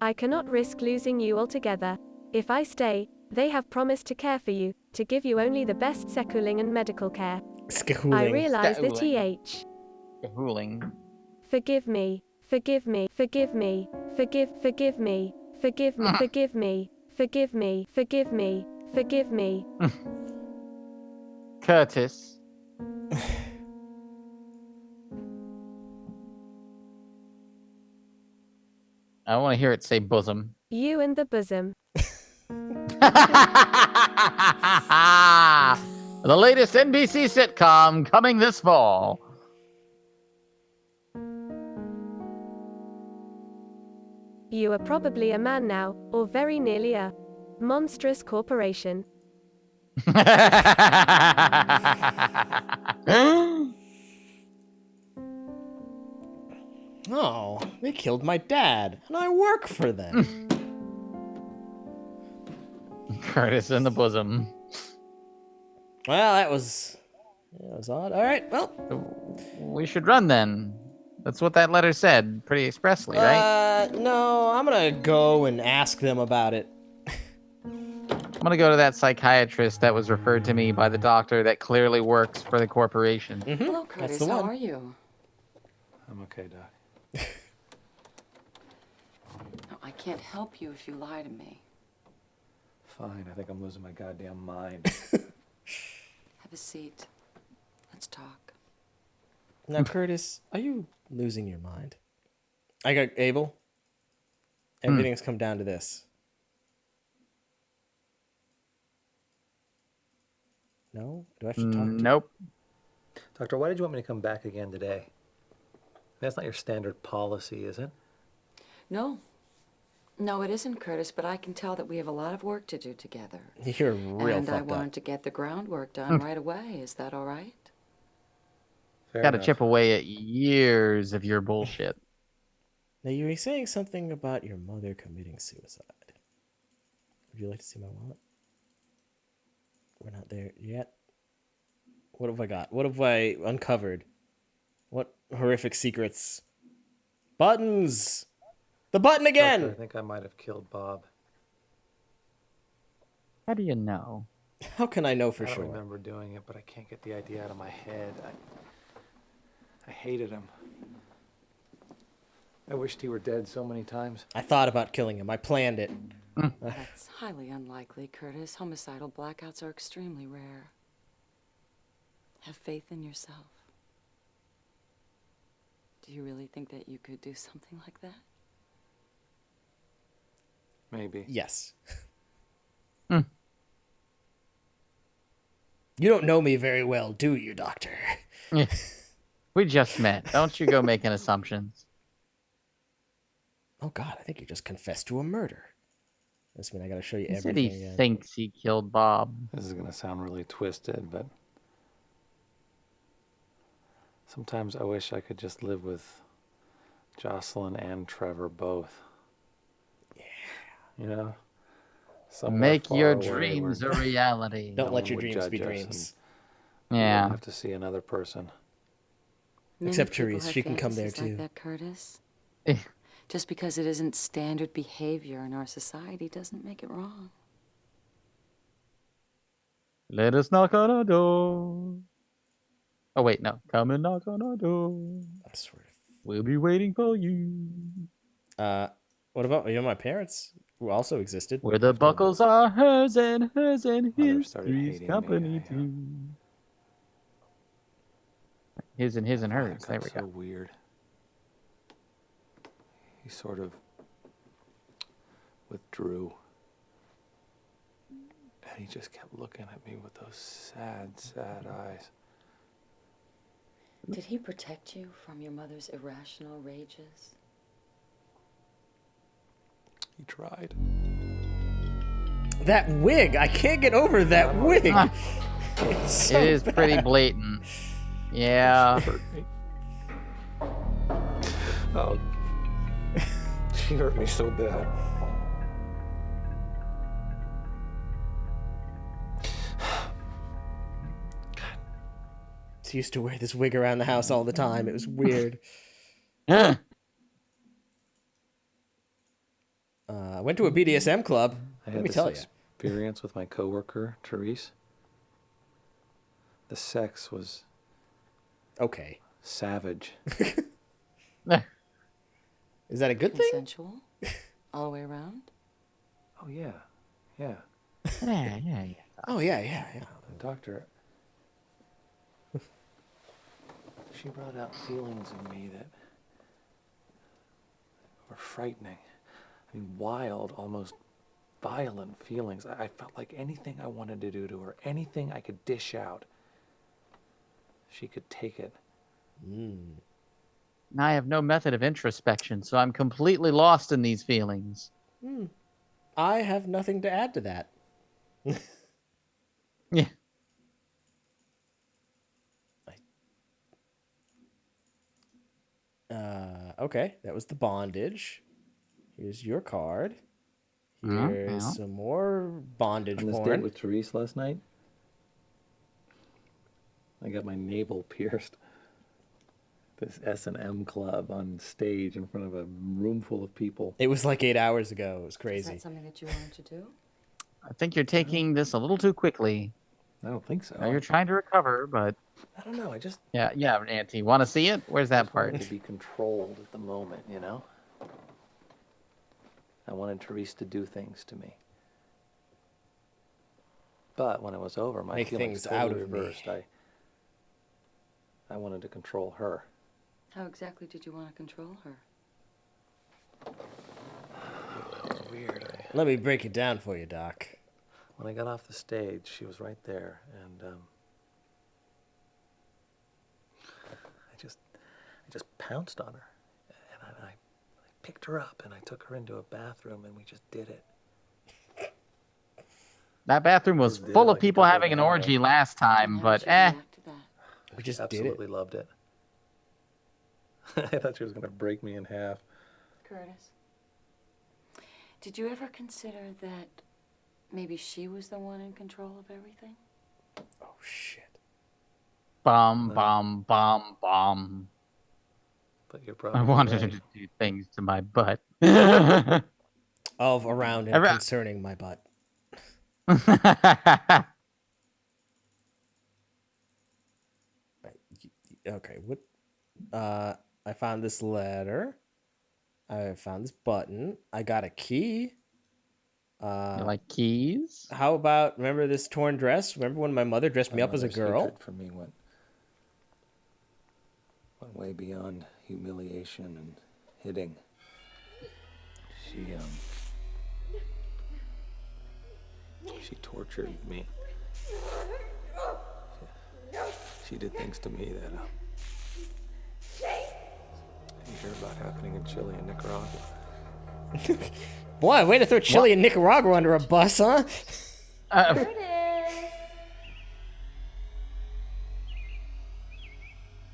I cannot risk losing you altogether. If I stay, they have promised to care for you, to give you only the best schooling and medical care. I realize that Schooling. Forgive me. Forgive me. Forgive me. Forgive me. Forgive me. Forgive me. Forgive me. Forgive me. Forgive me. Curtis. I want to hear it say bosom. You and the bosom. The latest NBC sitcom coming this fall. You are probably a man now, or very nearly a monstrous corporation. Oh, they killed my dad, and I work for them. Curtis in the bosom. Well, that was odd. All right, well, we should run then. That's what that letter said, pretty expressly, right? No, I'm gonna go and ask them about it. I'm gonna go to that psychiatrist that was referred to me by the doctor that clearly works for the corporation. Hello, Curtis. How are you? I'm okay, Doc. No, I can't help you if you lie to me. Fine, I think I'm losing my goddamn mind. Have a seat. Let's talk. Now, Curtis, are you losing your mind? I got Abel. Everything's come down to this. No? Do I have to talk to you? Nope. Doctor, why did you want me to come back again today? That's not your standard policy, is it? No. No, it isn't, Curtis, but I can tell that we have a lot of work to do together. You're real And I fucked wanted up. to get the groundwork done right away. Is that all right? Got to chip away at years of your bullshit. Now, you were saying something about your mother committing suicide. Would you like to see my wallet? We're not there yet. What have I got? What have I uncovered? What horrific secrets? Buttons! The button again! Doctor, I think I might have killed Bob. How do you know? How can I know for I sure? don't remember doing it, but I can't get the idea out of my head. I hated him. I wished he were dead so many times. I thought about killing him. I planned it. That's highly unlikely, Curtis. Homicidal blackouts are extremely rare. Have faith in yourself. Do you really think that you could do something like that? Maybe. Yes. You don't know me very well, do you, Doctor? Yeah. We just met. Don't you go making assumptions. Oh God, I think you just confessed to a murder. This means I gotta show you He said everything he again. thinks he killed Bob. This is gonna sound really twisted, but sometimes I wish I could just live with Jocelyn and Trevor both. Yeah. You know? Somewhere Make far your away dreams where a reality. Don't no let one your would dreams be judge us dreams. and we Yeah. wouldn't have to see another person. Except Many people Therese, have she can come there fantasies like too. that, Curtis. Just because it isn't standard behavior in our society doesn't make it wrong. Let us knock on our door. Oh wait, no. Come and knock on our door. I swear. We'll be waiting for you. What about my parents, who also existed? Where the buckles are hers and Mother his started three's hating company me. too. His and Father hers. got There we so go. weird. He sort of withdrew. And he just kept looking at me with those sad, sad eyes. Did he protect you from your mother's irrational rages? He tried. That wig! I can't get over that wig! It's so It is pretty bad. blatant. Yeah. Hurt me. Oh. She hurt me so bad. She used to wear this wig around the house all the time. It was weird. I went to a BDSM club. I Let had me this tell you. experience with my coworker, Therese. The sex was okay. Savage. Is that a good thing? Consensual? All the way around? Oh yeah, yeah. Yeah. Oh yeah. The doctor. She brought out feelings in me that were frightening. I mean, wild, almost violent feelings. I felt like anything I wanted to do to her, anything I could dish out, she could take it. Now I have no method of introspection, so I'm completely lost in these feelings. I have nothing to add to that. Yeah. Okay, that was the bondage. Here's your card. Yeah, Here's yeah. some more bondage On this porn. date with Therese last night, I got my navel pierced. This S&M club on stage in front of a room full of people. It was like 8 hours ago. It was Is crazy. that something that you wanted to do? I think you're taking this a little too quickly. I don't think so. Now you're trying to recover, but I don't know. I just yeah, Auntie. Want to see it? Where's that part? wanted to be controlled at the moment, you know? I wanted Therese to do things to me. But when it was over, my Make feelings things totally out of me. reversed. I wanted to control her. How exactly did you want to control her? It was weird. Let me break it down for you, Doc. When I got off the stage, she was right there, and I just pounced on her, and I picked her up, and I took her into a bathroom, and we just did it. That bathroom was Just did full it of like a people couple having of an orgy last time, but We just absolutely loved it. I thought she was gonna break me in half. Curtis, did you ever consider that maybe she was the one in control of everything? Oh, shit. Bomb. But you're probably I wanted her right. to do things to my butt. Of, around, and concerning my butt. Okay, what? I found this letter. I found this button. I got a key. You like keys? How about, remember this torn dress? Remember when my mother dressed me up as a mother's girl? hatred for me went way beyond humiliation and hitting. She tortured me. She did things to me that you hear about happening in Chile and Nicaragua. Boy, way to throw Chile and Nicaragua under a bus, huh?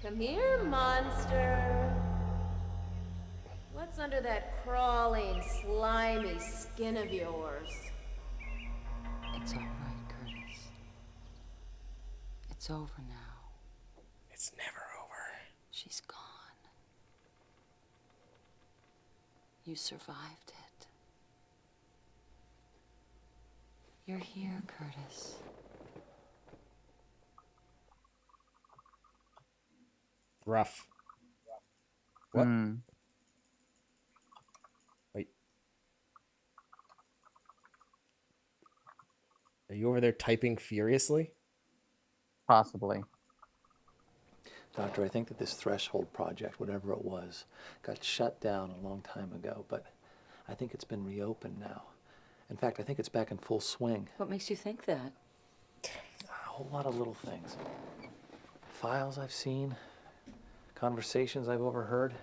Come here, monster. What's under that crawling, slimy skin of yours? It's all right, Curtis. It's over now. It's never over. She's gone. You survived it. You're here, Curtis. Rough. What? Wait. Are you over there typing furiously? Possibly. Doctor, I think that this threshold project, whatever it was, got shut down a long time ago, but I think it's been reopened now. In fact, I think it's back in full swing. What makes you think that? A whole lot of little things. Files I've seen, conversations I've overheard.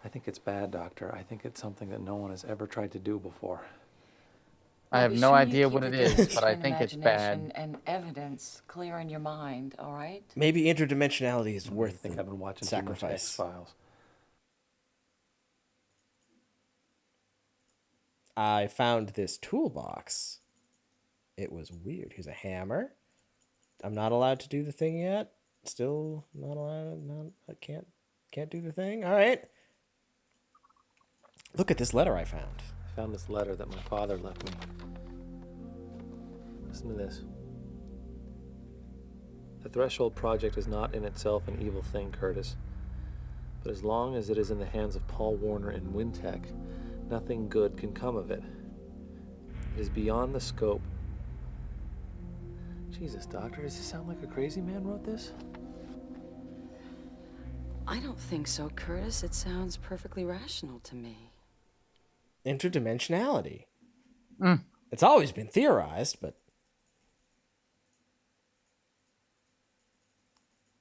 I think it's bad, Doctor. I think it's something that no one has ever tried to do before. I have no idea what it is, but I think it's bad. And evidence clear in your mind, all right? Maybe interdimensionality is worth the I've been watching sacrifice. too much X-Files. I found this toolbox. It was weird. Here's a hammer. I'm not allowed to do the thing yet. Still not allowed. No, I can't do the thing. All right. Look at this letter I found. I found this letter that my father left me. Listen to this. The Threshold Project is not in itself an evil thing, Curtis. But as long as it is in the hands of Paul Warner and Windtech, nothing good can come of it. It is beyond the scope. Jesus, Doctor, does this sound like a crazy man wrote this? I don't think so, Curtis. It sounds perfectly rational to me. Interdimensionality. It's always been theorized, but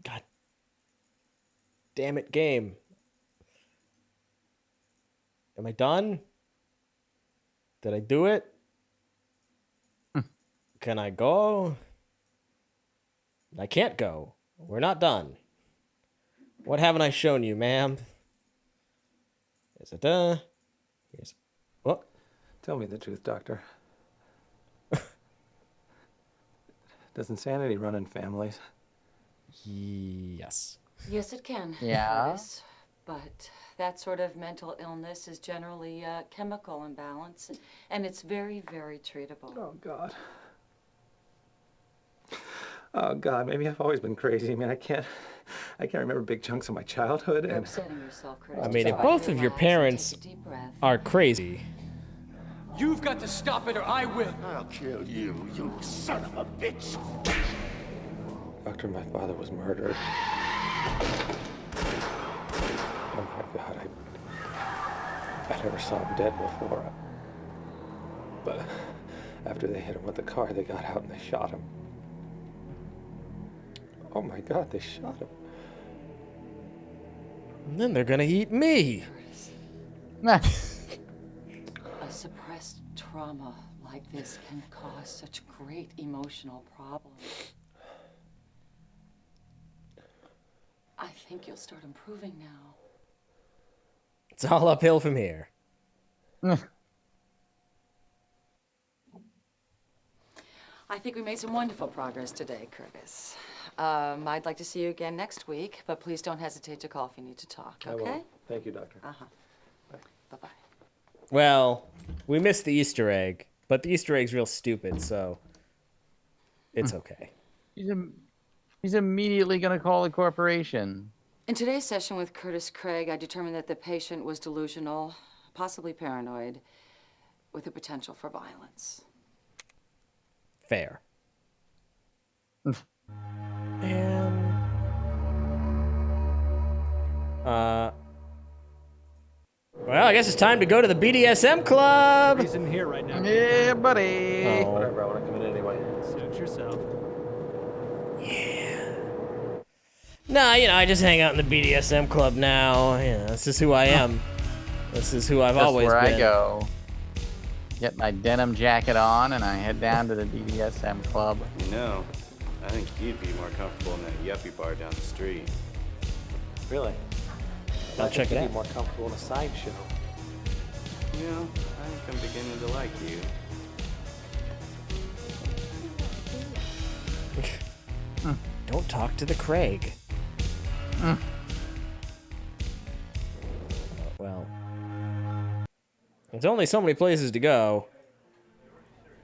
God damn it, game. Am I done? Did I do it? Can I go? I can't go. We're not done. What haven't I shown you, ma'am? Is it Here's what? Tell me the truth, Doctor. Does insanity run in families? Yes. Yes, it can. Yeah. Curtis. But that sort of mental illness is generally a chemical imbalance, and it's very, very treatable. Oh, God. Oh, God, maybe I've always been crazy. I mean, I can't remember big chunks of my childhood. You're And upsetting yourself, Curtis. I mean, if both of your parents are crazy. You've got to stop it or I will. I'll kill you, you son of a bitch. Doctor, my father was murdered. Oh, my God, I never saw him dead before. But after they hit him with the car, they got out and they shot him. Oh my God, they shot him. And then they're gonna eat me. A suppressed trauma like this can cause such great emotional problems. I think you'll start improving now. It's all uphill from here. I think we made some wonderful progress today, Curtis. I'd like to see you again next week, but please don't hesitate to call if you need to talk, I okay? will. Thank you, Doctor. Uh-huh. Bye-bye. Well, we missed the Easter egg, but the Easter egg's real stupid, so it's okay. He's immediately going to call the corporation. In today's session with Curtis Craig, I determined that the patient was delusional, possibly paranoid. with the potential for violence. Fair. Well, I guess it's time to go to the BDSM club. He's in here right now. Yeah, buddy. Oh. Whatever, I want to come in anyway. Suit yourself. Nah, I just hang out in the BDSM club now. This is who I am. This is who I've That's always where been. I go. Get my denim jacket on, and I head down to the BDSM club. You know, I think you'd be more comfortable in that yuppie bar down the street. Really? I'll I check think it you'd out. be more comfortable in a sideshow. You know, I think I'm beginning to like you. Don't talk to the Craig. Well, there's only so many places to go.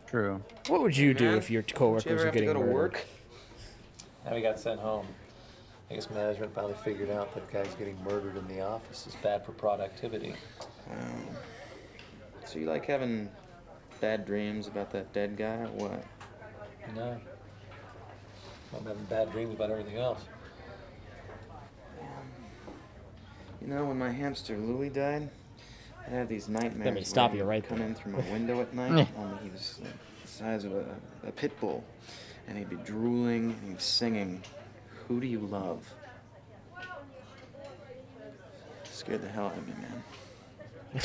True. What would you do Man, if your coworkers did you ever were have to getting go to murdered? work? Now we got sent home. I guess management finally figured out that guys getting murdered in the office is bad for productivity. So you like having bad dreams about that dead guy or what? No. I'm having bad dreams about everything else. You know, when my hamster Louie died, I'd have these nightmares. Let me stop where you he'd right come there. in through my window at night, only he was like, the size of a pit bull, and he'd be drooling and he'd be singing, "Who do you love?" Scared the hell out of me, man.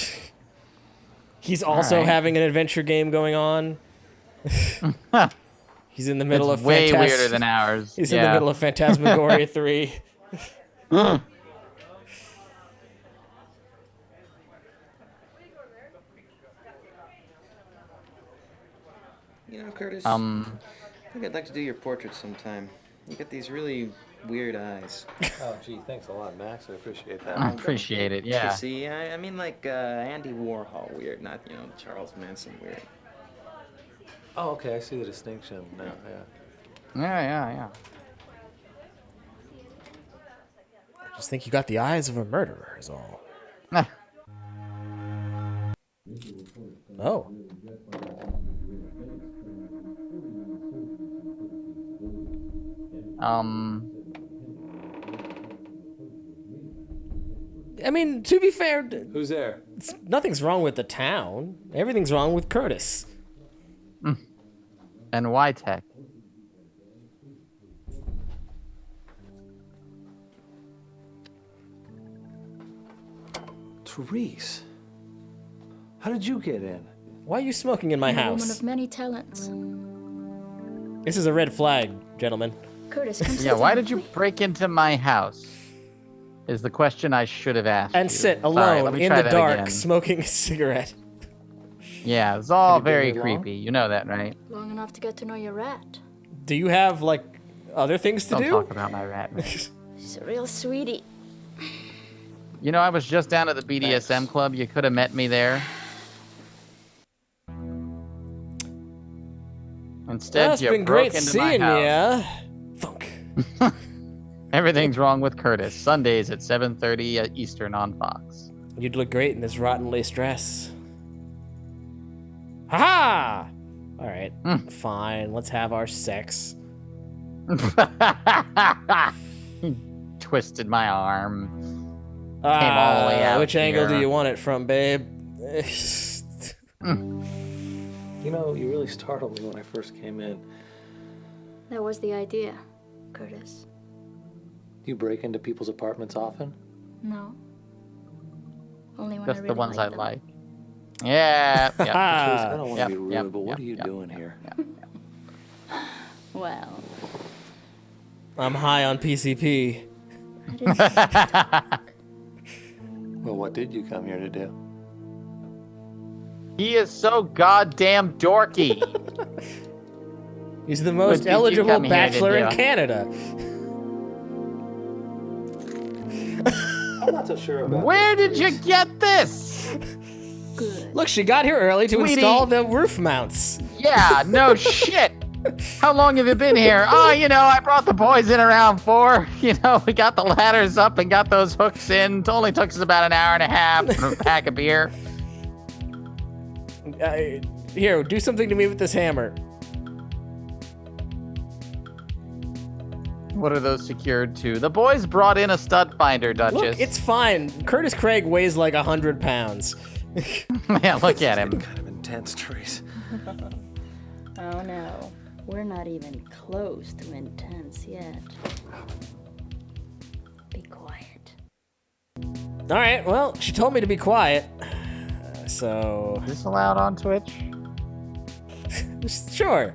He's also Alright. having an adventure game going on. He's in the middle It's of way weirder than ours. He's in the Yeah. middle of Phantasm-agoria 3. You know, Curtis, I I think I'd like to do your portrait sometime. You got these really weird eyes. Oh, gee, thanks a lot, Max. I appreciate that. I appreciate it, yeah. You see, I mean like Andy Warhol weird, not, Charles Manson weird. Oh, okay, I see the distinction now, yeah. Yeah. I just think you got the eyes of a murderer, is all. Oh. I mean, to be fair, who's there? Nothing's wrong with the town. Everything's wrong with Curtis. And Windtech. Therese, how did you get in? Why are you smoking in my I'm a woman house? of many talents. This is a red flag, gentlemen. Curtis, come sit Yeah, why down. did you break into my house? Is the question I should have asked. And you. sit Sorry, alone let me in try the that dark, again. smoking a cigarette. Yeah, it's all Have you been very here long? creepy. You know that, right? Long enough to get to know your rat. Do you have, like, other things to Don't do? talk about my rat. Man. She's a real sweetie. You know, I was just down at the BDSM club. You could have met me there. Instead, Well, it's you been broke great into seeing my you. house. Funk. Everything's wrong with Curtis. Sundays at 7:30 Eastern on Fox. You'd look great in this rotten lace dress. Ha-ha! All right, fine. Let's have our sex. He twisted my arm. Came all the way out. Which angle do here. you want it from, babe? You know, you really startled me when I first came in. That was the idea, Curtis. You break into people's apartments often? No. Only when Just I really the ones like I them. like. Yeah. Patrice, I don't want Yep, to be rude, yep, but what yep, are you yep, doing here? Well, I'm high on PCP. Well, what did you come here to do? He is so goddamn dorky. He's the What most did you eligible come here to bachelor in do? Canada. I'm not so sure about Where did you get this? Look, she got here early to Sweetie. install the roof mounts. Yeah, no shit. How long have you been here? Oh, I brought the boys in around 4. We got the ladders up and got those hooks in. It only took us about an hour and a half for a pack of beer. Here, do something to me with this hammer. What are those secured to? The boys brought in a stud finder, Duchess. Look, it's fine. Curtis Craig weighs like 100 pounds. Yeah, look at him. Kind of intense, Trace. Oh no, we're not even close to intense yet. Be quiet. All right, well, she told me to be quiet. So... Is this allowed on Twitch? Sure.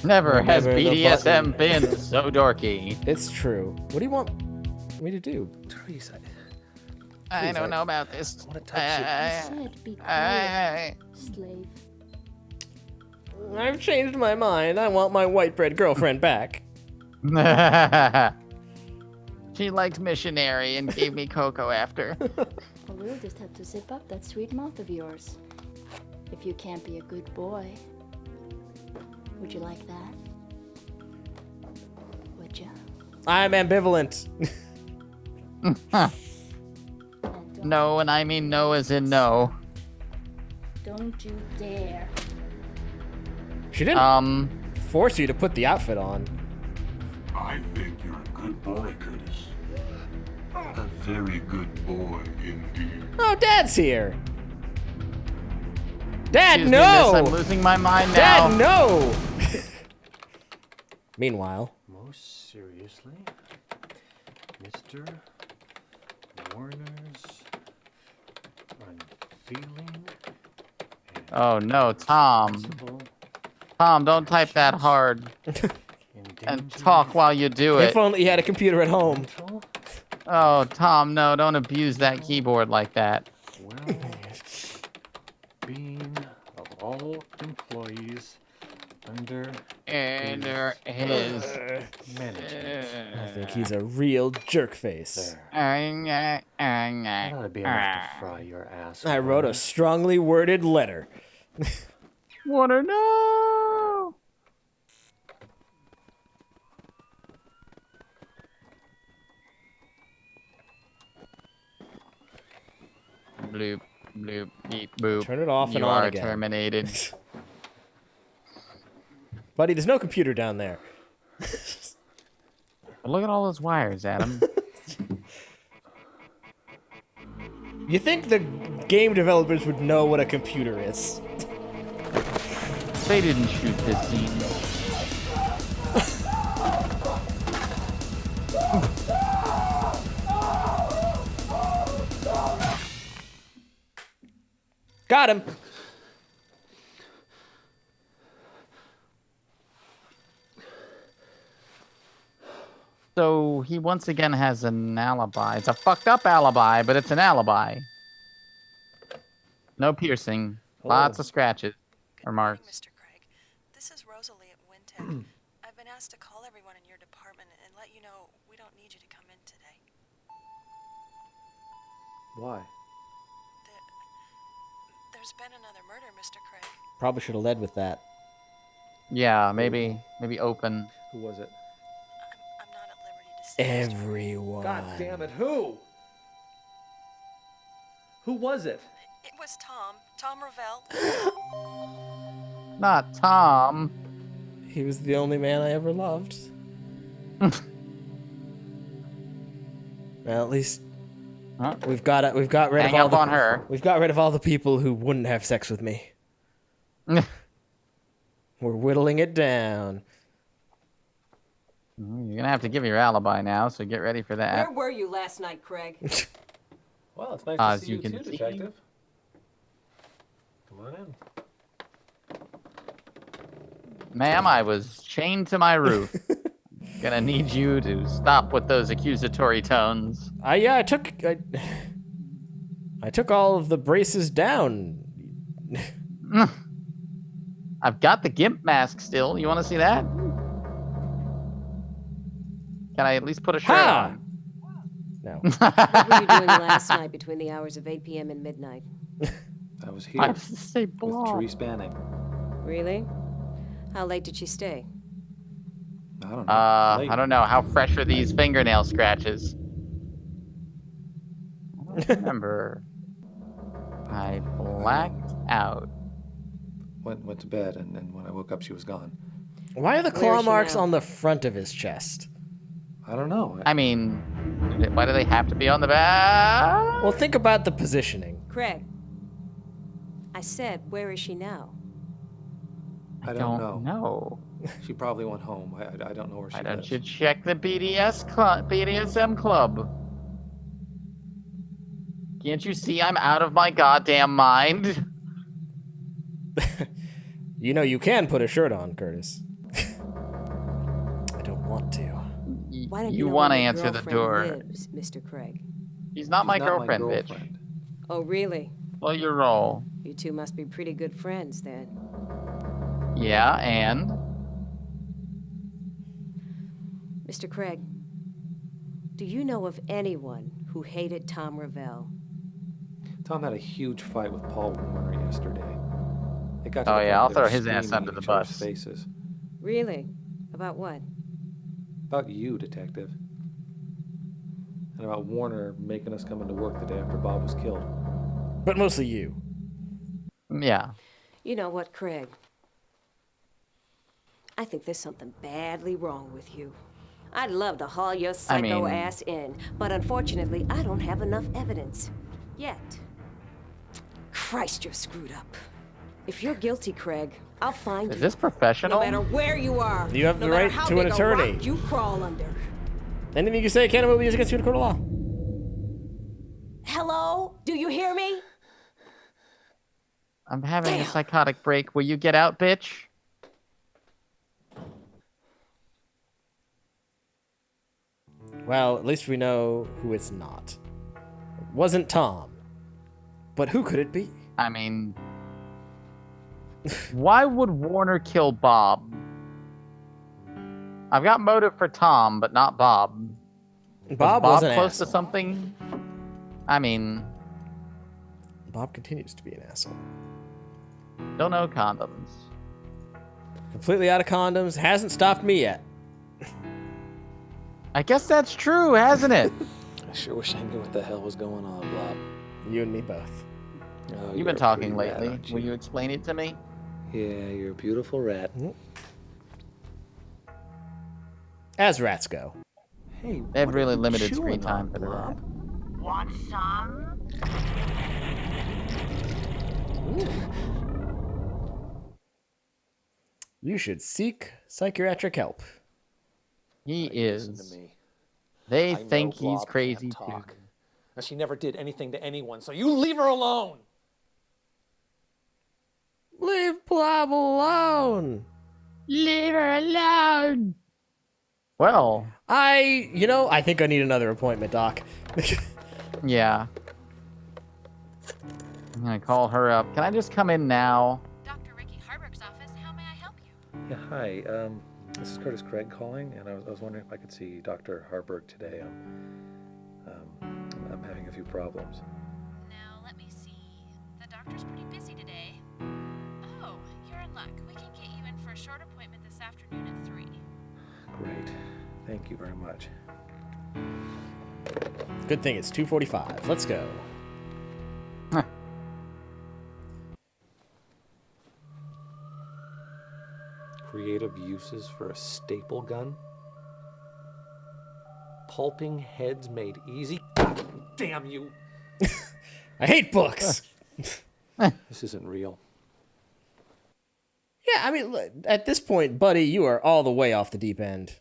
Never has Remember the BDSM button. been so dorky. It's true. What do you want me to do? Trace, I don't know about this. I said be quiet, slave. I've changed my mind. I want my white bread girlfriend back. She liked missionary and gave me cocoa after. Well, we'll just have to zip up that sweet mouth of yours. If you can't be a good boy, would you like that? Would you? I'm ambivalent. No, and I mean no as in no. Don't you dare. She didn't force you to put the outfit on. I think you're a good boy, Curtis. A very good boy indeed. Oh, Dad's here. Dad, Excuse me, no! miss, I'm losing my mind now. Dad, no! Meanwhile. Most seriously, Mr. Warner's unfeeling. Oh no, Tom. Tom, don't type that hard. And talk while you do it. If only he had a computer at home. Oh, Tom, no, don't abuse that keyboard like that. Being of all employees under his management. I think he's a real jerk face. That ought to be enough to fry your ass. I wrote a strongly worded letter. Warner, no! Bloop, bloop, beep, boop. Turn it off and you on are again. Terminated. Buddy, there's no computer down there. Look at all those wires, Adam. You think the game developers would know what a computer is? They didn't shoot this scene. Got him. So he once again has an alibi. It's a fucked up alibi, but it's an alibi. No piercing. Lots of scratches or marks. Mr. Craig, this is Rosalie at Windtech. I've been asked to call everyone in your department and let you know we don't need you to come in today. Why? There's been another murder, Mr. Craig. Probably should have led with that. Yeah, maybe open. Who was it? I'm not at liberty to say. Everyone. God damn it, who? Who was it? It was Tom Ravel. Not Tom. He was the only man I ever loved. Well, at least we've got rid Hang of all up on her. We've got rid of all the people who wouldn't have sex with me. We're whittling it down. You're gonna have to give your alibi now, so get ready for that. Where were you last night, Craig? Well, it's nice As to see you you can too, see. Detective. Come on in. Ma'am, I was chained to my roof. Gonna need you to stop with those accusatory tones. Yeah, I took all of the braces down. I've got the gimp mask still. You want to see that? Can I at least put a shirt on? No. What were you doing last night between the hours of 8 p.m. and midnight? I was here I was to say with blonde. Therese Banning. Really? How late did she stay? I don't know. I don't know. How fresh are these fingernail scratches? I don't remember. I blacked out. Went to bed, and then when I woke up, she was gone. Why are the Where claw is she marks now? on the front of his chest? I don't know. I mean, why do they have to be on the back? Well, think about the positioning. Craig, I said, where is she now? I don't know. She probably went home. I don't know where she Why don't lives. you check the BDSM club? Can't you see I'm out of my goddamn mind? You know you can put a shirt on, Curtis. I don't want to. Why don't You know want to where your answer the girlfriend door. lives, Mr. Craig? She's not my girlfriend, bitch. Oh, really? Well, your role. You two must be pretty good friends then. Yeah, and? Mr. Craig, do you know of anyone who hated Tom Ravel? Tom had a huge fight with Paul Warner yesterday. It got to Oh, the yeah, point I'll they throw were his ass screaming under in the each other's bus. Faces. Really? About what? About you, detective. And about Warner making us come into work the day after Bob was killed. But mostly you. Yeah. You know what, Craig? I think there's something badly wrong with you. I'd love to haul your psycho mean- ass in, but unfortunately, I don't have enough evidence. Yet. Christ, you're screwed up. If you're guilty, Craig, I'll find you. Is this professional? No matter where you are. You have no the matter right how to an big a attorney. rock you crawl under. Anything you say can and will be used against you in a court of law. Hello? Do you hear me? I'm having a psychotic break. Will you get out, bitch? Well, at least we know who it's not. It wasn't Tom. But who could it be? I mean, why would Warner kill Bob? I've got motive for Tom, but not Bob. Bob was was Bob an close to asshole. something? I mean, Bob continues to be an asshole. don't know condoms. Completely out of condoms. Hasn't stopped me yet. I guess that's true, hasn't it? I sure wish I knew what the hell was going on, Blob. You and me both. Oh, You've you're been a talking pretty rat, lately. aren't Will you explain it to me? Yeah, you're a beautiful rat. As rats go. Hey, They have what really are you limited chewing screen time on, for the rat. Blob? Want some? You should seek psychiatric help. He Now you listen is. to me. They I know think he's Blob crazy can't too. talk. Now, she never did anything to anyone, so you leave her alone! Leave Blob alone. Leave her alone. Well, I think I need another appointment, Doc. yeah. I'm gonna call her up. Can I just come in now? Dr. Ricky Harburg's office. How may I help you? Yeah, hi. This is Curtis Craig calling, and I was wondering if I could see Dr. Harburg today. I'm having a few problems. Now, let me see. The doctor's pretty busy today. Oh, you're in luck. We can get you in for a short appointment this afternoon at 3. Great. Thank you very much. Good thing it's 2:45. Let's go. Creative uses for a staple gun? Pulping heads made easy? God damn you! I hate books. This isn't real. Yeah, I mean, look, at this point, buddy, you are all the way off the deep end.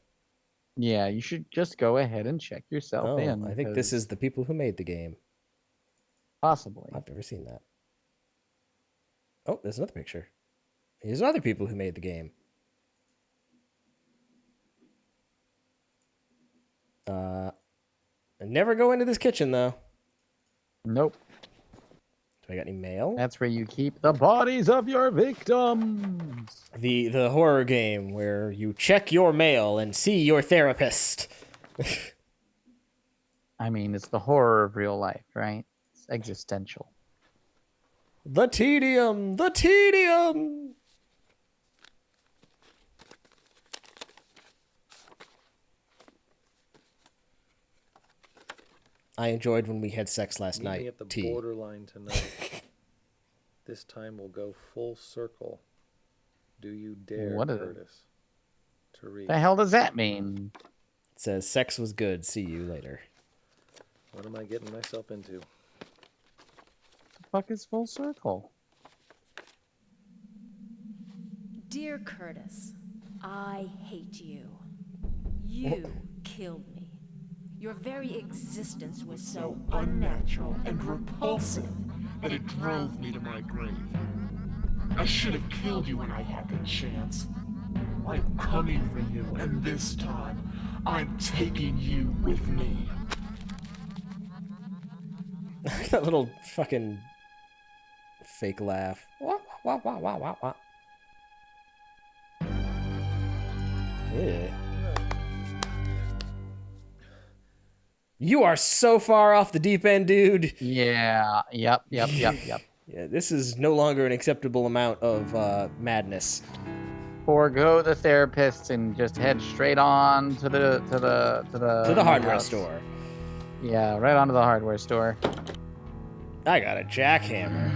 Yeah, you should just go ahead and check yourself Oh, in. I think this because is the people who made the game. possibly. I've never seen that. Oh, there's another picture. Here's other people who made the game. Never go into this kitchen, though. Nope. Do I got any mail? That's where you keep the bodies of your victims. The horror game where you check your mail and see your therapist. I mean, it's the horror of real life, right? It's existential. The tedium! The tedium! I enjoyed when we had sex last Meet night. me at the T. borderline tonight. This time we'll go full circle. Do you dare, What is it? Curtis? To read. The hell does that mean? It says, sex was good. See you later. What am I getting myself into? The fuck is full circle? Dear Curtis, I hate you. You killed me. Your very existence was so unnatural and repulsive that it drove me to my grave. I should have killed you when I had the chance. I'm coming for you, and this time, I'm taking you with me. That little fucking fake laugh. Wah, wah, wah, wah, wah, wah. Yeah. You are so far off the deep end, dude. Yeah. Yep. Yeah, this is no longer an acceptable amount of madness. Forgo the therapist and just head straight on to the hardware house. store. Yeah, right onto the hardware store. I got a jackhammer.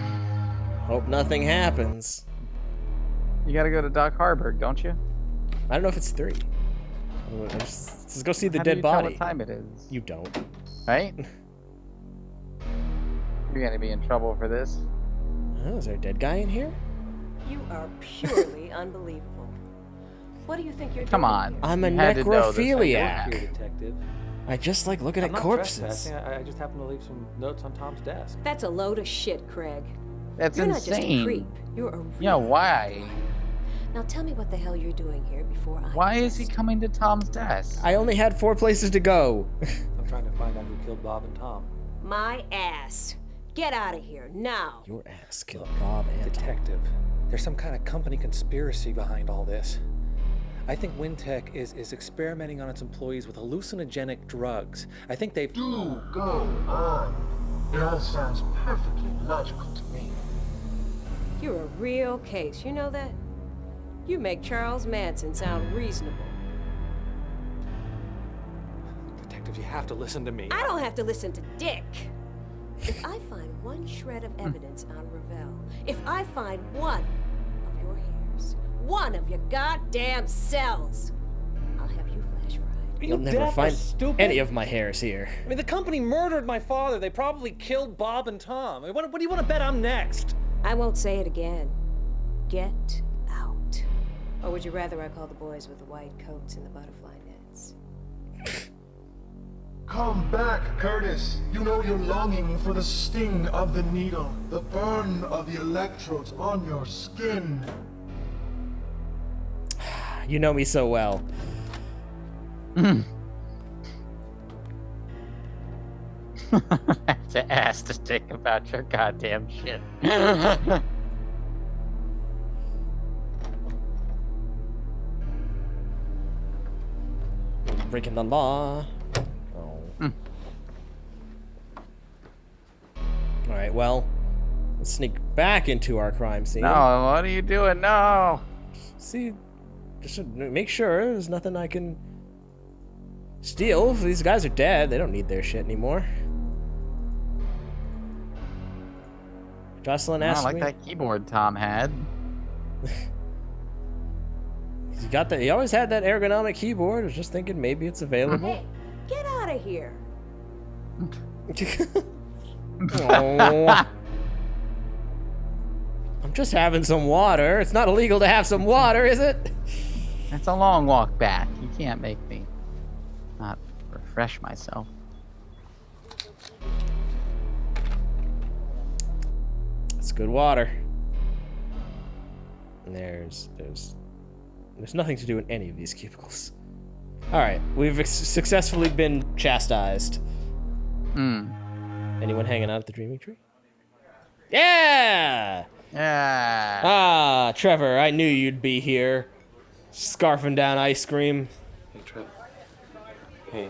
Hope nothing happens. You gotta go to Doc Harburg, don't you? I don't know if it's 3. Let's go see the How do dead you tell body. what time it is? You don't. Right? You're gonna be in trouble for this. Oh, is there a dead guy in here? You are purely unbelievable. What do you think you're Come doing on. here? I'm a You had to know this. necrophiliac. Detective. I just like looking I'm at not corpses. trespassing. I just happened to leave some notes on Tom's desk. That's a load of shit, Craig. That's You're insane. not just a creep. You're a real Yeah, why? Now tell me what the hell you're doing here before I... Why is he coming to Tom's desk? I only had 4 places to go. I'm trying to find out who killed Bob and Tom. My ass. Get out of here, now. Your ass killed Bob and Detective, there's some kind of company conspiracy behind all this. I think Windtech is experimenting on its employees with hallucinogenic drugs. I think they've... Do go on. It all sounds perfectly logical to me. You're a real case, you know that? You make Charles Manson sound reasonable. Detective, you have to listen to me. I don't have to listen to Dick. If I find one shred of evidence on Ravel, if I find one of your hairs, one of your goddamn cells, I'll have you flash fried. You'll never find any of my hairs here. I mean, the company murdered my father. They probably killed Bob and Tom. I mean, what do you want to bet I'm next? I won't say it again. Get out. Or would you rather I call the boys with the white coats and the butterfly nets? Come back, Curtis. You know you're longing for the sting of the needle, the burn of the electrodes on your skin. You know me so well. I have to ask to think about your goddamn shit. Breaking the law. Alright, well, let's sneak back into our crime scene. No, what are you doing? No! See, just to make sure there's nothing I can steal. If these guys are dead, they don't need their shit anymore. Jocelyn asked I like me. that keyboard Tom had. He always had that ergonomic keyboard. I was just thinking maybe it's available. Hey, get out of here. Oh. I'm just having some water. It's not illegal to have some water, is it? It's a long walk back. You can't make me not refresh myself. It's good water. And there's nothing to do in any of these cubicles. All right, we've successfully been chastised. Anyone hanging out at the Dreaming Tree? Yeah! Yeah! Ah, Trevor, I knew you'd be here. Scarfing down ice cream. Hey, Trevor. Hey.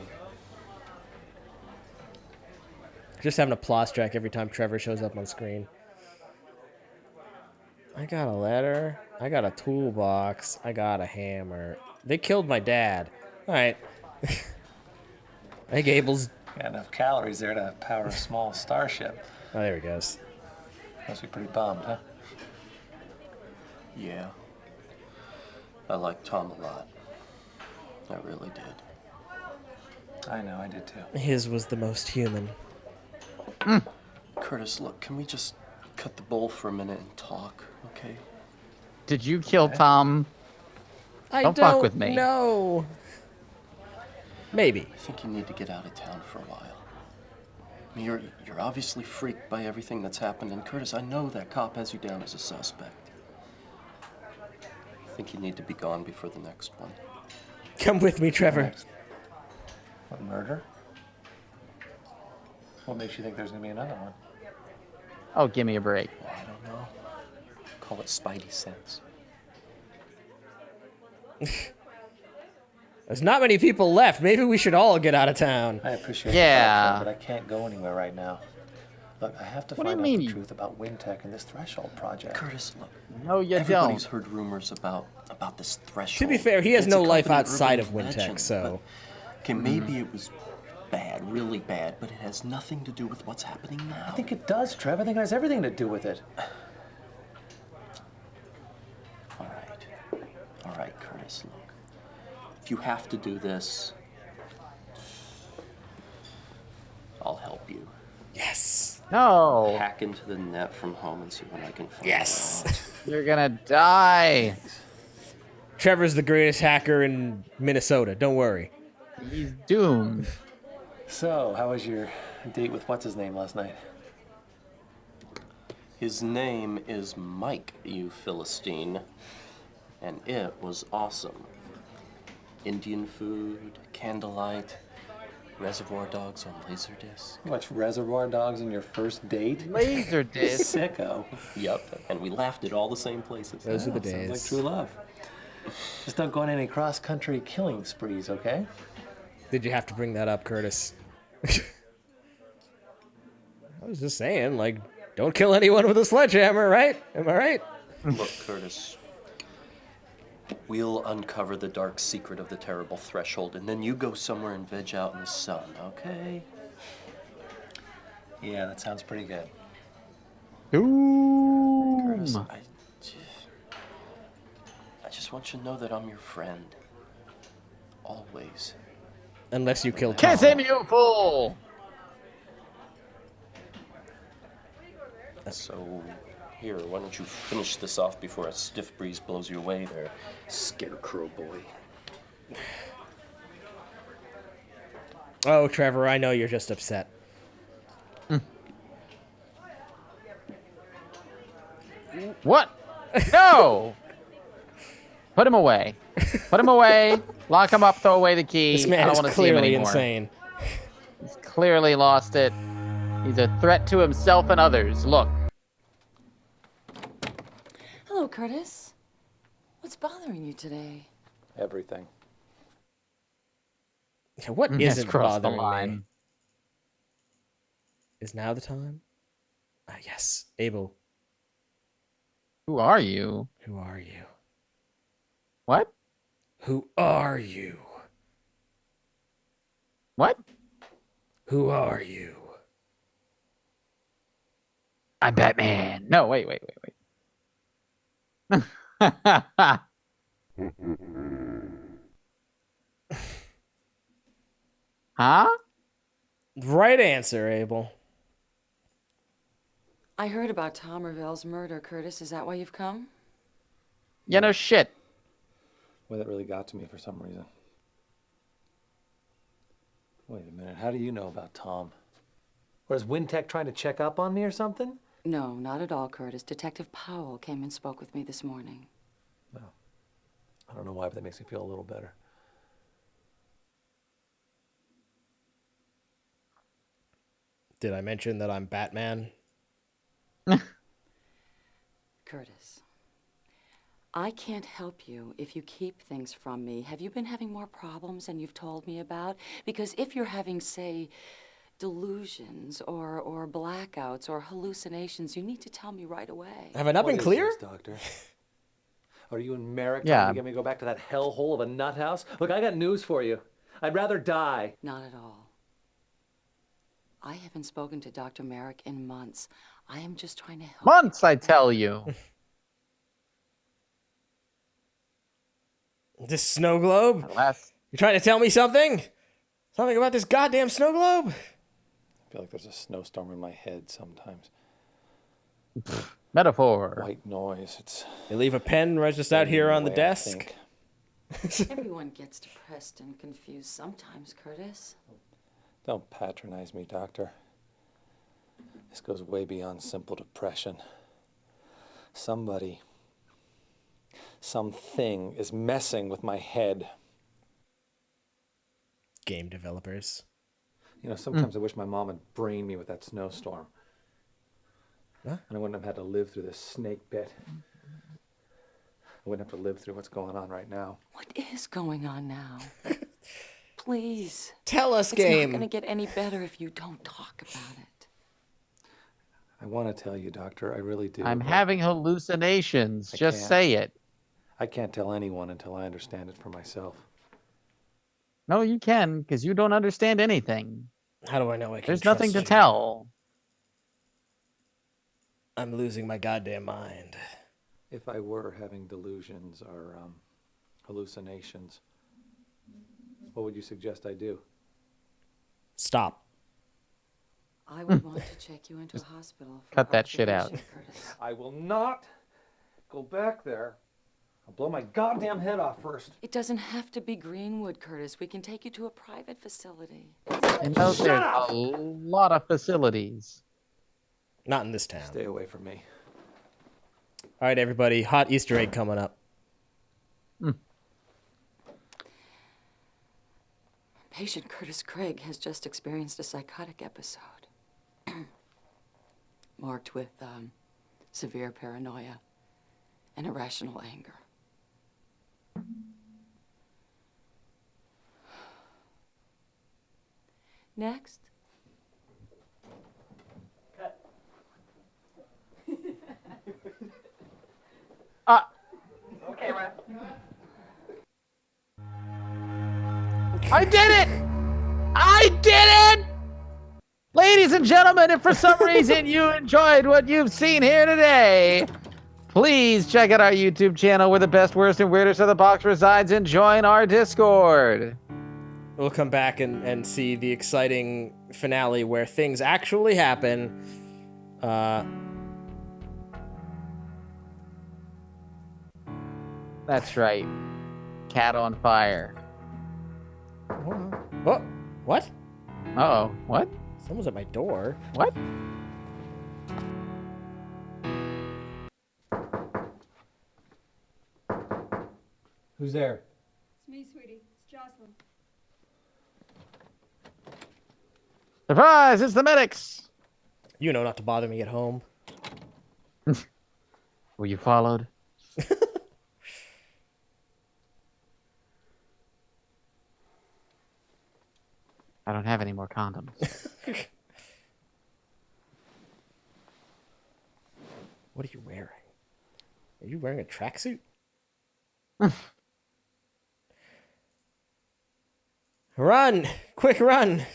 Just having a applause track every time Trevor shows up on screen. I got a letter. I got a toolbox. I got a hammer. They killed my dad. All right. Hey, Gables. Got enough calories there to power a small starship. Oh, there he goes. Must be pretty bummed, huh? Yeah. I liked Tom a lot. I really did. I know, I did too. His was the most human. Curtis, look, can we just cut the bull for a minute and talk, okay? Did you kill Tom? Don't fuck with me. No. Maybe. I think you need to get out of town for a while. I mean, you're obviously freaked by everything that's happened, and Curtis, I know that cop has you down as a suspect. I think you need to be gone before the next one. Come with me, Trevor. What, murder? What makes you think there's gonna be another one? Oh, give me a break. I don't know. Call it Spidey sense. There's not many people left. Maybe we should all get out of town. I appreciate Yeah. that, but I can't go anywhere right now. Look, I have to What do you find out mean the you- truth about Windtech and this Threshold project. Curtis, look. No, you Everybody's don't. heard rumors about this threshold. To be fair, he has It's no a life company outside urban of Windtech, legend, so. but, okay, maybe it was bad, really bad, but it has nothing to do with what's happening now. I think it does, Trevor. I think it has everything to do with it. All right, Curtis, look. If you have to do this, I'll help you. Yes. No. Hack into the net from home and see what I can find. Yes. You're gonna die. Trevor's the greatest hacker in Minnesota. Don't worry. He's doomed. So, how was your date with what's-his-name last night? His name is Mike, you Philistine, and it was awesome. Indian food, candlelight, Reservoir Dogs on Laserdisc. You watched Reservoir Dogs on your first date? Laserdisc. Sicko. Yep, and we laughed at all the same places. Those are the Sounds days. like true love. Just don't go on any cross-country killing sprees, okay? Did you have to bring that up, Curtis? I was just saying, like, don't kill anyone with a sledgehammer, right? Am I right? Look, Curtis, we'll uncover the dark secret of the terrible threshold, and then you go somewhere and veg out in the sun, okay? Yeah, that sounds pretty good. Curtis, I just want you to know that I'm your friend. Always. Unless you kill Kiss Tom. him, you fool! So, here, why don't you finish this off before a stiff breeze blows you away there, scarecrow boy. Oh, Trevor, I know you're just upset. What? No! Put him away. Put him away. Lock him up. Throw away the key. This I man don't is want to see him clearly anymore. insane. He's clearly lost it. He's a threat to himself and others. Look. Hello, Curtis. What's bothering you today? Everything. Yeah, what Yes, isn't cross the bothering me? line. Is now the time? Ah, yes. Abel, Who are you? who are you? What? Who are you? What? Who are you? I'm Batman. No, wait. Huh? Right answer, Abel. I heard about Tom Ravel's murder, Curtis. Is that why you've come? Yeah, no shit. Well, that really got to me for some reason. Wait a minute, how do you know about Tom? Was Windtech trying to check up on me or something? No, not at all, Curtis. Detective Powell came and spoke with me this morning. I don't know why, but that makes me feel a little better. Did I mention that I'm Batman? Curtis, I can't help you if you keep things from me. Have you been having more problems than you've told me about? Because if you're having, say, delusions or blackouts or hallucinations, you need to tell me right away. Have I not been What is clear? this, Doctor? Are you and Merrick Yeah. trying to get me to go back to that hellhole of a nut house? Look, I got news for you. I'd rather die. Not at all. I haven't spoken to Dr. Merrick in months. I am just trying to help. Months, I tell you. This snow globe? You trying to tell me something? Something about this goddamn snow globe? I feel like there's a snowstorm in my head sometimes. Metaphor. White noise. It's. They leave a pen right just out here on the desk. Everyone gets depressed and confused sometimes, Curtis. Don't patronize me, Doctor. This goes way beyond simple depression. Somebody, something is messing with my head. Game developers. You know, sometimes I wish my mom had brained me with that snowstorm. Huh? And I wouldn't have had to live through this snake bit. I wouldn't have to live through what's going on right now. What is going on now? Please. Tell us, It's game. not going to get any better if you don't talk about it. I want to tell you, Doctor, I really do. I'm but having hallucinations. I Just can't. say it. I can't tell anyone until I understand it for myself. No, you can, because you don't understand anything. How do I know I can There's nothing to trust you? tell. I'm losing my goddamn mind. If I were having delusions or hallucinations, what would you suggest I do? Stop. I would want to check you into a hospital. For Cut that shit out. observation, Curtis. I will not go back there. I'll blow my goddamn head off first. It doesn't have to be Greenwood, Curtis. We can take you to a private facility. And those there's a lot of facilities. Not in this town. Stay away from me. All right, everybody. Hot Easter egg coming up. Patient Curtis Craig has just experienced a psychotic episode. Marked with severe paranoia and irrational anger. Next. Okay, man. I did it! I did it! Ladies and gentlemen, if for some reason you enjoyed what you've seen here today, please check out our YouTube channel where the best, worst, and weirdest of the box resides and join our Discord. We'll come back and see the exciting finale where things actually happen. That's right. Cat on fire. What? What? Uh-oh. What? Someone's at my door. What? Who's there? It's me, sweetie. It's Jocelyn. Surprise! It's the medics! You know not to bother me at home. Were you followed? I don't have any more condoms. What are you wearing? Are you wearing a tracksuit? Run! Quick run!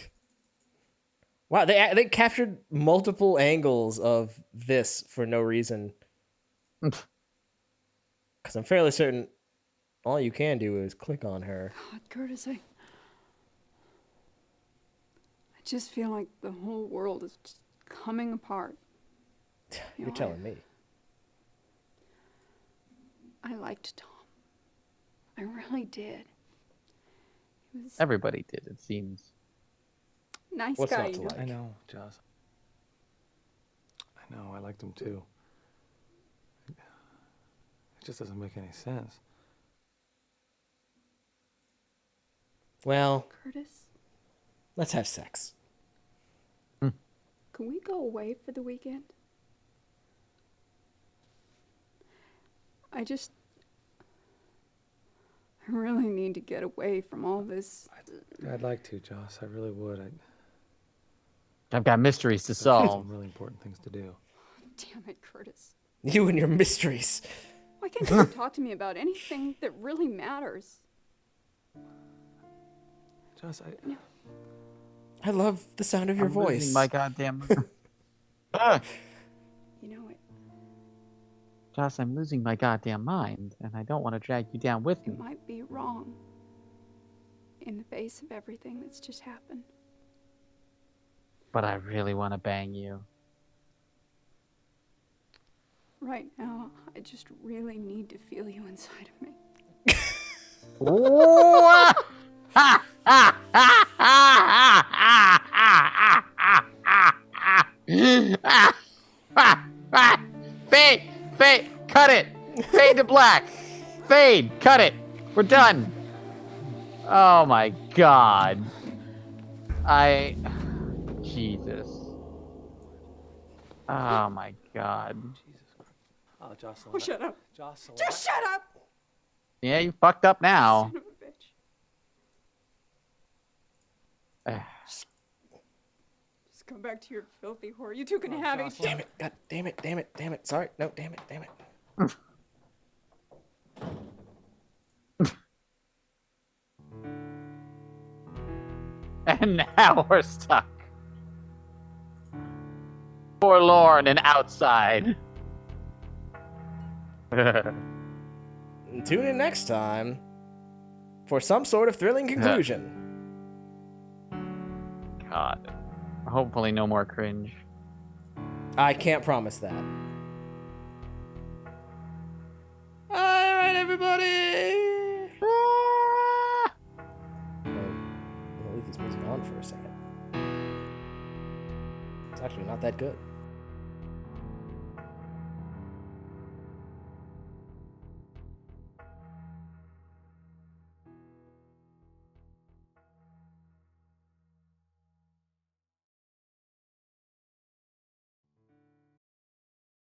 Wow, they captured multiple angles of this for no reason. Because I'm fairly certain all you can do is click on her. God, Curtis, I just feel like the whole world is just coming apart. You're telling me. I liked Tom. I really did. He was Everybody did, it seems. a nice What's guy. not to you know. like? I know, Joss. I know, I liked him too. It just doesn't make any sense. Well, Curtis, let's have sex. can we go away for the weekend? I really need to get away from all this. I'd like to, Joss. I really would. I've got mysteries to I've got solve. some really important things to do. Damn it, Curtis. You and your mysteries. Why can't you talk to me about anything that really matters? Joss, I love the sound of your I'm voice. losing my goddamn... You know, Joss, I'm losing my goddamn mind, and I don't want to drag you down with me. It might be wrong in the face of everything that's just happened. But I really want to bang you. Right now, I just really need to feel you inside of me. Fade, cut it. Fade to black. Fade, cut it. We're done. Oh my god. Jesus. Oh my god. Oh, Jocelyn. Oh, shut up. Jocelyn. Just shut up! Yeah, you fucked up now. Son of a bitch. Just come back to your filthy whore. You two can have each Damn it. God damn it. Sorry. No, damn it. And now we're stuck. Forlorn and outside. Tune in next time for some sort of thrilling conclusion. God. Hopefully no more cringe. I can't promise that. Alright, everybody! I'll leave this music on for a second. It's actually not that good.